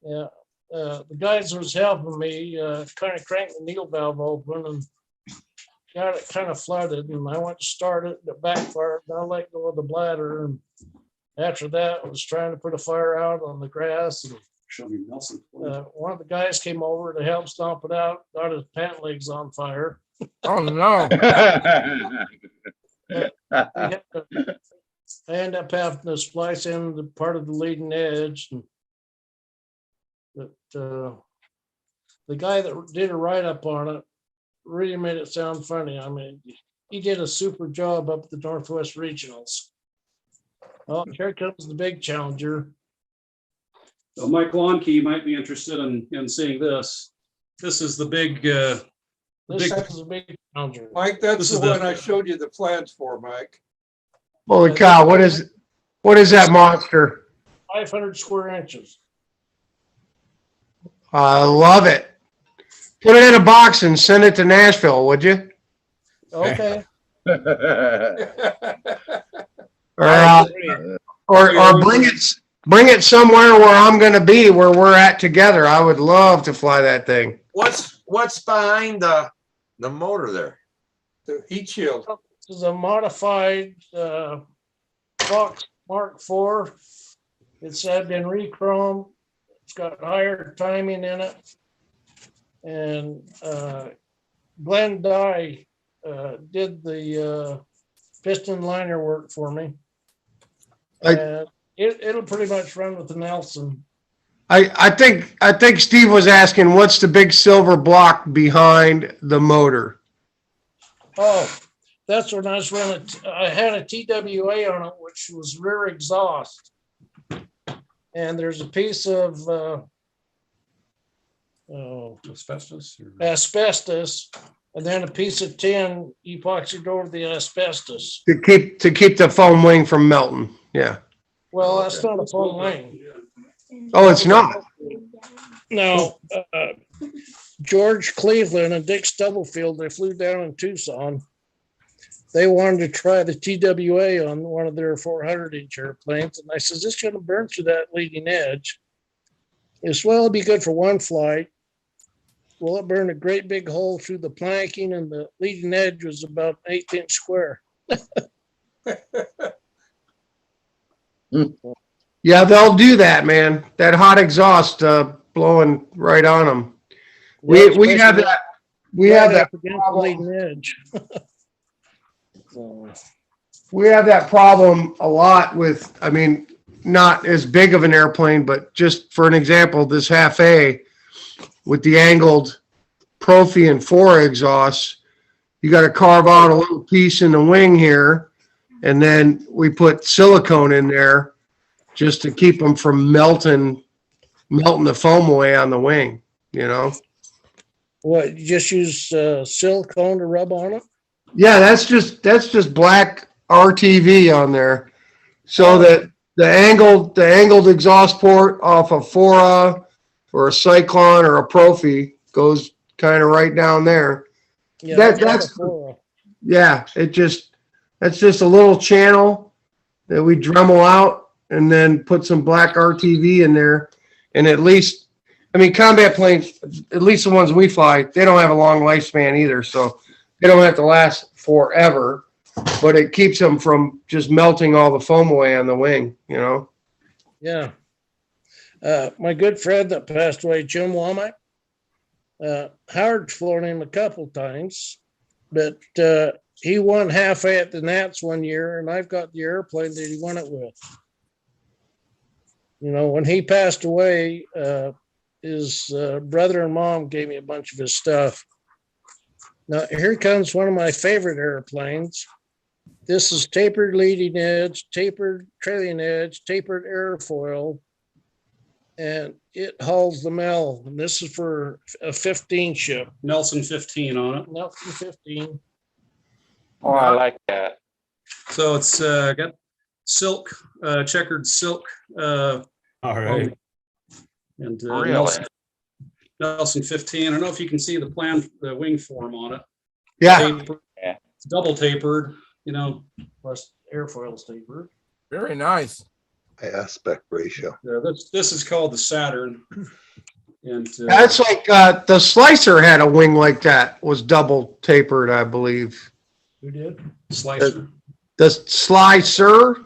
Yeah. The guys who was helping me kind of cranked the needle valve open and got it kind of flooded. And I went to start it, it backfired. And I let go of the bladder. And after that, I was trying to put a fire out on the grass. And Show me Nelson. one of the guys came over to help stomp it out, got his pant legs on fire. Oh no. I ended up having to splice in the part of the leading edge. But the guy that did a write-up on it really made it sound funny. I mean, he did a super job up at the Northwest Regionals. Oh, here comes the big challenger. So Mike Longkey might be interested in seeing this. This is the big. This is a big challenger. Mike, that's the one I showed you the plans for, Mike. Holy cow! What is that monster? 500 square inches. I love it. Put it in a box and send it to Nashville, would you? Okay. Or bring it somewhere where I'm going to be, where we're at together. I would love to fly that thing. What's behind the motor there? The heat shield. This is a modified Fox Mark IV. It's been re-chromed. It's got higher timing in it. And Glenn Dye did the piston liner work for me. And it'll pretty much run with the Nelson. I think Steve was asking, what's the big silver block behind the motor? Oh, that's when I was running. I had a TWA on it, which was rear exhaust. And there's a piece of asbestos, and then a piece of tin epoxied over the asbestos. To keep the foam wing from melting. Yeah. Well, that's not a foam wing. Oh, it's not. No. George Cleveland and Dick Stubblefield, they flew down in Tucson. They wanted to try the TWA on one of their 400-inch airplanes. And I said, this is going to burn through that leading edge. They said, well, it'll be good for one flight. Well, it burned a great big hole through the planking, and the leading edge was about an 8-inch square. Yeah, they'll do that, man. That hot exhaust blowing right on them. We have that. We have that leading edge. We have that problem a lot with, I mean, not as big of an airplane, but just for an example, this half A with the angled Profi and 4 exhausts, you got to carve out a little piece in the wing here, and then we put silicone in there just to keep them from melting the foam away on the wing, you know? What, you just use silicone to rub on it? Yeah, that's just black RTV on there, so that the angled exhaust port off a Fora or a Cyclone or a Profi goes kind of right down there. Yeah, that's just a little channel that we Dremel out and then put some black RTV in there, and at least, I mean, combat planes, at least the ones we fly, they don't have a long lifespan either, so they don't have to last forever, but it keeps them from just melting all the foam away on the wing, you know? Yeah. My good friend that passed away, Jim Womack, Howard's flown him a couple times, but he won half at the Nats one year, and I've got the airplane that he won it with. You know, when he passed away, his brother and mom gave me a bunch of his stuff. Now, here comes one of my favorite airplanes. This is tapered leading edge, tapered trailing edge, tapered airfoil, and it hauls the Mel. And this is for a 15 ship. Nelson 15 on it. Nelson 15. Oh, I like that. So it's got silk, checkered silk. All right. And Really? Nelson 15. I don't know if you can see the the wing form on it. Yeah. Tapered. It's double tapered, you know, plus airfoil tapered. Very nice. Aspect ratio. This is called the Saturn. And That's like the Slicer had a wing like that, was double tapered, I believe. Who did? Slicer. The Slicer?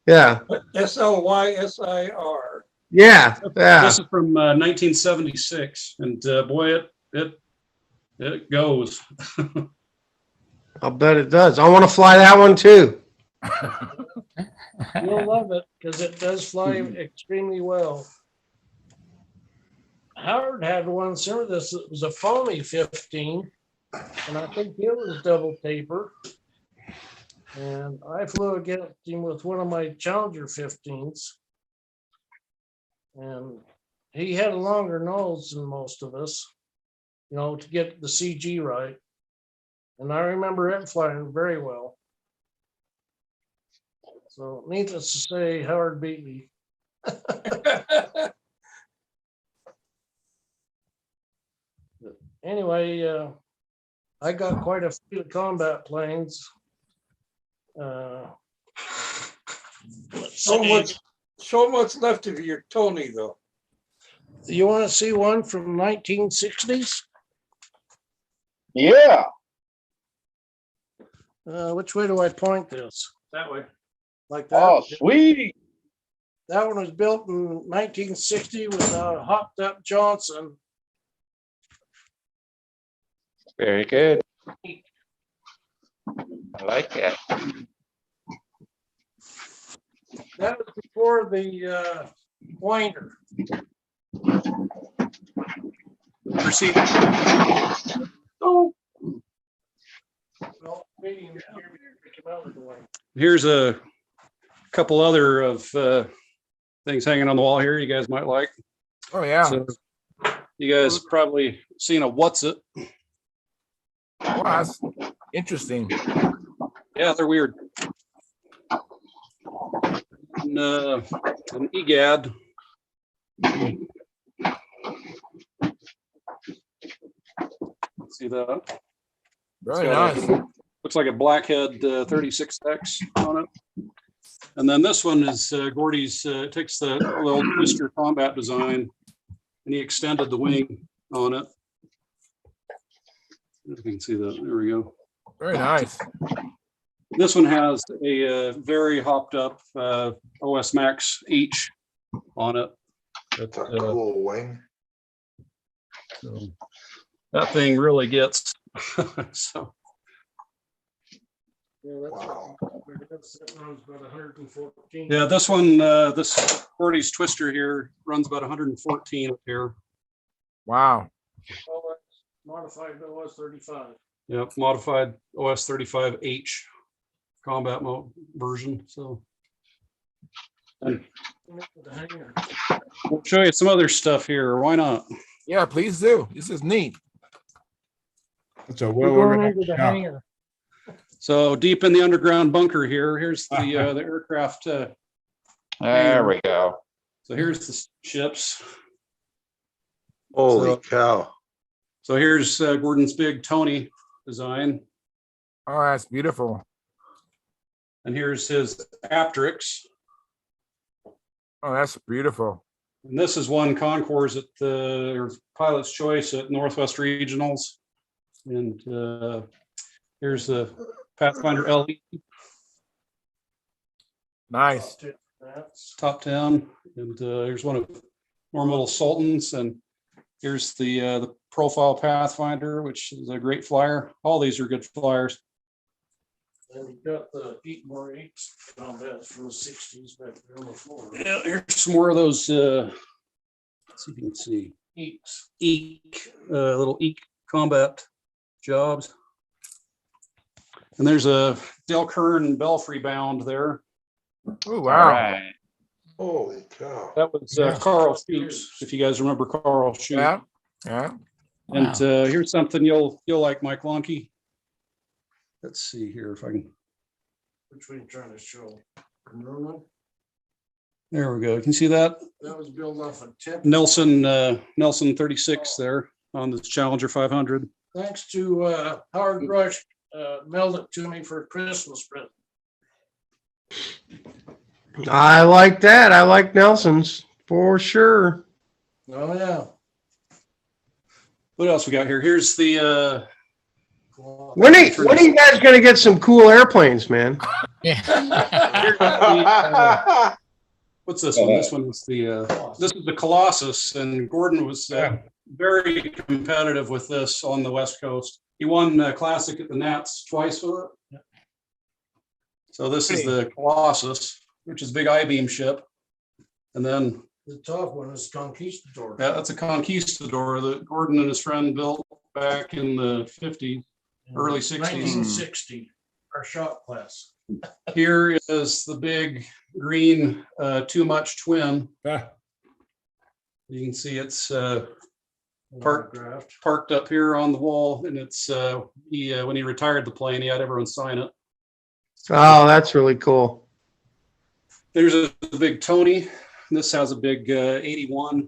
Yeah. SLYSIR. Yeah. Yeah. This is from 1976, and boy, it goes. I'll bet it does. I want to fly that one too. You'll love it because it does fly extremely well. Howard had one similar to this. It was a foamy 15, and I think it was double taper. And I flew against him with one of my Challenger 15s. And he had a longer nose than most of us, you know, to get the CG right. And I remember it flying very well. So needless to say, Howard beat me. Anyway, I got quite a few combat planes. So much left of your Tony, though. You want to see one from 1960s? Yeah. Which way do I point this? That way. Like that? Oh, sweet. That one was built in 1960 with a hopped up Johnson. Very good. I like that. That was before the winder. Proceed. Oh. Well, maybe you come out of the way. Here's a couple other of things hanging on the wall here you guys might like. Oh yeah. So you guys probably seen a What's It. Oh, that's interesting. Yeah, they're weird. And, an EGAD. See that? Very nice. Looks like a Blackhead 36X on it. And then this one is Gordy's, takes the old Twister combat design and he extended the wing on it. If you can see that, there we go. Very nice. This one has a very hopped up OS Max H on it. That's a cool wing. So that thing really gets so. Yeah, Wow. that runs about 114. Yeah, this one, this Gordy's Twister here runs about 114 up here. Wow. Oh, that's modified OS 35. Yep, modified OS 35H combat mode version. So and we'll show you some other stuff here. Why not? Yeah, please do. This is neat. It's a We're well going organized into the shop. hangar. So deep in the underground bunker here, here's the aircraft. There we go. So here's the ships. Holy cow. So here's Gordon's big Tony design. Oh, that's beautiful. And here's his Apteryx. Oh, that's beautiful. And this is one concours at the or Pilot's Choice at Northwest Regionals. And here's the Pathfinder LE. Nice. Top 10. And here's one of Orbital Sultans. And here's the Profile Pathfinder, which is a great flyer. All these are good flyers. And you've got the Eatmore 8 combats from the 60s back there on the floor. Yeah, here's some more of those. Let's see if you can see. Little Eek combat jobs. And there's a Del Kern Belfry bound there. Oh, wow. All right. Holy cow. That was Carl Schutz, if you guys remember Carl Schutz. Yeah. Yeah. And here's something you'll like, Mike Lonke. Let's see here if I can. Which one are you trying to show? Merlin? There we go. You can see that That was built off a tip. Nelson 36 there on this Challenger 500. Thanks to Howard Rush, mailed it to me for a Christmas present. I like that. I like Nelson's for sure. Oh yeah. What else we got here? Here's the When are you guys going to get some cool airplanes, man? What's this one? This one is this is the Colossus, and Gordon was very competitive with this on the West Coast. He won Classic at the Nats twice with it. So this is the Colossus, which is a big I-beam ship. And then the top one is Conquistador. Yeah, that's a Conquistador that Gordon and his friend built back in the 50s, early 60s. 1960, our shop class. Here is the big green Too Much twin. You can see it's parked up here on the wall, and it's when he retired the plane, he had everyone sign it. Oh, that's really cool. There's a big Tony. This has a big 81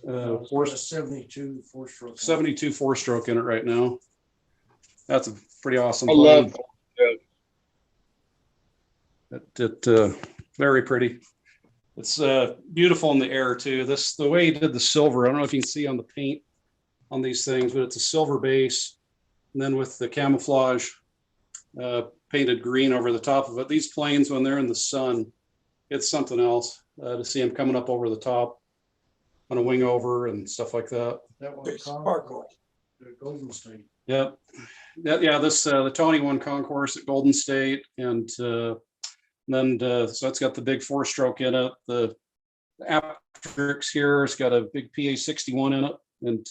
72 four-stroke. 72 four-stroke in it right now. That's a pretty awesome I plane. love it. Very pretty. It's beautiful in the air too. The way he did the silver, I don't know if you can see on the paint on these things, but it's a silver base, and then with the camouflage painted green over the top of it. These planes, when they're in the sun, it's something else to see them coming up over the top on a wing over and stuff like that. That one sparkle. Golden State. Yep. Yeah. This the Tony won concourse at Golden State, and then so it's got the big four-stroke in it. The Aptrix here, it's got a big PA-61 in it, and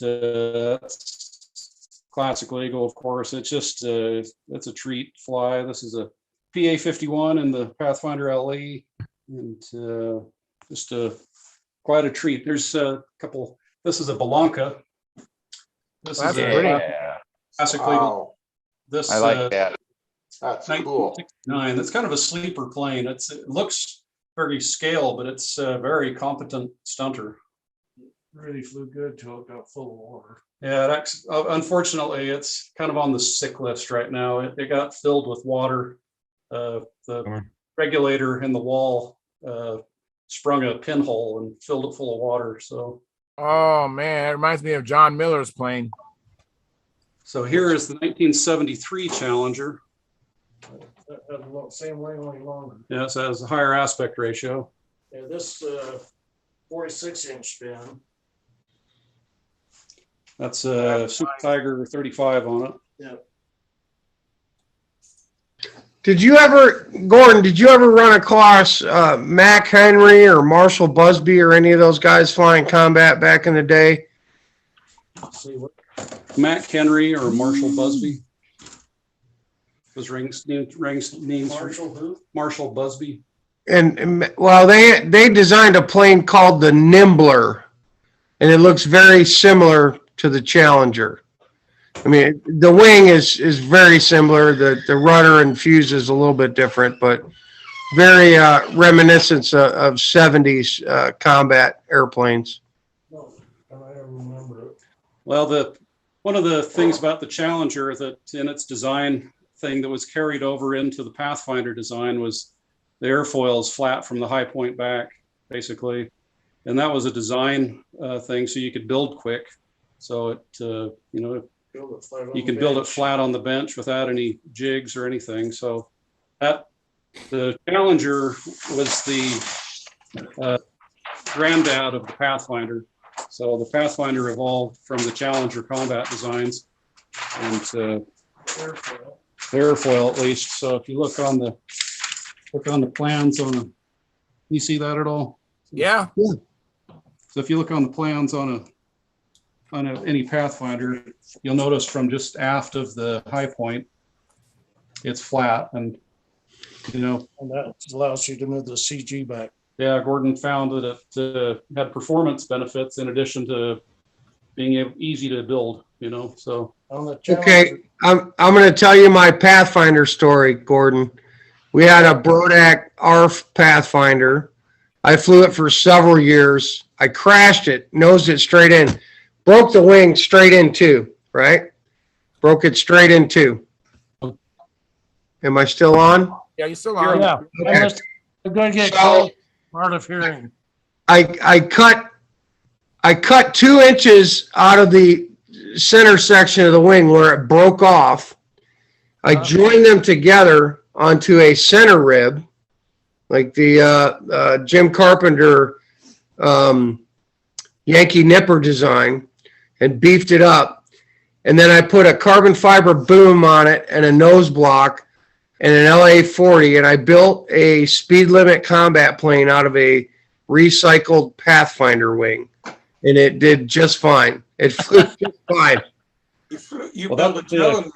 that's classic Lego, of course. It's just it's a treat fly. This is a PA-51 in the Pathfinder LE, and just quite a treat. There's a couple. This is a Belanca. This is a classic Lego. This I like that. That's cool. That's kind of a sleeper plane. It looks very scale, but it's a very competent stunter. Really flew good till it got full of water. Yeah, unfortunately, it's kind of on the sick list right now. It got filled with water. The regulator in the wall sprung a pinhole and filled it full of water. So, oh man, it reminds me of John Miller's plane. So here is the 1973 Challenger. Same way, only longer. Yeah, so it has a higher aspect ratio. Yeah, this 46-inch span. That's a Super Tiger 35 on it. Yeah. Gordon, did you ever run across Mac Henry or Marshall Busby or any of those guys flying combat back in the day? Let's see what. Mac Henry or Marshall Busby. Was names Marshall who? Marshall Busby. And well, they designed a plane called the Nimbler, and it looks very similar to the Challenger. I mean, the wing is very similar. The rudder and fuse is a little bit different, but very reminiscent of 70s combat airplanes. No, I don't remember it. Well, one of the things about the Challenger that in its design thing that was carried over into the Pathfinder design was the airfoil is flat from the high point back, basically. And that was a design thing so you could build quick. So it, you can build it flat on the bench without any jigs or anything. So the Challenger was the granddad of the Pathfinder. So the Pathfinder evolved from the Challenger combat designs and airfoil at least. So if you look on the plans you see that at all? Yeah. So if you look on the plans on any Pathfinder, you'll notice from just aft of the high point, it's flat, and and that allows you to move the CG back. Yeah, Gordon found that it had performance benefits in addition to being easy to build. So okay, I'm going to tell you my Pathfinder story, Gordon. We had a Brodak ARF Pathfinder. I flew it for several years. I crashed it, nosed it straight in, broke the wing straight in too, right? Broke it straight in two. Am I still on? Yeah, you're still on. Yeah, Okay. I'm going to get So- close. Hard of hearing. I cut 2 inches out of the center section of the wing where it broke off. I joined them together onto a center rib, like the Jim Carpenter Yankee Nipper design, and beefed it up. And then I put a carbon fiber boom on it and a nose block and an LA-40, and I built a speed limit combat plane out of a recycled Pathfinder wing, and it did just fine. It flew just fine. You Well, built a that- Challenger.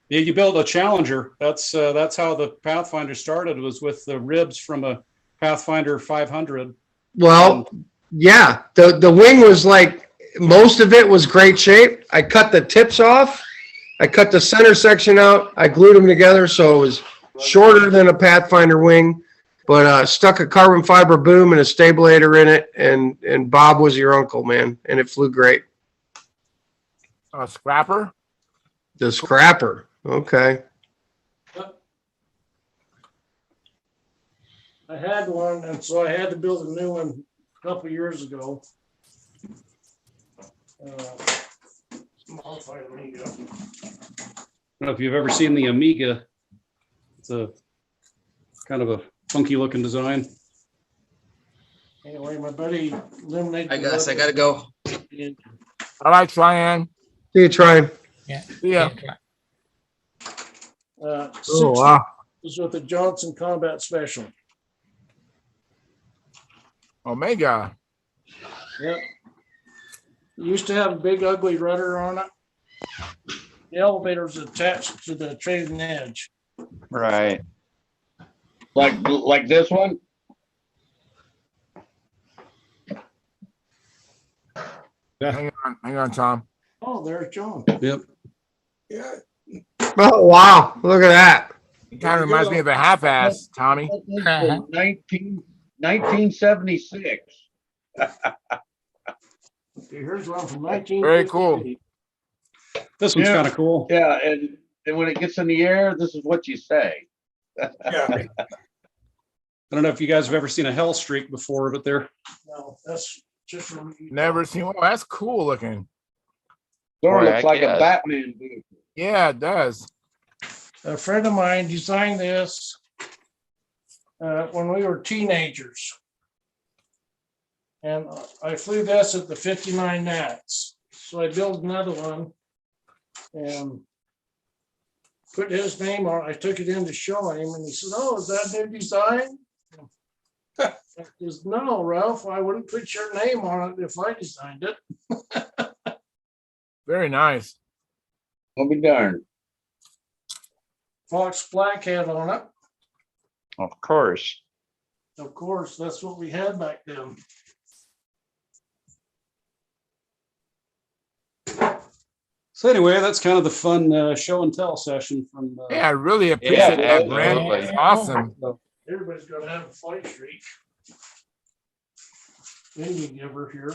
Yeah, you built a Challenger. That's how the Pathfinder started, was with the ribs from a Pathfinder 500. Well, yeah, the wing was like, most of it was great shape. I cut the tips off. I cut the center section out. I glued them together so it was shorter than a Pathfinder wing, but stuck a carbon fiber boom and a stabilator in it, and Bob was your uncle, man, and it flew great. A scrapper? The Scrapper. Okay. I had one, and so I had to build a new one a couple years ago. Modified Amiga. I don't know if you've ever seen the Amiga. It's a kind of a funky looking design. Anyway, my buddy eliminated. I guess I gotta go. All right, Cheyenne. See you trying. Yeah. Yeah. Oh, 6 wow. is with the Johnson Combat Special. Omega. Yep. It used to have a big ugly rudder on it. The elevator was attached to the trailing edge. Right. Like this one? Hang on, Tom. Oh, there's John. Yep. Yeah. Oh, wow. Look at that. It kind of reminds me of a half-ass, Tommy. 1976. Here's one from 19. Very cool. This one's Yeah. kind of cool. Yeah, and when it gets in the air, this is what you say. Yeah. I don't know if you guys have ever seen a hell streak before, but they're No, that's just from. Never seen one. Oh, that's cool looking. Sort Boy, of looks I like a guess. Batman vehicle. Yeah, it does. A friend of mine designed this when we were teenagers. And I flew this at the 59 Nats. So I built another one and put his name on it. I took it in to show him and he said, "Oh, is that their design?" I says, "No, Ralph, I wouldn't put your name on it if I designed it." Very nice. I'll be darned. Fox Blackhead on it. Of course. Of course, that's what we had back then. so anyway, that's kind of the fun show and tell session from Yeah, I really appreciate Yeah, that, Brent. absolutely. It's awesome. Everybody's gonna have a flight streak. Indian giver here.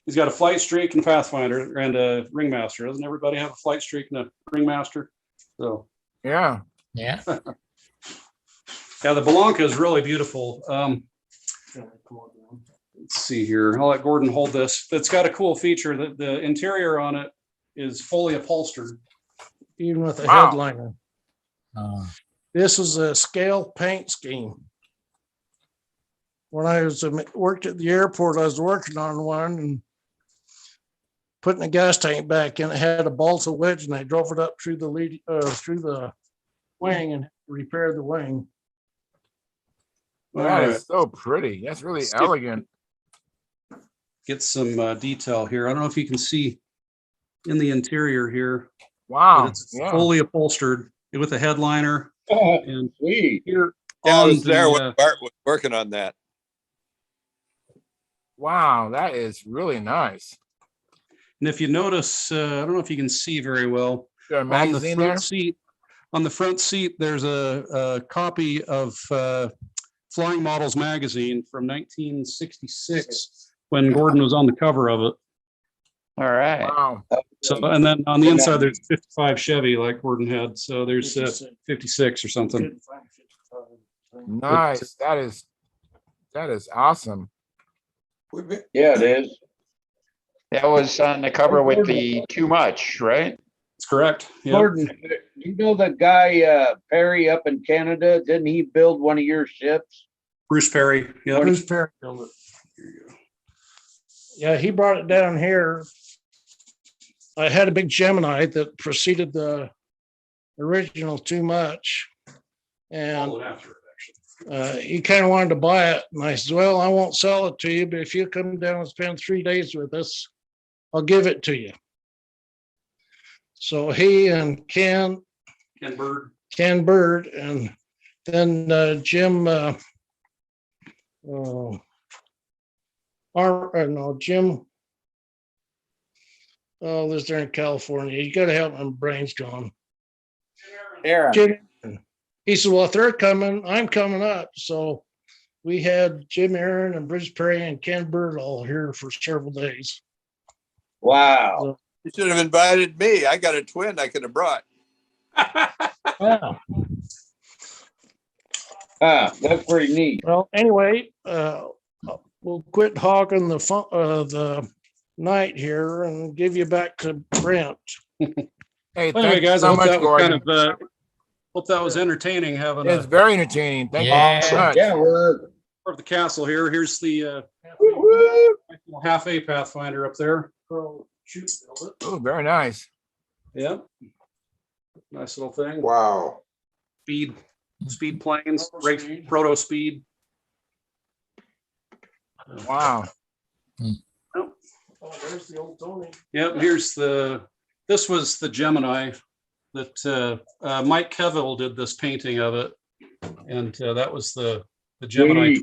He's got a flight streak and Pathfinder and a ringmaster. Doesn't everybody have a flight streak and a ringmaster? So Yeah. Yeah. yeah, the Belanca is really beautiful. Let's see here. I'll let Gordon hold this. It's got a cool feature that the interior on it is fully upholstered. Even with a Wow. headliner. This was a scale paint scheme. When I was worked at the airport, I was working on one and putting a gas tank back in. It had a balsa wedge, and I drove it up through the lead through the wing and repaired the wing. All That right. is so pretty. That's really Skip. elegant. Get some detail here. I don't know if you can see in the interior here, Wow. but it's Yeah. fully upholstered with a headliner. Oh, And sweet. here Yeah, I on was there the, when Bart was working on that. Wow, that is really nice. and if you notice, I don't know if you can see very well, Got a on the magazine front there? seat, on the front seat, there's a copy of Flying Models magazine from 1966 when Gordon was on the cover of it. All right. Wow. So, and then on the inside, there's 55 Chevy like Gordon had. So there's 56 or something. Nice. That is awesome. Yeah, it is. That was on the cover with the Too Much, right? That's correct. Yep. Gordon, you know the guy Perry up in Canada? Didn't he build one of your ships? Bruce Perry. Yeah. Bruce Perry built it. Yeah, he brought it down here. I had a big Gemini that preceded the original Too Much. And he kind of wanted to buy it. And I said, well, I won't sell it to you, but if you come down and spend 3 days with us, I'll give it to you. So he and Ken Bird, and then Jim, Jim. Oh, lives there in California. You got to help my brain's gone. Aaron. Jim, he said, well, if they're coming, I'm coming up. So we had Jim Aaron and Bruce Perry and Ken Bird all here for several days. Wow. You should have invited me. I got a twin I could have brought. Wow. That's pretty neat. Well, anyway, we'll quit hogging the night here and give you back to Brent. Hey, Well, anyway, thank you guys, I so hope much, that was Gordon. kind of hope that was entertaining. Having It's very entertaining. Thank you so much. Yeah, we're of the castle here. Here's the half A Pathfinder up there. Oh, very nice. Yep. Nice little thing. Wow. Speed planes, proto speed. Wow. Oh, there's the old Tony. Yep. This was the Gemini that Mike Kevill did this painting of it. And that was the Gemini.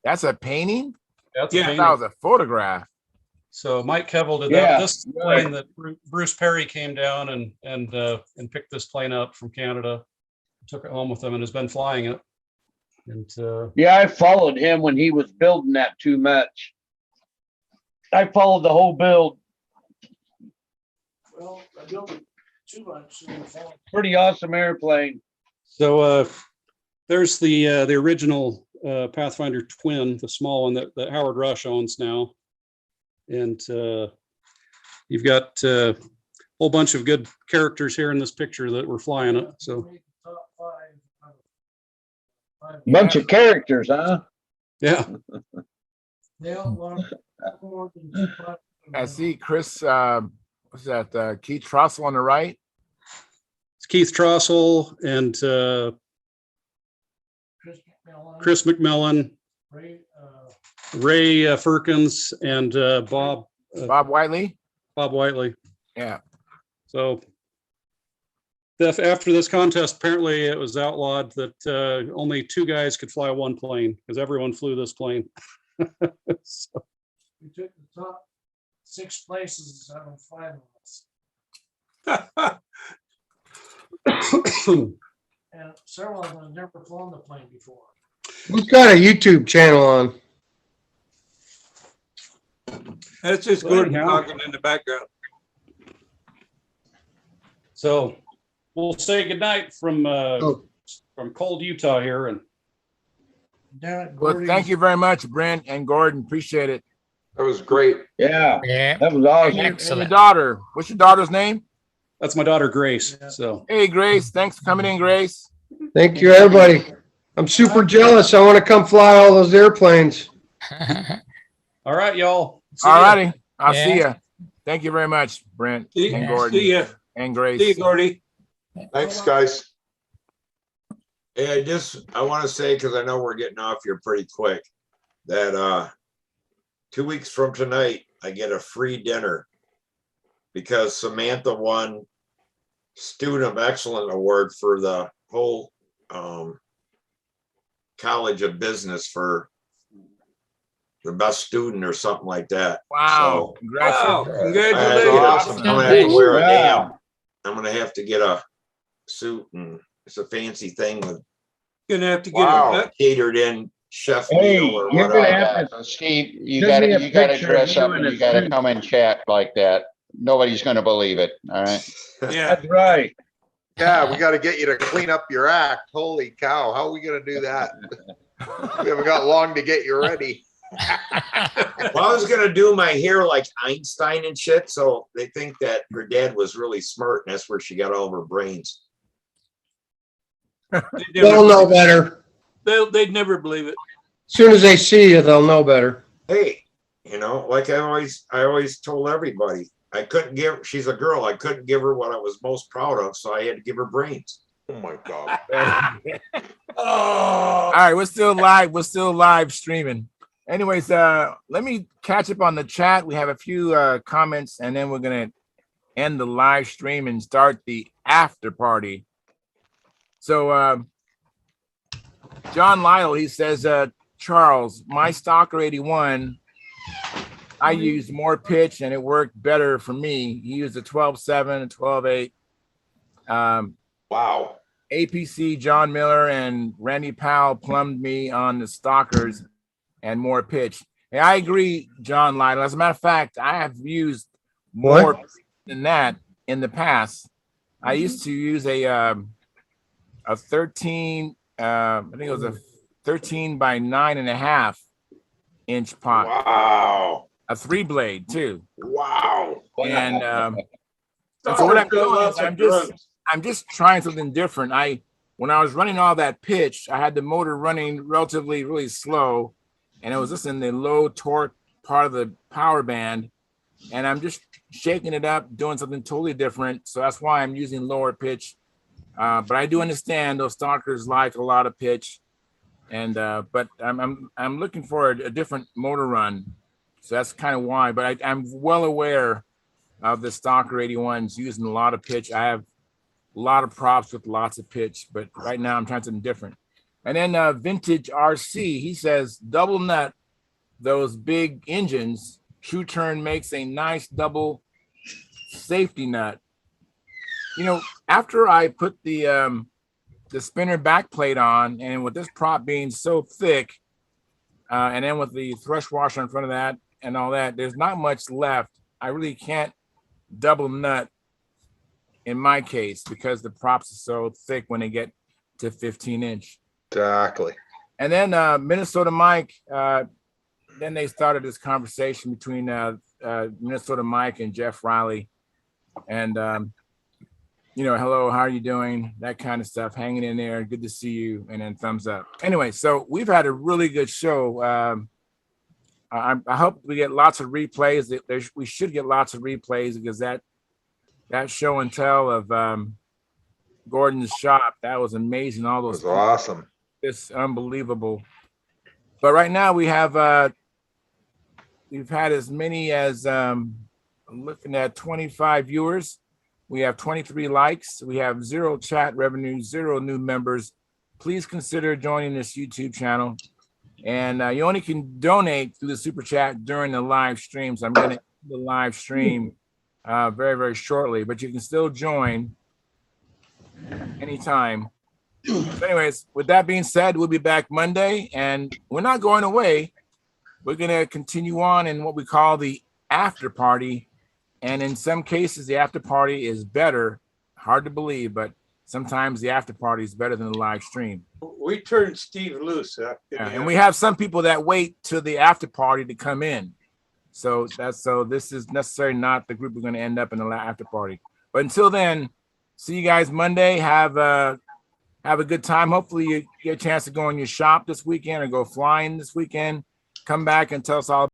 That's a painting? That's a painting. That was a photograph. So Mike Kevill did that. This is the plane that Bruce Perry came down and picked this plane up from Canada, took it home with him, and has been flying it. And yeah, I followed him when he was building that Too Much. I followed the whole build. Well, I built it Too Much. Pretty awesome airplane. so there's the original Pathfinder twin, the small one that Howard Rush owns now. And you've got a whole bunch of good characters here in this picture that were flying it. So bunch of characters, huh? Yeah. I see Chris, what's that? Keith Trossel on the right. It's Keith Trossel and Chris McMillan, Ray Firkins, and Bob Whiteley. Bob Whiteley. Yeah. So after this contest, apparently it was outlawed that only 2 guys could fly one plane because everyone flew this plane. So. We took the top 6 places out of 5 of us. And several of them have never flown the plane before. Who's got a YouTube channel on? That's just Gordon talking in the background. So we'll say goodnight from cold Utah here. And well, thank you very much, Brent and Gordon. Appreciate it. That was great. Yeah, that was awesome. And your daughter, what's your daughter's name? That's my daughter, Grace. So hey, Grace, thanks for coming in, Grace. Thank you, everybody. I'm super jealous. I want to come fly all those airplanes. All right, y'all. All righty. I'll see you. Thank you very much, Brent and Gordon. See ya. And Grace. See you, Gordy. Thanks, guys. Hey, I want to say, because I know we're getting off here pretty quick, that 2 weeks from tonight, I get a free dinner because Samantha won Student of Excellence Award for the whole College of Business for the best student or something like that. Wow. So, Congratulations. Awesome. I'm going to have to wear a damn. I'm going to have to get a suit, and it's a fancy thing with Gonna have to get Wow, a catered in chef Hey, meal or you're gonna whatever. have So Steve, you Send me gotta, a you gotta picture of dress you up in and a you gotta suit. come and chat like that. Nobody's gonna believe it, all right? yeah. That's right. Yeah, we got to get you to clean up your act. Holy cow. How are we going to do that? We haven't got long to get you ready. Well, I was gonna do my hair like Einstein and shit, so they think that her dad was really smart, and that's where she got all of her brains. They'll know better. They'd never believe it. As soon as they see you, they'll know better. Hey, you know, like I always told everybody, I couldn't give. She's a girl. I couldn't give her what I was most proud of, so I had to give her brains. Oh my God. Oh, All right, we're still live. We're still live streaming. Anyways, let me catch up on the chat. We have a few comments, and then we're gonna end the live stream and start the after party. So John Lyle, he says, Charles, my Stalker 81, I used more pitch and it worked better for me. He used a 12.7 and 12.8. wow. APC, John Miller, and Randy Powell plumbed me on the Stalkers and more pitch. And I agree, John Lytle. As a matter of fact, I have used more than that in the past. I used to use a 13, I think it was a 13 by 9.5 inch pot. Wow. A 3-blade too. Wow. And so what I'm doing is I'm just trying something different. When I was running all that pitch, I had the motor running relatively really slow, and it was just in the low torque part of the power band, and I'm just shaking it up, doing something totally different. So that's why I'm using lower pitch. But I do understand those Stalkers like a lot of pitch, and but I'm looking for a different motor run. So that's kind of why. But I'm well aware of the Stalker 81s using a lot of pitch. I have a lot of props with lots of pitch, but right now I'm trying something different. And then Vintage RC, he says, double nut those big engines. True Turn makes a nice double safety nut. You know, after I put the spinner back plate on, and with this prop being so thick, and then with the thrush washer in front of that and all that, there's not much left. I really can't double nut in my case because the props are so thick when they get to 15-inch. Exactly. And then Minnesota Mike, then they started this conversation between Minnesota Mike and Jeff Riley. And, you know, hello, how are you doing? That kind of stuff, hanging in there. Good to see you. And then thumbs up. Anyway, so we've had a really good show. I hope we get lots of replays. We should get lots of replays because that show and tell of Gordon's shop, that was amazing. All those was awesome. It's unbelievable. But right now we have we've had as many as I'm looking at 25 viewers. We have 23 likes. We have 0 chat revenue, 0 new members. Please consider joining this YouTube channel. And you only can donate through the super chat during the live streams. I'm going to end the live stream very, very shortly, but you can still join anytime. So anyways, with that being said, we'll be back Monday, and we're not going away. We're going to continue on in what we call the after party. And in some cases, the after party is better. Hard to believe, but sometimes the after party is better than the live stream. We turned Steve loose. And we have some people that wait till the after party to come in. So this is necessarily not the group we're going to end up in the after party. But until then, see you guys Monday. Have a good time. Hopefully you get a chance to go in your shop this weekend or go flying this weekend. Come back and tell us all